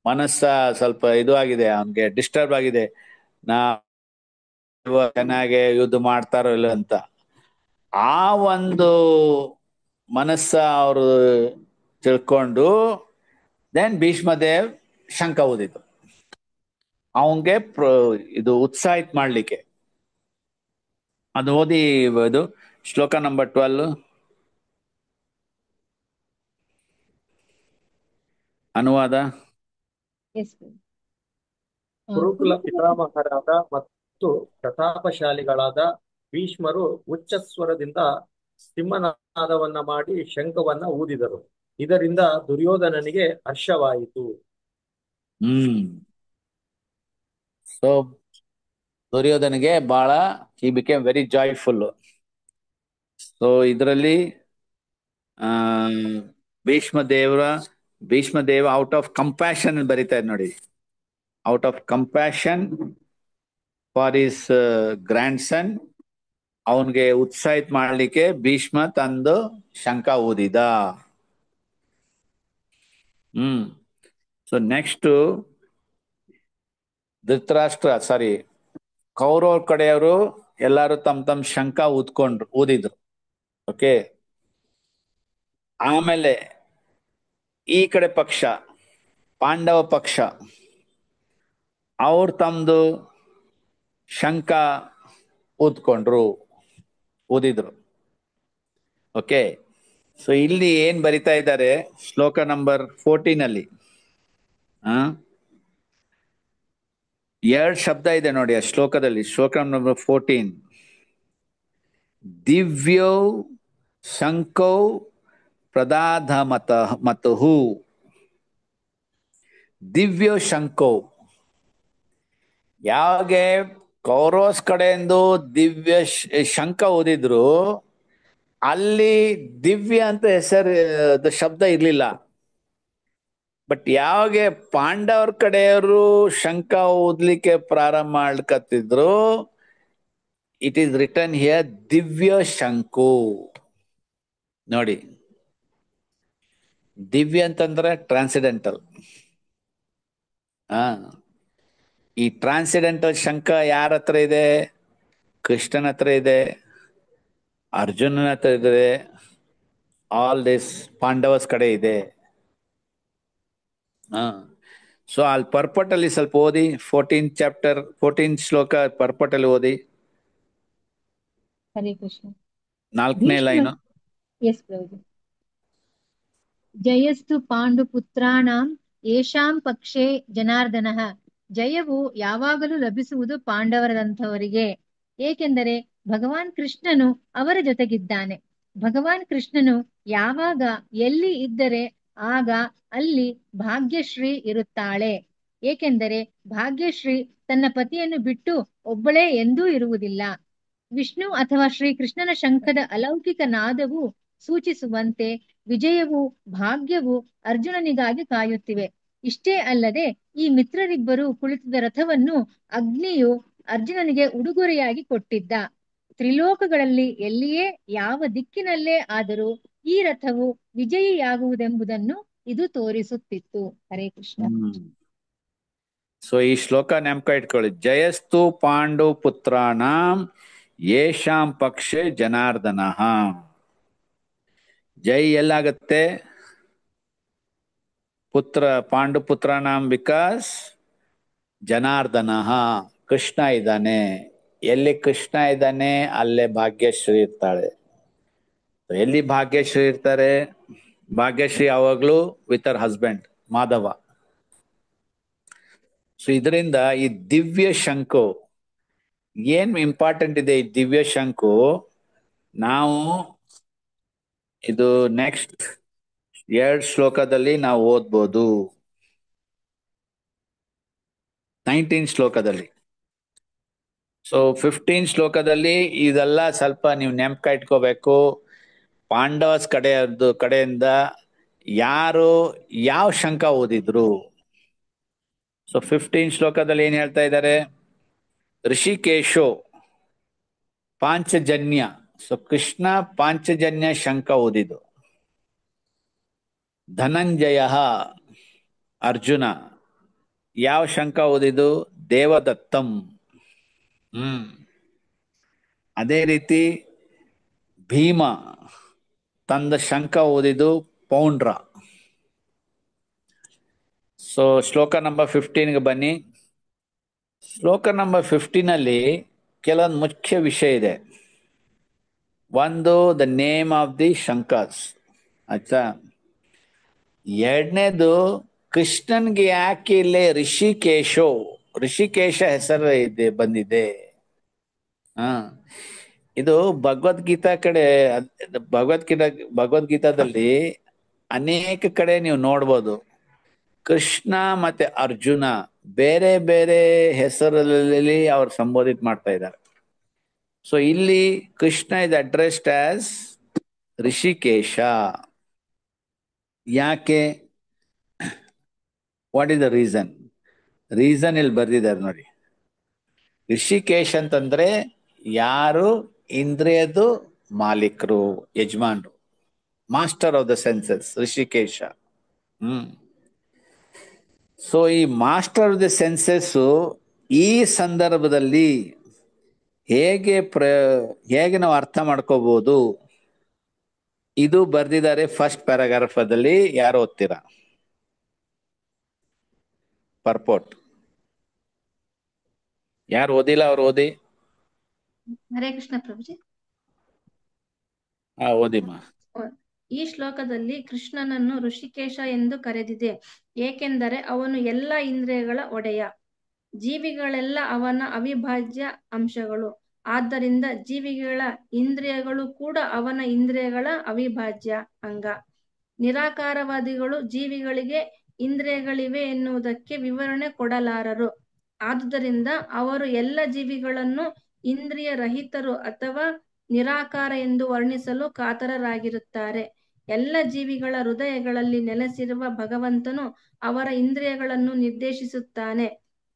ಮನಸ್ಸ ಸ್ವಲ್ಪ ಇದು ಆಗಿದೆ, ಅವನ್ಗೆ ಡಿಸ್ಟರ್ಬ್ ಆಗಿದೆ, ನಾ ಚೆನ್ನಾಗಿ ಯುದ್ಧ ಮಾಡ್ತಾರೋ ಇಲ್ಲ ಅಂತ. ಆ ಒಂದು ಮನಸ್ಸ ಅವರು ತಿಳ್ಕೊಂಡು ದೆನ್ ಭೀಷ್ಮದೇವ್ ಶಂಕ ಓದಿತು ಅವನ್ಗೆ ಇದು ಉತ್ಸಾಹಿತ ಮಾಡ್ಲಿಕ್ಕೆ. ಅದು ಓದಿ, ಇದು ಶ್ಲೋಕ ನಂಬರ್ 12 ಅನುವಾದ. ಕುರುಕುಲ ಪಿತಾಮಹರಾದ ಮತ್ತು ಪ್ರತಾಪಶಾಲಿಗಳಾದ ಭೀಷ್ಮರು ಉಚ್ಚಸ್ವರದಿಂದ ಸಿಂಹನಾದವನ್ನ ಮಾಡಿ ಶಂಖವನ್ನ ಊದಿದರು. ಇದರಿಂದ ದುರ್ಯೋಧನನಿಗೆ ಹರ್ಷವಾಯಿತು. ಸೊ ದುರ್ಯೋಧನಿಗೆ ಬಹಳ he became very joyful. So ಇದರಲ್ಲಿ ಭೀಷ್ಮದೇವ ಔಟ್ ಆಫ್ ಕಂಪ್ಯಾಷನ್ ಬರೀತಾ ಇದೆ ನೋಡಿ. Out of compassion for his grandson, ಅವನ್ಗೆ ಉತ್ಸಾಹಿತ ಮಾಡ್ಲಿಕ್ಕೆ ಭೀಷ್ಮ ತಂದು ಶಂಕ ಊದಿದ. ಸೊ ನೆಕ್ಸ್ಟ್ ಕೌರವ್ರ ಕಡೆಯವರು ಎಲ್ಲಾರು ತಮ್ಮ ಶಂಕ ಊದಿದ್ರು. ಓಕೆ, ಆಮೇಲೆ ಈ ಕಡೆ ಪಕ್ಷ ಪಾಂಡವ ಪಕ್ಷ ಅವ್ರು ತಮ್ದು ಶಂಕ ಊದಿದ್ರು. ಓಕೆ, ಸೊ ಇಲ್ಲಿ ಏನ್ ಬರಿತಾ ಇದ್ದಾರೆ ಶ್ಲೋಕ ನಂಬರ್ 14 ಅಲ್ಲಿ 2 ಶಬ್ದ ಇದೆ ನೋಡಿ ಆ ಶ್ಲೋಕದಲ್ಲಿ. ಶ್ಲೋಕ ನಂಬರ್ 14, ದಿವ್ಯೋ ಶಂಕೌ ಪ್ರದಾಧ ಮತಹು. ದಿವ್ಯೋ ಶಂಕೌ, ಯಾವಾಗೆ ಕೌರವಸ್ ಕಡೆಯಿಂದ ದಿವ್ಯ ಶಂಕ ಓದಿದ್ರು ಅಲ್ಲಿ ದಿವ್ಯ ಅಂತ ಹೆಸರು ಶಬ್ದ ಇರ್ಲಿಲ್ಲ. ಬಟ್ ಯಾವಾಗ ಪಾಂಡವರ ಕಡೆಯವರು ಶಂಕ ಓದ್ಲಿಕ್ಕೆ ಪ್ರಾರಂಭ ಮಾಡ್ಕತ್ತಿದ್ರು, ಇಟ್ ಈಸ್ ರಿಟರ್ನ್ ಹಿಯರ್ ದಿವ್ಯ ಶಂಕು. ನೋಡಿ, ದಿವ್ಯ ಅಂತಂದ್ರೆ ಟ್ರಾನ್ಸಿಡೆಂಟಲ್. ಈ ಟ್ರಾನ್ಸಿಡೆಂಟಲ್ ಶಂಕ ಯಾರ ಹತ್ರ ಇದೆ? ಕೃಷ್ಣನ ಹತ್ರ ಇದೆ, ಅರ್ಜುನನ ಹತ್ರ ಇದೆ, ಆಲ್ ದಿಸ್ ಪಾಂಡವಸ್ ಕಡೆ ಇದೆ. ಸೊ ಅಲ್ಲಿ ಪರ್ಪಟ್ ಅಲ್ಲಿ ಸ್ವಲ್ಪ ಓದಿ, 14 ಶ್ಲೋಕ ಪರ್ಪಟ್ ಅಲ್ಲಿ ಓದಿ. ಹರೇ ಕೃಷ್ಣ. 4ನೇ ಲೈನು. ಎಸ್ ಪ್ರಭು. ಜಯಸ್ತು ಪಾಂಡುಪುತ್ರಾಣಾಂ ಯೇಷಾಂ ಪಕ್ಷೇ ಜನಾರ್ದನಃ. ಜಯವು ಯಾವಾಗಲೂ ಲಭಿಸುವುದು ಪಾಂಡವರಂಥವರಿಗೆ, ಏಕೆಂದರೆ ಭಗವಾನ್ ಕೃಷ್ಣನು ಅವರ ಜೊತೆಗಿದ್ದಾನೆ. ಭಗವಾನ್ ಕೃಷ್ಣನು ಯಾವಾಗ ಎಲ್ಲಿ ಇದ್ದರೆ ಆಗ ಅಲ್ಲಿ ಭಾಗ್ಯಶ್ರೀ ಇರುತ್ತಾಳೆ, ಏಕೆಂದರೆ ಭಾಗ್ಯಶ್ರೀ ತನ್ನ ಪತಿಯನ್ನು ಬಿಟ್ಟು ಒಬ್ಬಳೇ ಎಂದೂ ಇರುವುದಿಲ್ಲ. ವಿಷ್ಣು ಅಥವಾ ಶ್ರೀಕೃಷ್ಣನ ಶಂಖದ ಅಲೌಕಿಕ ನಾದವು ಸೂಚಿಸುವಂತೆ ವಿಜಯವು ಭಾಗ್ಯವು ಅರ್ಜುನನಿಗಾಗಿ ಕಾಯುತ್ತಿವೆ. ಇಷ್ಟೇ ಅಲ್ಲದೆ ಈ ಮಿತ್ರರಿಬ್ಬರು ಕುಳಿತಿದ್ದ ರಥವನ್ನು ಅಗ್ನಿಯು ಅರ್ಜುನನಿಗೆ ಉಡುಗೊರೆಯಾಗಿ ಕೊಟ್ಟಿದ್ದ. ತ್ರಿಲೋಕಗಳಲ್ಲಿ ಎಲ್ಲಿಯೇ ಯಾವ ದಿಕ್ಕಿನಲ್ಲೇ ಆದರೂ ಈ ರಥವು ವಿಜಯಿಯಾಗುವುದೆಂಬುದನ್ನು ಇದು ತೋರಿಸುತ್ತಿತ್ತು. ಹರೇ ಕೃಷ್ಣ. ಸೊ ಈ ಶ್ಲೋಕ ನೆನಪ ಇಟ್ಕೊಳ್ಳಿ. ಜಯಸ್ತು ಪಾಂಡು ಪುತ್ರಾಣಾಂ ಯೇಷಾಂ ಪಕ್ಷೆ ಜನಾರ್ದನಃ. ಜೈ ಎಲ್ಲಾಗತ್ತೆ? ಪಾಂಡು ಪುತ್ರಾಣಾಂ, ಬಿಕಾಸ್ ಜನಾರ್ದನಃ ಕೃಷ್ಣ ಇದ್ದಾನೆ. ಎಲ್ಲಿ ಕೃಷ್ಣ ಇದ್ದಾನೆ ಅಲ್ಲೇ ಭಾಗ್ಯಶ್ರೀ ಇರ್ತಾಳೆ. ಎಲ್ಲಿ ಭಾಗ್ಯಶ್ರೀ ಇರ್ತಾರೆ? ಭಾಗ್ಯಶ್ರೀ ಯಾವಾಗ್ಲೂ ವಿತ್ ಅವರ್ ಹಸ್ಬೆಂಡ್ ಮಾಧವ. ಸೊ ಇದರಿಂದ ಈ ದಿವ್ಯ ಶಂಕು ಏನ್ ಇಂಪಾರ್ಟೆಂಟ್ ಇದೆ, ಈ ದಿವ್ಯ ಶಂಕು ನಾವು ಇದು ನೆಕ್ಸ್ಟ್ 2 ಶ್ಲೋಕದಲ್ಲಿ ನಾವು ಓದ್ಬೋದು. 19 ಶ್ಲೋಕದಲ್ಲಿ. ಸೊ 15 ಶ್ಲೋಕದಲ್ಲಿ ಇದೆಲ್ಲ ಸ್ವಲ್ಪ ನೀವು ನೆನಪು ಇಟ್ಕೋಬೇಕು. ಪಾಂಡವಸ್ ಕಡೆಯಿಂದ ಯಾರು ಯಾವ ಶಂಕ ಓದಿದ್ರು. ಸೊ 15 ಶ್ಲೋಕದಲ್ಲಿ ಏನ್ ಹೇಳ್ತಾ ಇದ್ದಾರೆ, ಋಷಿಕೇಶೋ ಪಾಂಚಜನ್ಯ. ಸೊ ಕೃಷ್ಣ ಪಾಂಚಜನ್ಯ ಶಂಕ ಓದಿದ್ದು. ಧನಂಜಯ ಅರ್ಜುನ ಯಾವ ಶಂಕ ಓದಿದ್ದು, ದೇವದತ್ತಂ. ಅದೇ ರೀತಿ ಭೀಮ ತಂದ ಶಂಕ ಓದಿದ್ದು ಪೌಂಡ್ರ. ಸೊ ಶ್ಲೋಕ ನಂಬರ್ 15ಗೆ ಬನ್ನಿ. ಶ್ಲೋಕ ನಂಬರ್ 15ಅಲ್ಲಿ ಕೆಲವೊಂದು ಮುಖ್ಯ ವಿಷಯ ಇದೆ. ಒಂದು, the name of the Shankar's. ಆಯ್ತಾ. ಎರಡನೇದು, ಕೃಷ್ಣನ್ಗೆ ಯಾಕೆ ಇಲ್ಲೇ ಋಷಿಕೇಶ ಹೆಸರು ಇದೆ ಬಂದಿದೆ. ಇದು ಭಗವದ್ಗೀತಾ ಕಡೆ, ಭಗವದ್ಗೀತಾದಲ್ಲಿ ಅನೇಕ ಕಡೆ ನೀವು ನೋಡ್ಬೋದು ಕೃಷ್ಣ ಮತ್ತೆ ಅರ್ಜುನ ಬೇರೆ ಬೇರೆ ಹೆಸರಲ್ಲಿ ಅವ್ರು ಸಂಬೋಧಿತ ಮಾಡ್ತಾ ಇದ್ದಾರೆ. ಸೊ ಇಲ್ಲಿ Krishna is addressed as Hrishikesha. ಯಾಕೆ? ವಾಟ್ ಇಸ್ ದ ರೀಸನ್ ಇಲ್ಲಿ ಬರ್ದಿದ್ದಾರೆ ನೋಡಿ. ಋಷಿಕೇಶ್ ಅಂತಂದ್ರೆ ಯಾರು ಇಂದ್ರಿಯದು ಮಾಲೀಕರು, ಯಜಮಾನ್ರು, master of the senses, Hrishikesha. So ಈ ಮಾಸ್ಟರ್ ಆಫ್ ದ ಸೆನ್ಸಸ್ ಈ ಸಂದರ್ಭದಲ್ಲಿ ಹೇಗೆ ನಾವು ಅರ್ಥ ಮಾಡ್ಕೋಬಹುದು, ಇದು ಬರ್ದಿದ್ದಾರೆ ಫಸ್ಟ್ ಪ್ಯಾರಾಗ್ರಾಫದಲ್ಲಿ. ಯಾರು ಓದ್ತೀರಾ? ಪರ್ಪೋಟ್ ಯಾರು ಓದಿಲ್ಲ ಅವ್ರು ಓದಿ. ಹರೇ ಕೃಷ್ಣ ಪ್ರಭುಜಿ. ಓದಿಮ್ಮ. ಈ ಶ್ಲೋಕದಲ್ಲಿ ಕೃಷ್ಣನನ್ನು ಋಷಿಕೇಶ ಎಂದು ಕರೆದಿದೆ, ಏಕೆಂದರೆ ಅವನು ಎಲ್ಲ ಇಂದ್ರಿಯಗಳ ಒಡೆಯ. ಜೀವಿಗಳೆಲ್ಲ ಅವನ ಅವಿಭಾಜ್ಯ ಅಂಶಗಳು. ಆದ್ದರಿಂದ ಜೀವಿಗಳ ಇಂದ್ರಿಯಗಳು ಕೂಡ ಅವನ ಇಂದ್ರಿಯಗಳ ಅವಿಭಾಜ್ಯ ಅಂಗ. ನಿರಾಕಾರವಾದಿಗಳು ಜೀವಿಗಳಿಗೆ ಇಂದ್ರಿಯಗಳಿವೆ ಎನ್ನುವುದಕ್ಕೆ ವಿವರಣೆ ಕೊಡಲಾರರು. ಆದುದರಿಂದ ಅವರು ಎಲ್ಲ ಜೀವಿಗಳನ್ನು ಇಂದ್ರಿಯ ರಹಿತರು ಅಥವಾ ನಿರಾಕಾರ ಎಂದು ವರ್ಣಿಸಲು ಕಾತರರಾಗಿರುತ್ತಾರೆ. ಎಲ್ಲ ಜೀವಿಗಳ ಹೃದಯಗಳಲ್ಲಿ ನೆಲೆಸಿರುವ ಭಗವಂತನು ಅವರ ಇಂದ್ರಿಯಗಳನ್ನು ನಿರ್ದೇಶಿಸುತ್ತಾನೆ.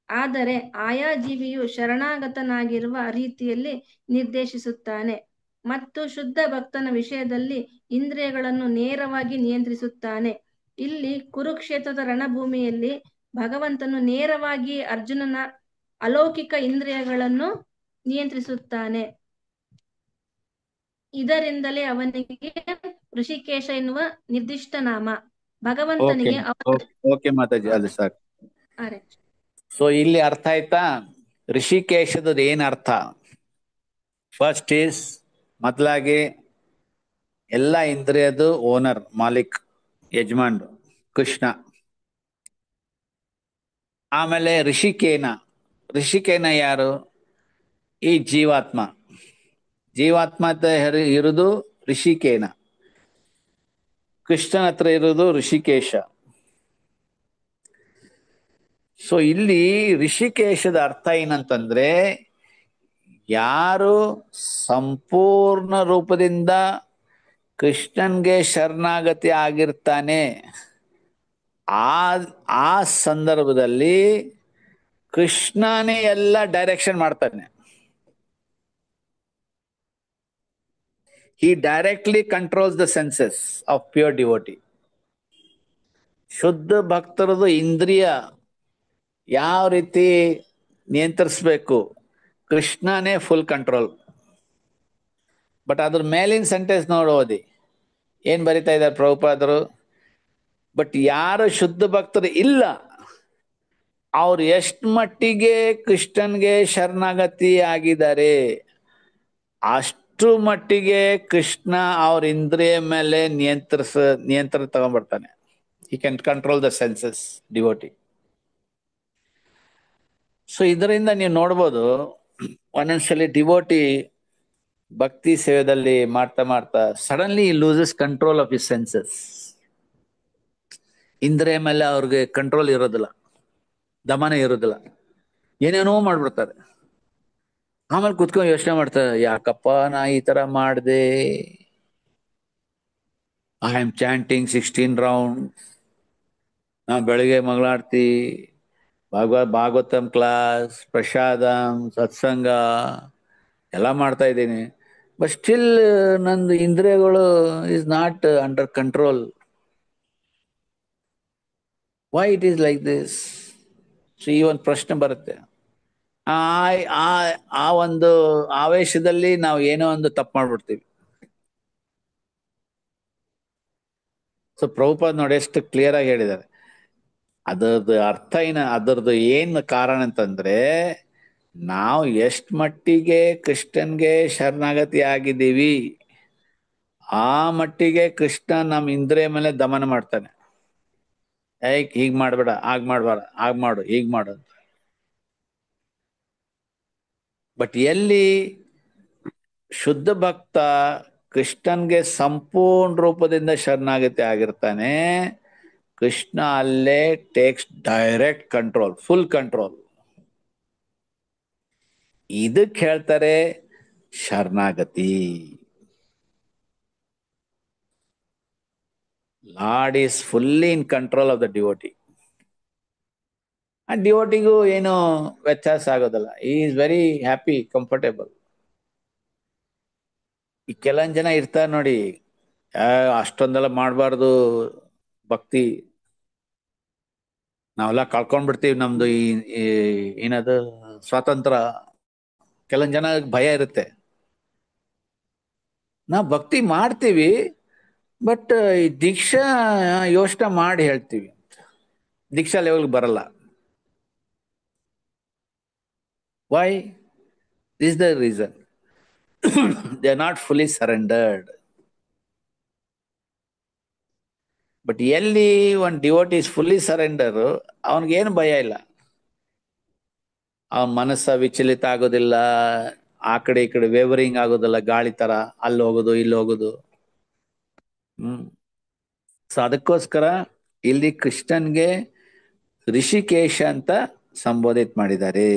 ಆದರೆ ಆಯಾ ಜೀವಿಯು ಶರಣಾಗತನಾಗಿರುವ ರೀತಿಯಲ್ಲಿ ನಿರ್ದೇಶಿಸುತ್ತಾನೆ ಮತ್ತು ಶುದ್ಧ ಭಕ್ತನ ವಿಷಯದಲ್ಲಿ ಇಂದ್ರಿಯಗಳನ್ನು ನೇರವಾಗಿ ನಿಯಂತ್ರಿಸುತ್ತಾನೆ. ಇಲ್ಲಿ ಕುರುಕ್ಷೇತ್ರದ ರಣಭೂಮಿಯಲ್ಲಿ ಭಗವಂತನು ನೇರವಾಗಿ ಅರ್ಜುನನ ಅಲೌಕಿಕ ಇಂದ್ರಿಯಗಳನ್ನು ನಿಯಂತ್ರಿಸುತ್ತಾನೆ. ಇದರಿಂದಲೇ ಅವನಿಗೆ ಋಷಿಕೇಶ ಎನ್ನುವ ನಿರ್ದಿಷ್ಟ ನಾಮ. ಭಗವಂತನಿಗೆ ಓಕೆ ಮಾತಾಜಿ, ಅದು ಸಾಕು. ಸೊ ಇಲ್ಲಿ ಅರ್ಥ ಆಯ್ತಾ ಋಷಿಕೇಶದ ಏನ್ ಅರ್ಥ? ಫಸ್ಟ್ ಈಸ್ ಮೊದಲಾಗಿ ಎಲ್ಲ ಇಂದ್ರಿಯದು ಓನರ್, ಮಾಲಿಕ್, ಯಜಮಾನ್ ಕೃಷ್ಣ. ಆಮೇಲೆ ಋಷಿಕೇನ ಯಾರು? ಈ ಜೀವಾತ್ಮ ಇರುವುದು ಋಷಿಕೇನ. ಕೃಷ್ಣನ ಹತ್ರ ಇರುವುದು ಋಷಿಕೇಶ. ಸೊ ಇಲ್ಲಿ ಋಷಿಕೇಶದ ಅರ್ಥ ಏನಂತಂದ್ರೆ, ಯಾರು ಸಂಪೂರ್ಣ ರೂಪದಿಂದ ಕೃಷ್ಣನ್ಗೆ ಶರಣಾಗತಿ ಆಗಿರ್ತಾನೆ, ಆ ಸಂದರ್ಭದಲ್ಲಿ ಕೃಷ್ಣನೇ ಎಲ್ಲ ಡೈರೆಕ್ಷನ್ ಮಾಡ್ತಾನೆ. He directly controls the senses of pure devotee. ಶುದ್ಧ ಭಕ್ತರದು ಇಂದ್ರಿಯ ಯಾವ ರೀತಿ ನಿಯಂತ್ರಿಸ್ಬೇಕು, ಕೃಷ್ಣನೇ ಫುಲ್ ಕಂಟ್ರೋಲ್. ಬಟ್ ಅದ್ರ ಮೇಲಿನ ಸೆಂಟೆನ್ಸ್ ನೋಡೋದಿ ಏನ್ ಬರಿತಾ ಇದ್ದಾರೆ ಪ್ರಭುಪಾದರು? ಬಟ್ ಯಾರು ಶುದ್ಧ ಭಕ್ತರು ಇಲ್ಲ, ಅವ್ರು ಎಷ್ಟು ಮಟ್ಟಿಗೆ ಕೃಷ್ಣನ್ಗೆ ಶರಣಾಗತಿ ಆಗಿದ್ದಾರೆ ಅಷ್ಟು ಎಷ್ಟು ಮಟ್ಟಿಗೆ ಕೃಷ್ಣ ಅವ್ರ ಇಂದ್ರಿಯ ಮೇಲೆ ನಿಯಂತ್ರಣ ತಗೊಂಡ್ಬರ್ತಾನೆ. he can control the senses, devotee. So ಇದರಿಂದ ನೀವು ನೋಡ್ಬೋದು, ಒಂದೊಂದ್ಸಲಿ ಡಿವೋಟಿ ಭಕ್ತಿ ಸೇವೆದಲ್ಲಿ ಮಾಡ್ತಾ ಮಾಡ್ತಾ suddenly loses control of his senses. ಇಂದ್ರಿಯ ಮೇಲೆ ಅವ್ರಿಗೆ ಕಂಟ್ರೋಲ್ ಇರೋದಿಲ್ಲ, ದಮನ ಇರೋದಿಲ್ಲ, ಏನೇನೋ ಮಾಡ್ಬಿಡ್ತಾರೆ. ಆಮೇಲೆ ಕುತ್ಕೊಂಡು ಯೋಚನೆ ಮಾಡ್ತಾರೆ, ಯಾಕಪ್ಪ ನಾ ಈ ತರ ಮಾಡ್ದೆ, ಐ ಆಮ್ ಚಾಂಟಿಂಗ್ 16 ರೌಂಡ್, ನಾ ಬೆಳಿಗ್ಗೆ ಮಂಗಳಾರತಿ, ಭಾಗವತಂ ಕ್ಲಾಸ್, ಪ್ರಸಾದಂ, ಸತ್ಸಂಗ ಎಲ್ಲ ಮಾಡ್ತಾ ಇದ್ದೀನಿ, ಬಟ್ ಸ್ಟಿಲ್ ನಂದು ಇಂದ್ರಿಯಗಳು is not under control. Why it is like this? So ಈ ಒಂದು ಪ್ರಶ್ನೆ ಬರುತ್ತೆ. ಆ ಒಂದು ಆವೇಶದಲ್ಲಿ ನಾವು ಏನೋ ಒಂದು ತಪ್ಪು ಮಾಡ್ಬಿಡ್ತೀವಿ. ಸೊ ಪ್ರಭುಪಾದ್ ನೋಡಿ ಎಷ್ಟು ಕ್ಲಿಯರ್ ಆಗಿ ಹೇಳಿದ್ದಾರೆ. ಅದರದ್ದು ಅರ್ಥ ಅದರದ್ದು ಏನು ಕಾರಣ ಅಂತಂದ್ರೆ, ನಾವು ಎಷ್ಟು ಮಟ್ಟಿಗೆ ಕೃಷ್ಣನ್ಗೆ ಶರಣಾಗತಿ ಆಗಿದ್ದೀವಿ ಆ ಮಟ್ಟಿಗೆ ಕೃಷ್ಣ ನಮ್ಮ ಇಂದ್ರಿಯ ಮೇಲೆ ದಮನ ಮಾಡ್ತಾನೆ. ಹೀಗ್ ಮಾಡ್ಬೇಡ, ಆಗ್ ಮಾಡ್ಬೇಡ, ಆಗ್ ಮಾಡು, ಹೀಗ್ ಮಾಡು ಅಂತ. ಬಟ್ ಎಲ್ಲಿ ಶುದ್ಧ ಭಕ್ತ ಕೃಷ್ಣನ್ಗೆ ಸಂಪೂರ್ಣ ರೂಪದಿಂದ ಶರಣಾಗತಿ ಆಗಿರ್ತಾನೆ, ಕೃಷ್ಣ ಅಲ್ಲೇ takes direct control, full control. ಇದಕ್ಕೆ ಹೇಳ್ತಾರೆ ಶರಣಾಗತಿ. Lord is fully in control of the devotee. ಆ ಡಿವೋಟಿಗೂ ಏನು ವ್ಯತ್ಯಾಸ ಆಗೋದಲ್ಲ. ಈ ಈಸ್ ವೆರಿ ಹ್ಯಾಪಿ, ಕಂಫರ್ಟೇಬಲ್. ಈ ಕೆಲವೊಂದು ಜನ ಇರ್ತಾರೆ ನೋಡಿ, ಅಷ್ಟೊಂದೆಲ್ಲ ಮಾಡಬಾರ್ದು ಭಕ್ತಿ, ನಾವೆಲ್ಲ ಕಳ್ಕೊಂಡ್ಬಿಡ್ತೀವಿ, ನಮ್ದು ಏನದು ಸ್ವಾತಂತ್ರ್ಯ. ಕೆಲವೊಂದು ಜನ ಭಯ ಇರುತ್ತೆ. ನಾವು ಭಕ್ತಿ ಮಾಡ್ತೀವಿ, ಬಟ್ ಈ ದೀಕ್ಷಾ ಯೋಚನೆ ಮಾಡಿ ಹೇಳ್ತೀವಿ, ದೀಕ್ಷಾ ಲೆವೆಲ್ಗೆ ಬರಲ್ಲ. Why? This the reason. They are not fully surrendered. But ಎಲ್ಲಿ ಒಂದು ಡಿವೋಟಿ ಇಸ್ ಫುಲ್ಲಿ ಸರೆಂಡರ್, ಅವನಿಗೇನು ಭಯ ಇಲ್ಲ. ಅವನ ಮನಸ್ಸ ವಿಚಲಿತ ಆಗೋದಿಲ್ಲ, ಆ ಕಡೆ ಈ ಕಡೆ ವೇವರಿಂಗ್ ಆಗೋದಿಲ್ಲ, ಗಾಳಿ ತರ ಅಲ್ಲಿ ಹೋಗೋದು ಇಲ್ಲಿ ಹೋಗೋದು. ಸೊ ಅದಕ್ಕೋಸ್ಕರ ಇಲ್ಲಿ ಕೃಷ್ಣನ್ಗೆ ಋಷಿಕೇಶ ಅಂತ ಸಂಬೋಧಿತ ಮಾಡಿದ್ದಾರೆ.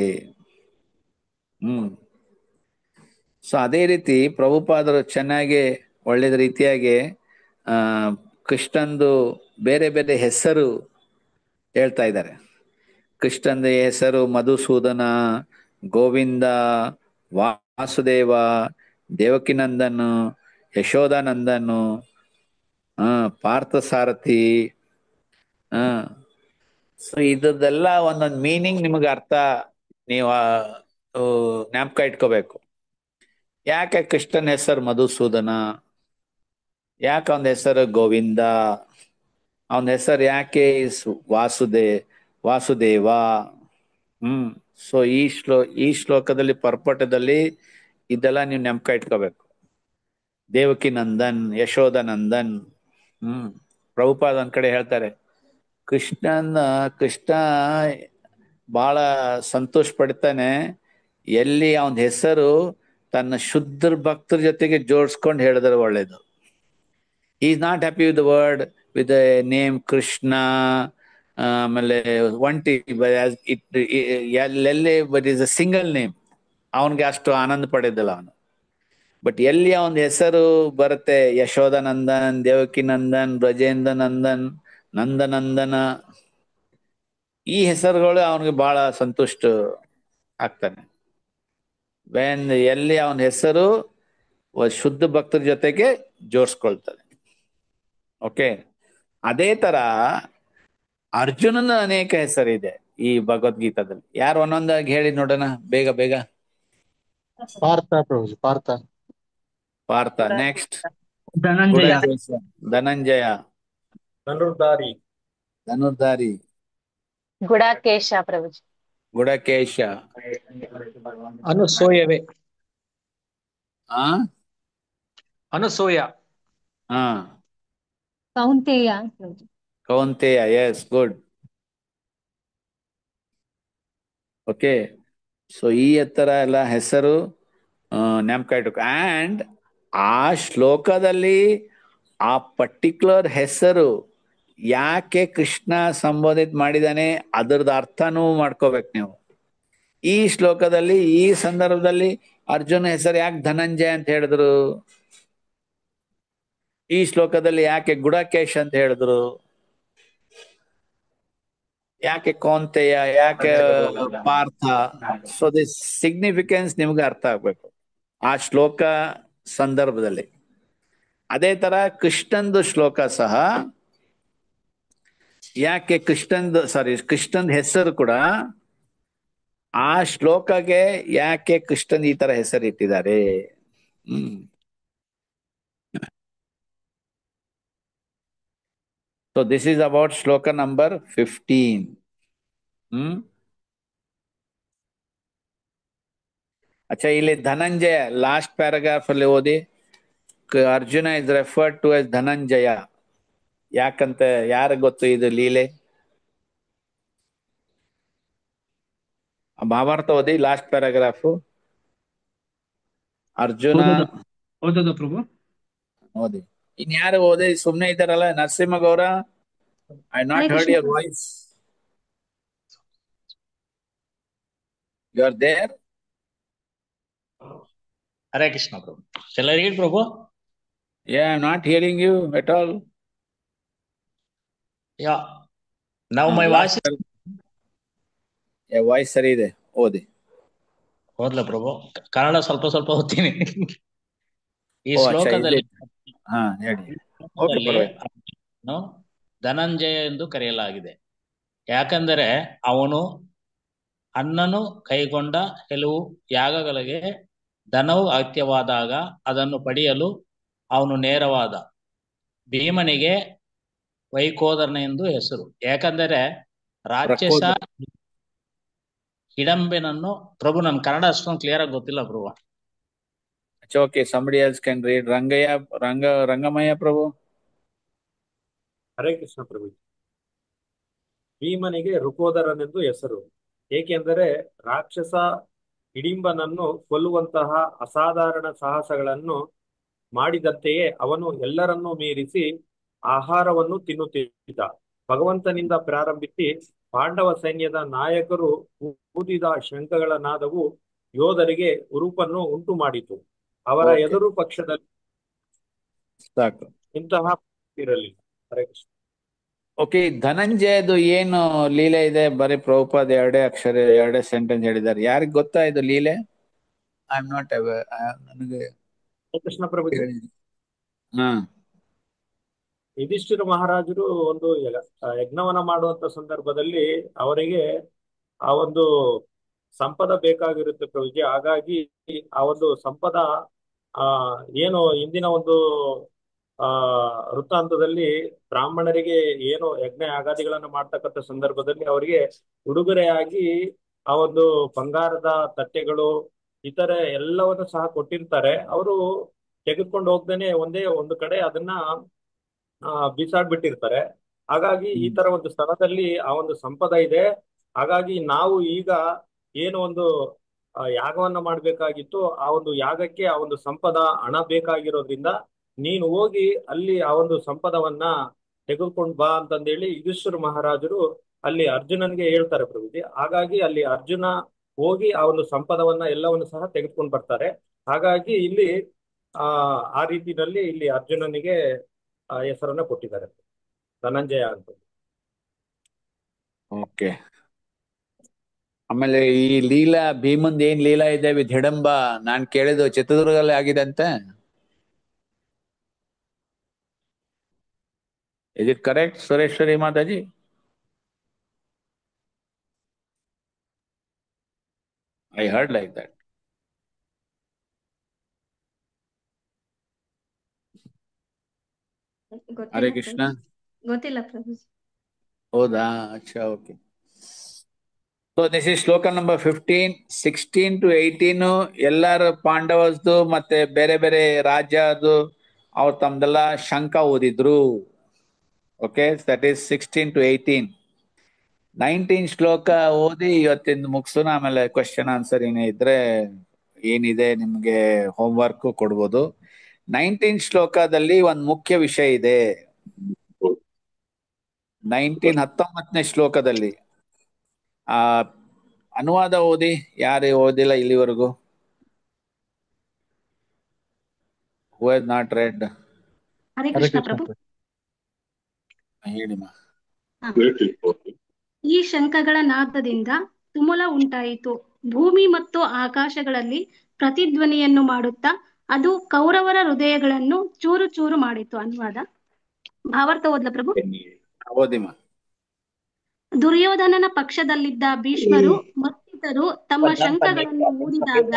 ಸೊ ಅದೇ ರೀತಿ ಪ್ರಭುಪಾದರು ಚೆನ್ನಾಗಿ ಒಳ್ಳೆದ ರೀತಿಯಾಗಿ ಕೃಷ್ಣಂದು ಬೇರೆ ಬೇರೆ ಹೆಸರು ಹೇಳ್ತಾ ಇದ್ದಾರೆ. ಕೃಷ್ಣಂದ ಹೆಸರು ಮಧುಸೂದನ, ಗೋವಿಂದ, ವಾಸುದೇವ, ದೇವಕಿನಂದನ್, ಯಶೋಧಾನಂದನ್, ಪಾರ್ಥಸಾರಥಿ. ಸೊ ಇದೆಲ್ಲ ಒಂದೊಂದು ಮೀನಿಂಗ್ ನಿಮಗೆ ಅರ್ಥ ನೀವು ಜ್ಞಾಪಕ ಇಟ್ಕೋಬೇಕು. ಯಾಕೆ ಕೃಷ್ಣನ ಹೆಸರು ಮಧುಸೂದನ, ಯಾಕೆ ಅವನ ಹೆಸರು ಗೋವಿಂದ, ಅವನ ಹೆಸರು ಯಾಕೆ ವಾಸುದೇವ. ಸೊ ಈ ಶ್ಲೋಕದಲ್ಲಿ ಪರ್ಪಟದಲ್ಲಿ ಇದೆಲ್ಲ ನೀವು ನೆನಪ ಇಟ್ಕೋಬೇಕು. ದೇವಕಿ ನಂದನ್, ಯಶೋಧ ನಂದನ್. ಪ್ರಭುಪಾದ ಒಂದ್ ಕಡೆ ಹೇಳ್ತಾರೆ, ಕೃಷ್ಣ ಬಹಳ ಸಂತೋಷ ಪಡ್ತಾನೆ ಎಲ್ಲಿ ಅವನ ಹೆಸರು ತನ್ನ ಶುದ್ಧ ಭಕ್ತರ ಜೊತೆಗೆ ಜೋಡಿಸ್ಕೊಂಡು ಹೇಳಿದ್ರೆ ಒಳ್ಳೇದು. Is not happy with the word, with the name Krishna. ಆಮೇಲೆ ಒಂಟಿ ಎಲ್ಲೆಲ್ಲಿ but is a single name, ಅವನಿಗೆ ಅಷ್ಟು ಆನಂದ ಪಡೆದಿಲ್ಲ ಅವನು. ಬಟ್ ಎಲ್ಲಿ ಅವನ ಹೆಸರು ಬರುತ್ತೆ, ಯಶೋಧಾನಂದನ್, ದೇವಕಿ ನಂದನ್, ಬ್ರಜೇಂದ್ರ ನಂದನ್, ನಂದನಂದನ, ಈ ಹೆಸರುಗಳು ಅವನಿಗೆ ಬಹಳ ಸಂತುಷ್ಟ ಆಗ್ತಾನೆ. ಎಲ್ಲಿ ಅವನ ಹೆಸರು ಶುದ್ಧ ಭಕ್ತರ ಜೊತೆಗೆ ಜೋಡಿಸ್ಕೊಳ್ತಾನೆ. ಓಕೆ, ಅದೇ ತರ ಅರ್ಜುನನ ಅನೇಕ ಹೆಸರಿದೆ ಈ ಭಗವದ್ಗೀತಾದಲ್ಲಿ. ಯಾರು ಒಂದೊಂದಾಗಿ ಹೇಳಿ ನೋಡೋಣ, ಬೇಗ ಬೇಗ. ಪಾರ್ಥ ಪ್ರಭು, ಪಾರ್ಥ. ನೆಕ್ಸ್ಟ್ ಧನಂಜಯ, ಧನಂಜಯ, ಧನುರ್ಧಾರಿ, ಗುಡಾಕೇಶ ಪ್ರಭುಜಿ, ಗುಡಕೇಶ, ಅನುಸೂಯವೇ, ಅನಸೂಯ. ಹಾ, ಕೌಂತೆಯ ಪ್ರಭುಜಿ. Kaunteya. Yes, good. Okay. So ಈ ತರ ಎಲ್ಲ ಹೆಸರು ಜ್ಞಾಪಕ ಇಟ್ಕೊ. ಅಂಡ್ ಆ ಶ್ಲೋಕದಲ್ಲಿ ಆ ಪರ್ಟಿಕ್ಯುಲರ್ ಹೆಸರು ಯಾಕೆ ಕೃಷ್ಣ ಸಂಬೋಧಿತ ಮಾಡಿದಾನೆ ಅದರದ್ದು ಅರ್ಥನೂ ಮಾಡ್ಕೋಬೇಕು ನೀವು. ಈ ಶ್ಲೋಕದಲ್ಲಿ ಈ ಸಂದರ್ಭದಲ್ಲಿ ಅರ್ಜುನ ಹೆಸರು ಯಾಕೆ ಧನಂಜಯ ಅಂತ ಹೇಳಿದ್ರು, ಈ ಶ್ಲೋಕದಲ್ಲಿ ಯಾಕೆ ಗುಡಕೇಶ್ ಅಂತ ಹೇಳಿದ್ರು, ಯಾಕೆ ಕೌಂತೆಯ, ಯಾಕೆ ಪಾರ್ಥ. ಸೊ ದಿಸ್ ಸಿಗ್ನಿಫಿಕೆನ್ಸ್ ನಿಮ್ಗೆ ಅರ್ಥ ಆಗ್ಬೇಕು ಆ ಶ್ಲೋಕ ಸಂದರ್ಭದಲ್ಲಿ. ಅದೇ ತರ ಕೃಷ್ಣಂದು ಶ್ಲೋಕ ಸಹ ಯಾಕೆ ಕೃಷ್ಣಂದ್ ಹೆಸರು ಕೂಡ ಆ ಶ್ಲೋಕಗೆ ಯಾಕೆ ಕೃಷ್ಣನ್ ಈ ತರ ಹೆಸರು ಇಟ್ಟಿದ್ದಾರೆ. ಸೊ ದಿಸ್ ಈಸ್ ಅಬೌಟ್ ಶ್ಲೋಕ ನಂಬರ್ 15. ಅಚ್ಚಾ, ಇಲ್ಲಿ ಧನಂಜಯ ಲಾಸ್ಟ್ ಪ್ಯಾರಾಗ್ರಾಫ್ ಅಲ್ಲಿ ಓದಿ. Arjuna is referred to as Dhananjaya. ಯಾಕಂತ ಯಾರಿಗ್ ಗೊತ್ತು ಇದು ಲೀಲೆ? ಮಹಾಭಾರತ ಓದಿ ಲಾಸ್ಟ್ ಪ್ಯಾರಾಗ್ರಾಫ್. ಅರ್ಜುನ ಓದೋದು ಪ್ರಭು. ಓದಿ. ಇನ್ಯಾರು ಓದಿ ಸುಮ್ನೆ ಇದ್ದಾರಲ್ಲ? Narasimha Gaura, I not heard your voice. You are there? Hare Krishna ಪ್ರಭು. Shall I read ಪ್ರಭು? Yeah, I'm not hearing you at all. Yeah. Now my voice is... voice ಸರಿ ಇದೆ, ಓದಿ. ಓದ್ಲ ಪ್ರಭು? ಕನ್ನಡ ಸ್ವಲ್ಪ ಸ್ವಲ್ಪ ಓದ್ತೀನಿ. ಈ ಶ್ಲೋಕದಲ್ಲಿ ಧನಂಜಯ ಎಂದು ಕರೆಯಲಾಗಿದೆ. ಯಾಕಂದರೆ ಅವನು ಅನ್ನನು ಕೈಗೊಂಡ ಕೆಲವು ಯಾಗಗಳಿಗೆ ಧನವು ಅಗತ್ಯವಾದಾಗ ಅದನ್ನು ಪಡೆಯಲು ಅವನು ನೇರವಾದ. ಭೀಮನಿಗೆ ವೈಕೋದರನ ಎಂದು ಹೆಸರು. ಯಾಕಂದರೆ ರಾಕ್ಷಸ ಹಿಡಂಬನನ್ನು... ಪ್ರಭು ನನ್ ಕನ್ನಡ ಅಷ್ಟೊಂದು ಕ್ಲಿಯರ್ ಆಗಿ ಗೊತ್ತಿಲ್ಲ ಪ್ರಭು. Okay, somebody else can read. ರಂಗಮಯ್ಯ ಪ್ರಭು. ಹರೇ ಕೃಷ್ಣ ಪ್ರಭು. ಭೀಮನಿಗೆ ಋಕೋದರನೆಂದು ಹೆಸರು, ಏಕೆಂದರೆ ರಾಕ್ಷಸ ಹಿಡಿಂಬನನ್ನು ಕೊಲ್ಲುವಂತಹ ಅಸಾಧಾರಣ ಸಾಹಸಗಳನ್ನು ಮಾಡಿದಂತೆಯೇ ಅವನು ಎಲ್ಲರನ್ನೂ ಮೀರಿಸಿ ಆಹಾರವನ್ನು ತಿನ್ನುತ್ತಿದ್ದ. ಭಗವಂತನಿಂದ ಪ್ರಾರಂಭಿಸಿ ಪಾಂಡವ ಸೈನ್ಯದ ನಾಯಕರು ಊದಿದ ಶಂಖಗಳ ನಾದವು ಯೋಧರಿಗೆ ಉರುಪನ್ನು ಉಂಟು ಮಾಡಿತು. ಅವರ ಎದುರು ಪಕ್ಷದಲ್ಲಿ ಇಂತಹ ಇರಲಿಲ್ಲ. ಹರೇ ಕೃಷ್ಣ. ಓಕೆ, ಧನಂಜಯದು ಏನು ಲೀಲೆ ಇದೆ? ಬರೀ ಪ್ರಭುಪಾದ ಎರಡೇ ಸೆಂಟೆನ್ಸ್ ಹೇಳಿದ್ದಾರೆ. ಯಾರಿಗ್ ಗೊತ್ತಾ ಇದು ಲೀಲೆ? I am not aware. ನನಗೆ ಕೃಷ್ಣ ಪ್ರಭು. ಹಾ, ಯುಧಿಷ್ಠಿರ ಮಹಾರಾಜರು ಒಂದು ಯಜ್ಞವನ್ನ ಮಾಡುವಂತ ಸಂದರ್ಭದಲ್ಲಿ ಅವರಿಗೆ ಆ ಒಂದು ಸಂಪದ ಬೇಕಾಗಿರುತ್ತೆ ಪ್ರಭುಜಿ. ಹಾಗಾಗಿ ಆ ಒಂದು ಸಂಪದ ಏನು ಇಂದಿನ ಒಂದು ವೃತ್ತಾಂತದಲ್ಲಿ ಬ್ರಾಹ್ಮಣರಿಗೆ ಏನು ಯಜ್ಞ ಯಾಗಾದಿಗಳನ್ನ ಮಾಡ್ತಕ್ಕಂಥ ಸಂದರ್ಭದಲ್ಲಿ ಅವರಿಗೆ ಉಡುಗೊರೆಯಾಗಿ ಆ ಒಂದು ಬಂಗಾರದ ತಟ್ಟೆಗಳು ಇತರೆ ಎಲ್ಲವನ್ನು ಸಹ ಕೊಟ್ಟಿರ್ತಾರೆ. ಅವರು ತೆಗೆದುಕೊಂಡು ಹೋಗ್ದೇನೆ ಒಂದೇ ಒಂದು ಕಡೆ ಅದನ್ನ ಬಿಸಾಡ್ಬಿಟ್ಟಿರ್ತಾರೆ. ಹಾಗಾಗಿ ಈ ತರ ಒಂದು ಸ್ಥಳದಲ್ಲಿ ಆ ಒಂದು ಸಂಪದ ಇದೆ. ಹಾಗಾಗಿ ನಾವು ಈಗ ಏನು ಒಂದು ಯಾಗವನ್ನ ಮಾಡ್ಬೇಕಾಗಿತ್ತು, ಆ ಒಂದು ಯಾಗಕ್ಕೆ ಆ ಒಂದು ಸಂಪದ ಹಣ ಬೇಕಾಗಿರೋದ್ರಿಂದ ನೀನು ಹೋಗಿ ಅಲ್ಲಿ ಆ ಒಂದು ಸಂಪದವನ್ನ ತೆಗೆದುಕೊಂಡು ಬಾ ಅಂತಂದೇಳಿ ಯುಧಿಷ್ಠಿರ ಮಹಾರಾಜರು ಅಲ್ಲಿ ಅರ್ಜುನನ್ಗೆ ಹೇಳ್ತಾರೆ ಪ್ರಭುಜಿ. ಹಾಗಾಗಿ ಅಲ್ಲಿ ಅರ್ಜುನ ಹೋಗಿ ಆ ಒಂದು ಸಂಪದವನ್ನ ಎಲ್ಲವನ್ನು ಸಹ ತೆಗೆದುಕೊಂಡು ಬರ್ತಾರೆ. ಹಾಗಾಗಿ ಇಲ್ಲಿ ಆ ರೀತಿಯಲ್ಲಿ ಇಲ್ಲಿ ಅರ್ಜುನನಿಗೆ ಹೆಸರನ್ನ ಕೊಟ್ಟಿದ್ದಾರೆ, ಧನಂಜಯ ಅಂತ. ಓಕೆ. ಆಮೇಲೆ ಈ ಲೀಲಾ ಭೀಮಂದ್ ಏನ್ ಲೀಲಾ ಇದೆ ವಿತ್ ಹಿಡಂಬ, ನಾನ್ ಕೇಳಿದ್ದು ಚಿತ್ರದುರ್ಗದಲ್ಲಿ ಆಗಿದೆ ಅಂತೆ. Is it correct, Sureshwari Mataji? I heard like that. Hare Krishna. ಗೊತ್ತಿಲ್ಲ ಪ್ರಭು. ಹೌದಾ? ಅಚ್ಚಾ, ಓಕೆ. ಸೊ ದಿಸ್ ಇಸ್ ಶ್ಲೋಕ ನಂಬರ್ 15. 16 to 18 ಎಲ್ಲಾರು ಪಾಂಡವಸ್ದು ಮತ್ತೆ ಬೇರೆ ಬೇರೆ ರಾಜ್ಯದು ಅವ್ರು ತಮ್ದೆಲ್ಲ ಶಂಕ ಓದಿದ್ರು. Okay, that is 16 to 18. 19 ಶ್ಲೋಕ ಓದಿ ಇವತ್ತಿಂದ ಮುಗಿಸೋಣ. ಆಮೇಲೆ ಕ್ವಶನ್ ಆನ್ಸರ್ ಏನೇ ಇದ್ರೆ ಏನಿದೆ ನಿಮ್ಗೆ ಹೋಮ್ವರ್ಕ್ ಕೊಡ್ಬೋದು. 19 ಶ್ಲೋಕದಲ್ಲಿ ಒಂದು ಮುಖ್ಯ ವಿಷಯ ಇದೆ. 19 ಶ್ಲೋಕದಲ್ಲಿ ಆ ಅನುವಾದ ಓದಿ. ಯಾರು ಓದಿಲ್ಲ ಇಲ್ಲಿವರೆಗೂ? Who has not read? Hare Krishna ಪ್ರಭು. ಹೇಳಿಮ್ಮ. ಹಾ. ಈ ಶಂಖಗಳ ನಾದದಿಂದ ತುಮುಲ ಉಂಟಾಯಿತು. ಭೂಮಿ ಮತ್ತು ಆಕಾಶಗಳಲ್ಲಿ ಪ್ರತಿಧ್ವನಿಯನ್ನು ಮಾಡುತ್ತಾ ಅದು ಕೌರವರ ಹೃದಯಗಳನ್ನು ಚೂರು ಚೂರು ಮಾಡಿತು. ಅನುವಾದ. ಭಾವಾರ್ಥ ಓದ್ಲ ಪ್ರಭು? ಓದಿಮ್ಮ. ದುರ್ಯೋಧನನ ಪಕ್ಷದಲ್ಲಿದ್ದ ಭೀಷ್ಮರು ಮತ್ತಿತರು ತಮ್ಮ ಶಂಖಗಳನ್ನು ಊದಿದಾಗ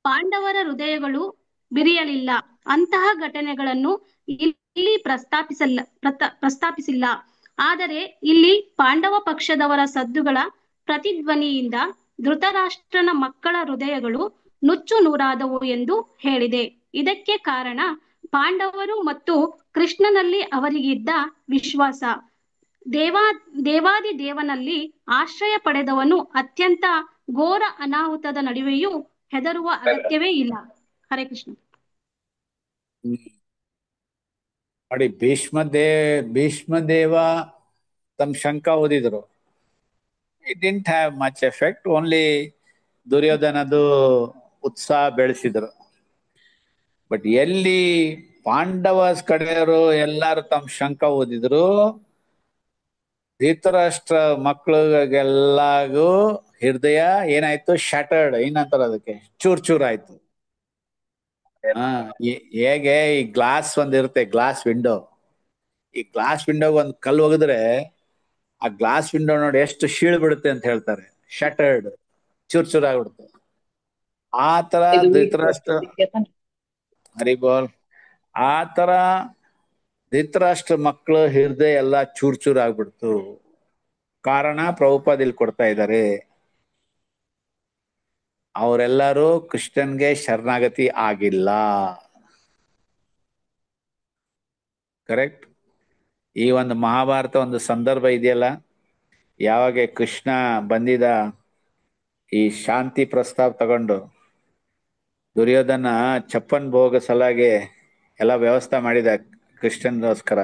ಪಾಂಡವರ ಹೃದಯಗಳು ಬಿರಿಯಲಿಲ್ಲ. ಅಂತಹ ಘಟನೆಗಳನ್ನು ಇಲ್ಲಿ ಪ್ರಸ್ತಾಪಿಸಿಲ್ಲ. ಆದರೆ ಇಲ್ಲಿ ಪಾಂಡವ ಪಕ್ಷದವರ ಸದ್ದುಗಳ ಪ್ರತಿಧ್ವನಿಯಿಂದ ಧೃತರಾಷ್ಟ್ರನ ಮಕ್ಕಳ ಹೃದಯಗಳು ನುಚ್ಚು ನೂರಾದವು ಎಂದು ಹೇಳಿದೆ. ಇದಕ್ಕೆ ಕಾರಣ ಪಾಂಡವರು ಮತ್ತು ಕೃಷ್ಣನಲ್ಲಿ ಅವರಿಗಿದ್ದ ವಿಶ್ವಾಸ. ದೇವಾದಿ ದೇವನಲ್ಲಿ ಆಶ್ರಯ ಪಡೆದವನು ಅತ್ಯಂತ ಘೋರ ಅನಾಹುತದ ನಡುವೆಯೂ ಹೆದರುವ ಅಗತ್ಯವೇ ಇಲ್ಲ. ಹರೇ ಕೃಷ್ಣ. ನೋಡಿ, ಭೀಷ್ಮದೇವ ತಮ್ಮ ಶಂಕ ಓದಿದ್ರು. It didn't have much effect. Only ದುರ್ಯೋಧನದು ಉತ್ಸಾಹ ಬೆಳೆಸಿದ್ರು. ಬಟ್ ಎಲ್ಲಿ ಪಾಂಡವಸ್ ಕಡೆಯವರು ಎಲ್ಲಾರು ತಮ್ಮ ಶಂಕ ಓದಿದ್ರು, ಧೃತರಾಷ್ಟ್ರ ಮಕ್ಳಿಗೆಲ್ಲಾಗೂ ಹೃದಯ ಏನಾಯ್ತು? ಶಾಟರ್ಡ್. ಏನಂತಾರ ಅದಕ್ಕೆ? ಚೂರ್ ಚೂರ್ ಆಯ್ತು. ಹೇಗೆ ಈ ಗ್ಲಾಸ್ ಒಂದಿರುತ್ತೆ, ಗ್ಲಾಸ್ ವಿಂಡೋ. ಈ ಗ್ಲಾಸ್ ವಿಂಡೋಗೆ ಒಂದು ಕಲ್ಲು ಒಗೆದ್ರೆ ಆ ಗ್ಲಾಸ್ ವಿಂಡೋ ನೋಡಿ ಎಷ್ಟು ಶೀಳ್ ಬಿಡುತ್ತೆ ಅಂತ ಹೇಳ್ತಾರೆ. ಶಟರ್ಡ್, ಚೂರ್ ಚೂರ್ ಆಗ್ಬಿಡುತ್ತೆ. ಆ ತರ ಧೃತರಾಷ್ಟ್ರ, ಹರಿಬೋಲ್, ಆ ತರ ಧೃತರಾಷ್ಟ್ರ ಮಕ್ಕಳು ಹೃದಯ ಎಲ್ಲ ಚೂರ್ ಚೂರ್ ಆಗ್ಬಿಡ್ತು. ಕಾರಣ ಪ್ರಭುಪಾದ್ ಇಲ್ಲಿ ಕೊಡ್ತಾ ಇದ್ದಾರೆ. ಅವರೆಲ್ಲರೂ ಕೃಷ್ಣನ್ಗೆ ಶರಣಾಗತಿ ಆಗಿಲ್ಲ. ಕರೆಕ್ಟ್. ಈ ಒಂದು ಮಹಾಭಾರತ ಒಂದು ಸಂದರ್ಭ ಇದೆಯಲ್ಲ, ಯಾವಾಗ ಕೃಷ್ಣ ಬಂದಿದ ಈ ಶಾಂತಿ ಪ್ರಸ್ತಾವ ತಗೊಂಡು ದುರ್ಯೋಧನ ಚಪ್ಪನ್ ಭೋಗ ಸಲಾಗೆ ಎಲ್ಲ ವ್ಯವಸ್ಥೆ ಮಾಡಿದ ಕೃಷ್ಣನ್ಗೋಸ್ಕರ.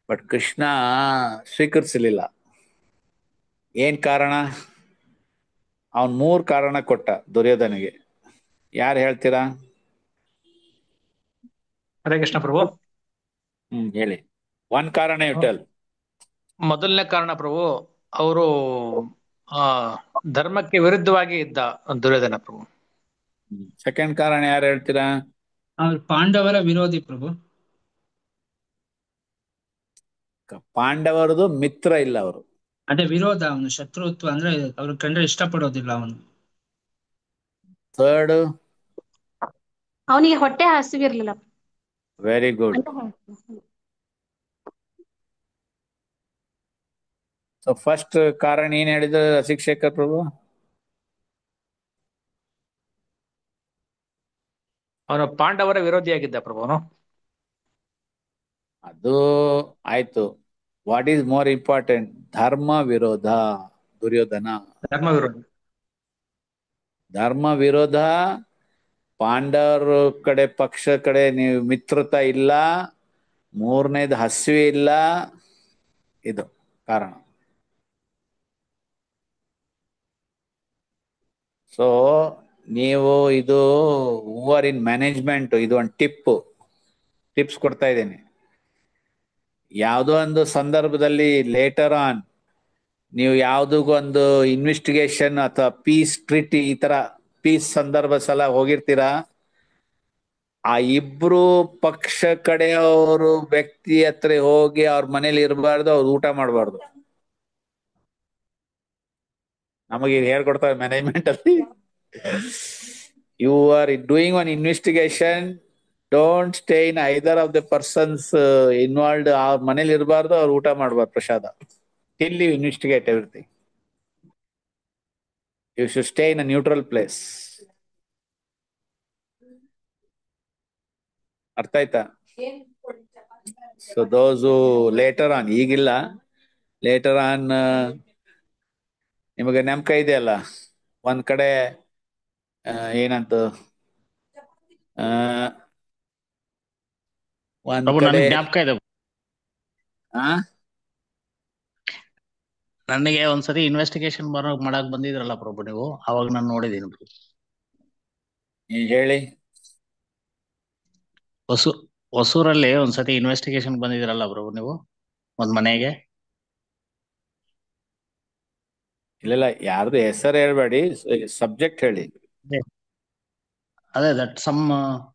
ಬಟ್ ಕೃಷ್ಣ ಸ್ವೀಕರಿಸಲಿಲ್ಲ. ಏನ್ ಕಾರಣ? ಅವನ್ 3 ಕಾರಣ ಕೊಟ್ಟ ದುರ್ಯೋಧನಿಗೆ. ಯಾರು ಹೇಳ್ತೀರಾ? ಹರೇ ಕೃಷ್ಣ ಪ್ರಭು. ಹೇಳಿ. ಒಂದ್ ಕಾರಣ ಇಟ್ಟಲ್. ಮೊದಲನೇ ಕಾರಣ ಪ್ರಭು, ಅವರು ಧರ್ಮಕ್ಕೆ ವಿರುದ್ಧವಾಗಿ ಇದ್ದ ದುರ್ಯೋಧನ ಪ್ರಭು. ಸೆಕೆಂಡ್ ಕಾರಣ ಯಾರು ಹೇಳ್ತೀರಾ? ಅವ್ರು ಪಾಂಡವರ ವಿರೋಧಿ ಪ್ರಭು. ಪಾಂಡವರದು ಮಿತ್ರ ಇಲ್ಲ ಅವರು. ಅದೇ ವಿರೋಧ, ಅವನು ಶತ್ರುತ್ವ, ಅಂದ್ರೆ ಅವ್ರ ಕಂಡ್ರೆ ಇಷ್ಟಪಡೋದಿಲ್ಲ ಅವನು. ಥರ್ಡ್, ಅವನಿಗೆ ಹೊಟ್ಟೆ ಹಸಿವಿರ್ಲಿಲ್ಲ. Very good. ಸೊ ಫಸ್ಟ್ ಕಾರಣ ಏನ್ ಹೇಳಿದ್ರು ಶಿಕ್ಷಕ ಪ್ರಭು? ಅವನು ಪಾಂಡವರ ವಿರೋಧಿಯಾಗಿದ್ದ ಪ್ರಭು. ಅದು ಆಯ್ತು. What is more important? ಧರ್ಮ ವಿರೋಧ. ದುರ್ಯೋಧನ ಧರ್ಮ ವಿರೋಧ. ಪಾಂಡವರ ಕಡೆ ಪಕ್ಷ ಕಡೆ ನೀವು ಮಿತ್ರತಾ ಇಲ್ಲ. ಮೂರನೇದು ಹಸಿವೆ ಇಲ್ಲ. ಇದು ಕಾರಣ. ಸೊ ನೀವು ಇದು ಓವರ್ ಇನ್ ಮ್ಯಾನೇಜ್ಮೆಂಟ್, ಇದು ಒಂದು ಟಿಪ್ಸ್ ಕೊಡ್ತಾ ಇದ್ದೇನೆ. ಯಾವುದೋ ಒಂದು ಸಂದರ್ಭದಲ್ಲಿ ಲೇಟರ್ ಆನ್ ನೀವು ಯಾವುದಕ್ಕೊಂದು ಇನ್ವೆಸ್ಟಿಗೇಷನ್ ಅಥವಾ ಪೀಸ್ ಟ್ರೀಟಿ, ಈ ತರ ಪೀಸ್ ಸಂದರ್ಭ ಸಲ ಹೋಗಿರ್ತೀರಾ. ಆ ಇಬ್ರು ಪಕ್ಷ ಕಡೆಯವರು ವ್ಯಕ್ತಿ ಹತ್ರ ಹೋಗಿ ಅವ್ರ ಮನೇಲಿ ಇರಬಾರ್ದು, ಅವ್ರು ಊಟ ಮಾಡಬಾರ್ದು. ನಮಗೆ ಹೇಳ್ಕೊಡ್ತಾರೆ ಮ್ಯಾನೇಜ್ಮೆಂಟ್ ಅಲ್ಲಿ. You are doing one investigation, don't stay in either of the persons involved. ಅವ್ರ ಮನೇಲಿ ಇರಬಾರ್ದು, ಅವ್ರು ಊಟ ಮಾಡಬಾರ್ದು ಪ್ರಸಾದ. Till you investigate everything, you should stay in a neutral place. ಅರ್ಥ ಆಯ್ತಾ? ಸೊ ದೋಸು ಲೇಟರ್ ಆನ್, ಈಗಿಲ್ಲ, ಲೇಟರ್ ಆನ್ ನಿಮಗೆ ನೆನಪ ಇದೆಯಲ್ಲ, ಒಂದ್ ಕಡೆ ಏನಂತ ಒಂದ್ ಪ್ರಭು ಕಡೆ ನನಗೆ ಜ್ಞಾಪಕ ಇದೆ. ನನಗೆ ಒಂದ್ಸರಿ ಇನ್ವೆಸ್ಟಿಗೇಷನ್ ಮಾಡಕ್ ಬಂದಿದ್ರಲ್ಲ ಪ್ರಭು ನೀವು, ಅವಾಗ ನಾನು ನೋಡಿದೀನಿ ಪ್ರಭು. ಹೇಳಿ. ಹೊಸೂರಲ್ಲಿ ಒಂದ್ಸತಿ ಇನ್ವೆಸ್ಟಿಗೇಷನ್ ಬಂದಿದ್ರಲ್ಲ ಪ್ರಭು ನೀವು, ಒಂದ್ ಮನೆಗೆ. ಇಲ್ಲ ಯಾರ್ದು ಹೆಸರು ಹೇಳ್ಬೇಡಿ, ಸಬ್ಜೆಕ್ಟ್ ಹೇಳಿ. ಅದೇ ದಟ್ ಸಮ್,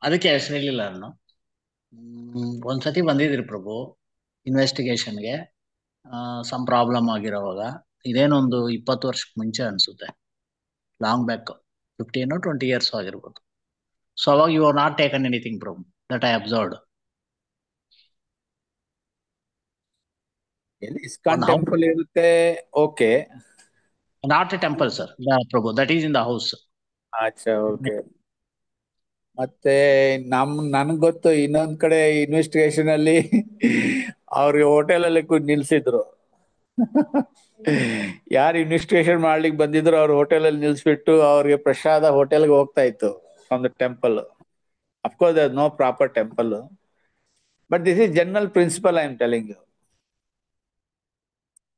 ಅದಕ್ಕೆ ಹೆಸರು ಹೇಳಿಲ್ಲ ನಾನು. ಒಂದ್ಸತಿ ಬಂದಿದ್ರಿ ಪ್ರಭು ಇನ್ವೆಸ್ಟಿಗೇಷನ್ಗೆ, ಸಮ್ ಪ್ರಾಬ್ಲಮ್ ಆಗಿರೋವಾಗ. ಇದೇನೊಂದು 20 ವರ್ಷಕ್ಕೆ ಮುಂಚೆ ಅನ್ಸುತ್ತೆ, ಲಾಂಗ್ ಬ್ಯಾಕ್, 15 or 20 years ಆಗಿರ್ಬೋದು. ಸೊ ಅವಾಗ you are not taken anything ಪ್ರಭು, that I observed. ISKCON temple ಇರುತ್ತೆ, okay. Not a temple sir ಪ್ರಭು, that is in the house. ಅಚ್ಚಾ, ಓಕೆ. ಮತ್ತೆ ನನ್ಗ್ ಗೊತ್ತು, ಇನ್ನೊಂದ್ ಕಡೆ ಇನ್ವೆಸ್ಟಿಗೇಷನ್ ಅಲ್ಲಿ ಅವ್ರಿಗೆ ಹೋಟೆಲ್ ಅಲ್ಲಿ ನಿಲ್ಸಿದ್ರು. ಯಾರು ಇನ್ವೆಸ್ಟಿಗೇಷನ್ ಮಾಡ್ಲಿಕ್ಕೆ ಬಂದಿದ್ರು ಅವ್ರ ಹೋಟೆಲ್ ಅಲ್ಲಿ ನಿಲ್ಸ್ಬಿಟ್ಟು ಅವ್ರಿಗೆ ಪ್ರಸಾದ ಹೋಟೆಲ್ಗೆ ಹೋಗ್ತಾ ಇತ್ತು from the temple. Of course there no proper temple, but this is general principle I am telling you,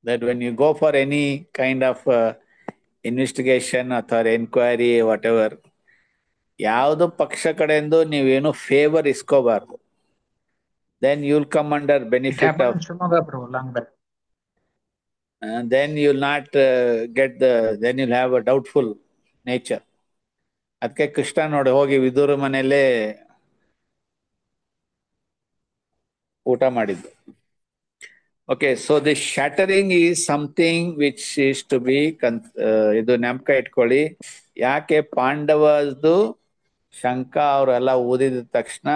that when you go for any kind of investigation or enquiry whatever, ಯಾವುದು ಪಕ್ಷ ಕಡೆಯಿಂದ ನೀವೇನು favour ಇಸ್ಕೋಬಾರ್ದು. then you'll come under benefit of, then you'll not get then you'll have a doubtful nature. ಅದಕ್ಕೆ ಕೃಷ್ಣ ನೋಡಿ ಹೋಗಿ ವಿದುರ ಮನೆಯಲ್ಲೇ ಊಟ ಮಾಡಿದ್ದು. Okay, so the shattering is something which is to be ಇದು ನೆನಪ ಇಟ್ಕೊಳ್ಳಿ. ಯಾಕೆ ಪಾಂಡವದು ಶಂಕ ಅವರೆಲ್ಲ ಓದಿದ ತಕ್ಷಣ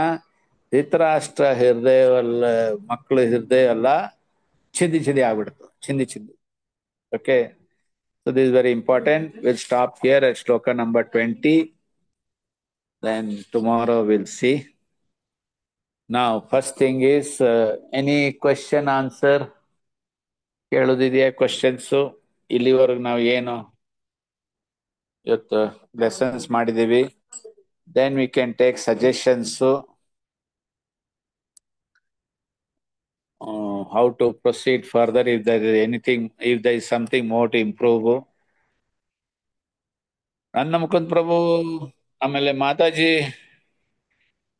ಧೃತರಾಷ್ಟ್ರ ಹೃದಯವಲ್ಲ, ಮಕ್ಕಳ ಹೃದಯ ಎಲ್ಲ ಚಿಂದಿ ಆಗ್ಬಿಡ್ತು, ಚಿಂದಿ. Okay, so this is very important. We'll stop here at shloka number 20. Then tomorrow we'll see. Now first thing is any question answer ಕೇಳೋದಿದೆಯಾ? ಕ್ವಶನ್ಸ್ ಇಲ್ಲಿವರೆಗೂ ನಾವು ಏನು ಇವತ್ತು ಲೆಸನ್ಸ್ ಮಾಡಿದೀವಿ. then we can take suggestions, how to proceed further, if there is anything, if there is something more to improve. ನನ್ನ ಮುಕುಂದ್ ಪ್ರಭು, ಆಮೇಲೆ ಮಾತಾಜಿ.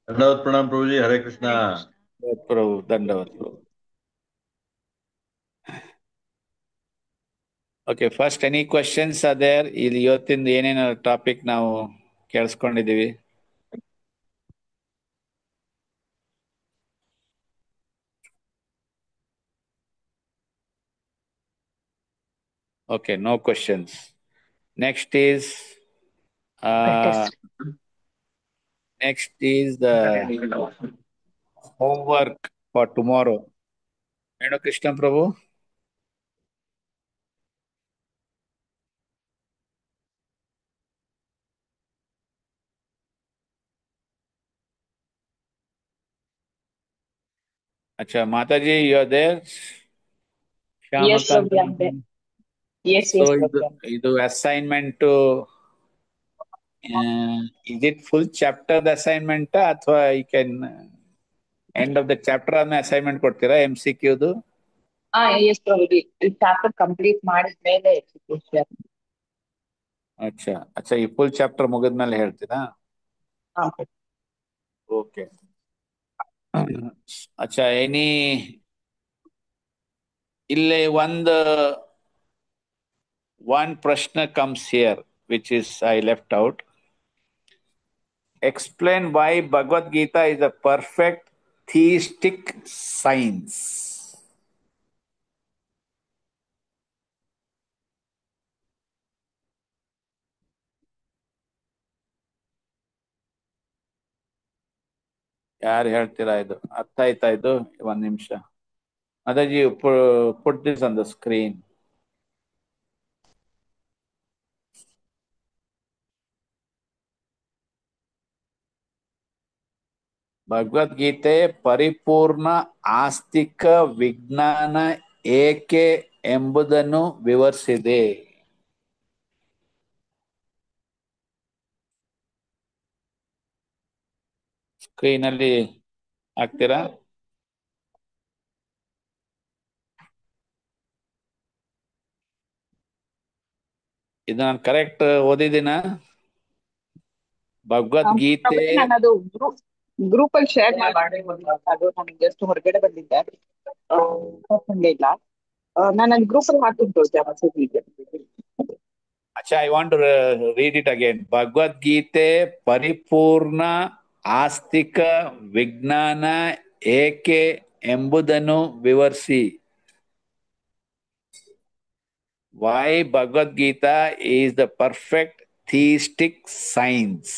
ದಂಡವತ್ ಪ್ರಣಾಮ್ ಪ್ರಭುಜಿ, ಹರೇ ಕೃಷ್ಣ. ಪ್ರಭು ದಂಡವತ್ ಪ್ರಭು. Okay, first any questions are there? ಇಲ್ಲಿ ಇವತ್ತಿಂದ ಏನೇನು ಟಾಪಿಕ್ ನಾವು ಕೇಳಿಸ್ಕೊಂಡಿದೀವಿ? Okay, no questions. Next is the homework for tomorrow. ಏನು ಕೃಷ್ಣ ಪ್ರಭು? Acha, Mataji, you are there? Yes, Prabhu, I'm there. Yes, So Prabhu. ಇದು assignment to is it full chapter the assignment ಅಥವಾ you can end of the chapter ಆದ್ಮೇಲೆ ಅಸೈನ್ಮೆಂಟ್ ಕೊಡ್ತೀರಾ MCQದು? Yes, Prabhu. ಈ ಚಾಪ್ಟರ್ ಕಂಪ್ಲೀಟ್ ಮಾಡಿದ್ಮೇಲೆ ಎಕ್ಸಿಕ್ಯೂಷನ್. ಅಚ್ಚಾ, ಈ ಫುಲ್ ಚಾಪ್ಟರ್ ಮುಗಿದ್ಮೇಲೆ ಹೇಳ್ತೀರಾ? ಓಕೆ. ಅಚ್ಚಾ, ಇಲ್ಲಿ one prashna comes here which is I left out. Explain why Bhagavad Gita is a perfect theistic science. ಯಾರು ಹೇಳ್ತೀರಾ? ಇದು ಅರ್ಥ ಆಯ್ತಾ? ಇದು ಒಂದ್ ನಿಮಿಷ. Mataji, put this on the screen. Bhagavad Gita ಪರಿಪೂರ್ಣ ಆಸ್ತಿಕ ವಿಜ್ಞಾನ ಏಕೆ ಎಂಬುದನ್ನು ವಿವರಿಸಿದೆ. ಸ್ಕ್ರೀನಲ್ಲಿ ಹಾಕ್ತೀರಾ? ಇದು ನಾನು ಕರೆಕ್ಟ್ ಓದಿದ್ದೀನ? ಭಗವದ್ಗೀತೆ ನಾನು ಅದು ಗ್ರೂಪ್ ಅಲ್ಲಿ ಶೇರ್ ಮಾಡಿ, ಅದು ನನಗೆ ಜಸ್ಟ್ ಹೊರಗಡೆ ಬಂದಿದ್ದೆ, ಇಲ್ಲ ನಾನು ಅಲ್ಲಿ ಗ್ರೂಪ್ ಅಲ್ಲಿ ಹಾಕಿದ್ದು. ಅಚ್ಚಾ, I want to read it again. Bhagavadgita ಪರಿಪೂರ್ಣ ಆಸ್ತಿಕ ವಿಜ್ಞಾನ ಏಕೆ ಎಂಬುದನ್ನು ವಿವರಿಸಿ. Why Bhagavad Gita is the perfect theistic science?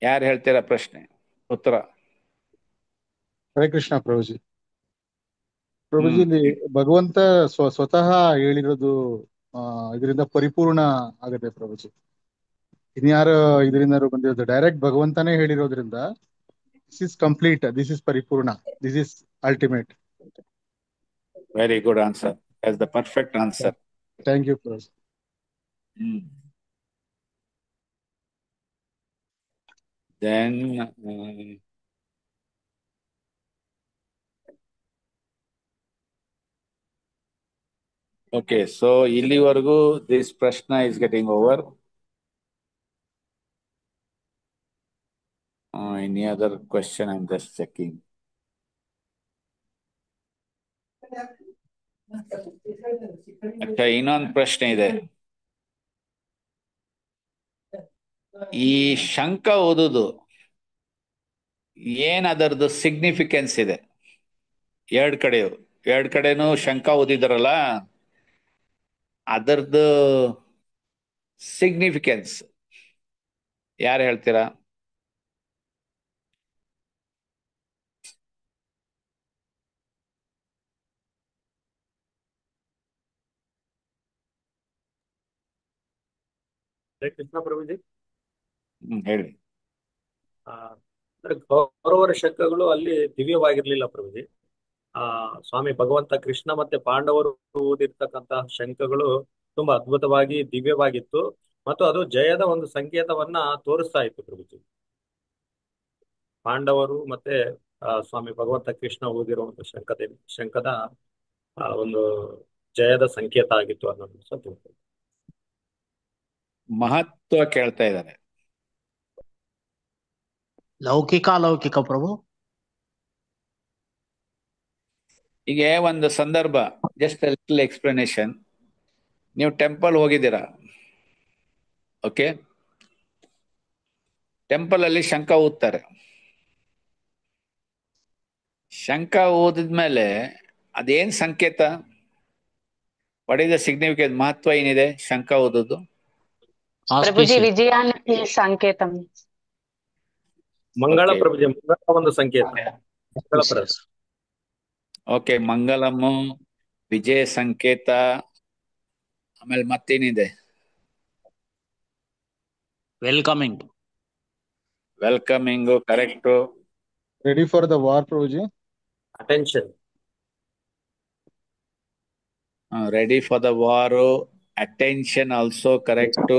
ಯಾರು ಹೇಳ್ತೀರಾ ಪ್ರಶ್ನೆ ಉತ್ತರ? ಹರೇ ಕೃಷ್ಣ ಪ್ರಭುಜಿ. ಪ್ರಭುಜಿ, ಇಲ್ಲಿ ಭಗವಂತ ಸ್ವತಃ ಹೇಳಿರೋದು ಇದರಿಂದ ಪರಿಪೂರ್ಣ ಆಗತ್ತೆ ಪ್ರಭುಜಿ. ಇನ್ಯಾರು ಇದರಿಂದ ಬಂದಿರೋದು ಡೈರೆಕ್ಟ್ ಭಗವಂತನೇ ಹೇಳಿರೋದ್ರಿಂದ this is complete, this is ಪರಿಪೂರ್ಣ, this is ultimate. Very good answer. That's the perfect answer. Thank you, Prabhuji. Then okay, so ಇಲ್ಲಿವರೆಗೂ this prashna is getting over. Any other question? I'm just checking. ಅಚ್ಚಾ, ಇನ್ನೊಂದು ಪ್ರಶ್ನೆ ಇದೆ. ಈ ಶಂಖ ಓದುದು ಏನ್ ಅದರದ್ದು ಸಿಗ್ನಿಫಿಕೆನ್ಸ್ ಇದೆ? ಎರಡ್ ಕಡೆನೂ ಶಂಖ ಓದಿದ್ರಲ್ಲ, ಅದರದ್ದು ಸಿಗ್ನಿಫಿಕೆನ್ಸ್ ಯಾರು ಹೇಳ್ತೀರಾ? ಕೃಷ್ಣ ಪ್ರಭುಜಿ, ಹೇಳಿ. ಕೌರವರ ಶಂಖಗಳು ಅಲ್ಲಿ ದಿವ್ಯವಾಗಿರ್ಲಿಲ್ಲ ಪ್ರಭುಜಿ. ಸ್ವಾಮಿ ಭಗವಂತ ಕೃಷ್ಣ ಮತ್ತೆ ಪಾಂಡವರು ಊದಿರ್ತಕ್ಕಂತಹ ಶಂಖಗಳು ತುಂಬಾ ಅದ್ಭುತವಾಗಿ ದಿವ್ಯವಾಗಿತ್ತು ಮತ್ತು ಅದು ಜಯದ ಒಂದು ಸಂಕೇತವನ್ನ ತೋರಿಸ್ತಾ ಇತ್ತು ಪ್ರಭುಜಿ. ಪಾಂಡವರು ಮತ್ತೆ ಸ್ವಾಮಿ ಭಗವಂತ ಕೃಷ್ಣ ಊದಿರುವಂತ ಶಂಖದ ಒಂದು ಜಯದ ಸಂಕೇತ ಆಗಿತ್ತು ಅನ್ನೋದು ಸತ್ಯ. ಮಹತ್ವ ಕೇಳ್ತಾ ಇದ್ದಾರೆ. ಲೌಕಿಕ ಅಲೌಕಿಕ ಪ್ರಭು? ಈಗ ಒಂದು ಸಂದರ್ಭ, ಜಸ್ಟ್ ಲಿಟಲ್ ಎಕ್ಸ್ಪ್ಲನೇಷನ್. ನೀವು ಟೆಂಪಲ್ ಹೋಗಿದ್ದೀರಾ, ಓಕೆ? ಟೆಂಪಲ್ ಅಲ್ಲಿ ಶಂಖ ಊದ್ತಾರೆ. ಶಂಖ ಊದಿದ್ಮೇಲೆ ಅದೇನ್ ಸಂಕೇತ? What is the significance? ಮಹತ್ವ ಏನಿದೆ ಶಂಖ ಊದುದು? ಪ್ರಭುಜಿ ವಿಜಯಾనికి ಸಂಕೇತಂ. ಮಂಗಳ ಪ್ರಭುಜಿ, ಮಂಗಳ ಒಂದು ಸಂಕೇತ. ಓಕೆ, ಮಂಗಲಮು, ವಿಜಯ ಸಂಕೇತ. ಆಮೇಲೆ ಮತ್ತೇನಿದೆ? Welcoming. Welcoming, correct. Ready for the war ಪ್ರಭುಜಿ. Attention. Ready for the war, attention also correct.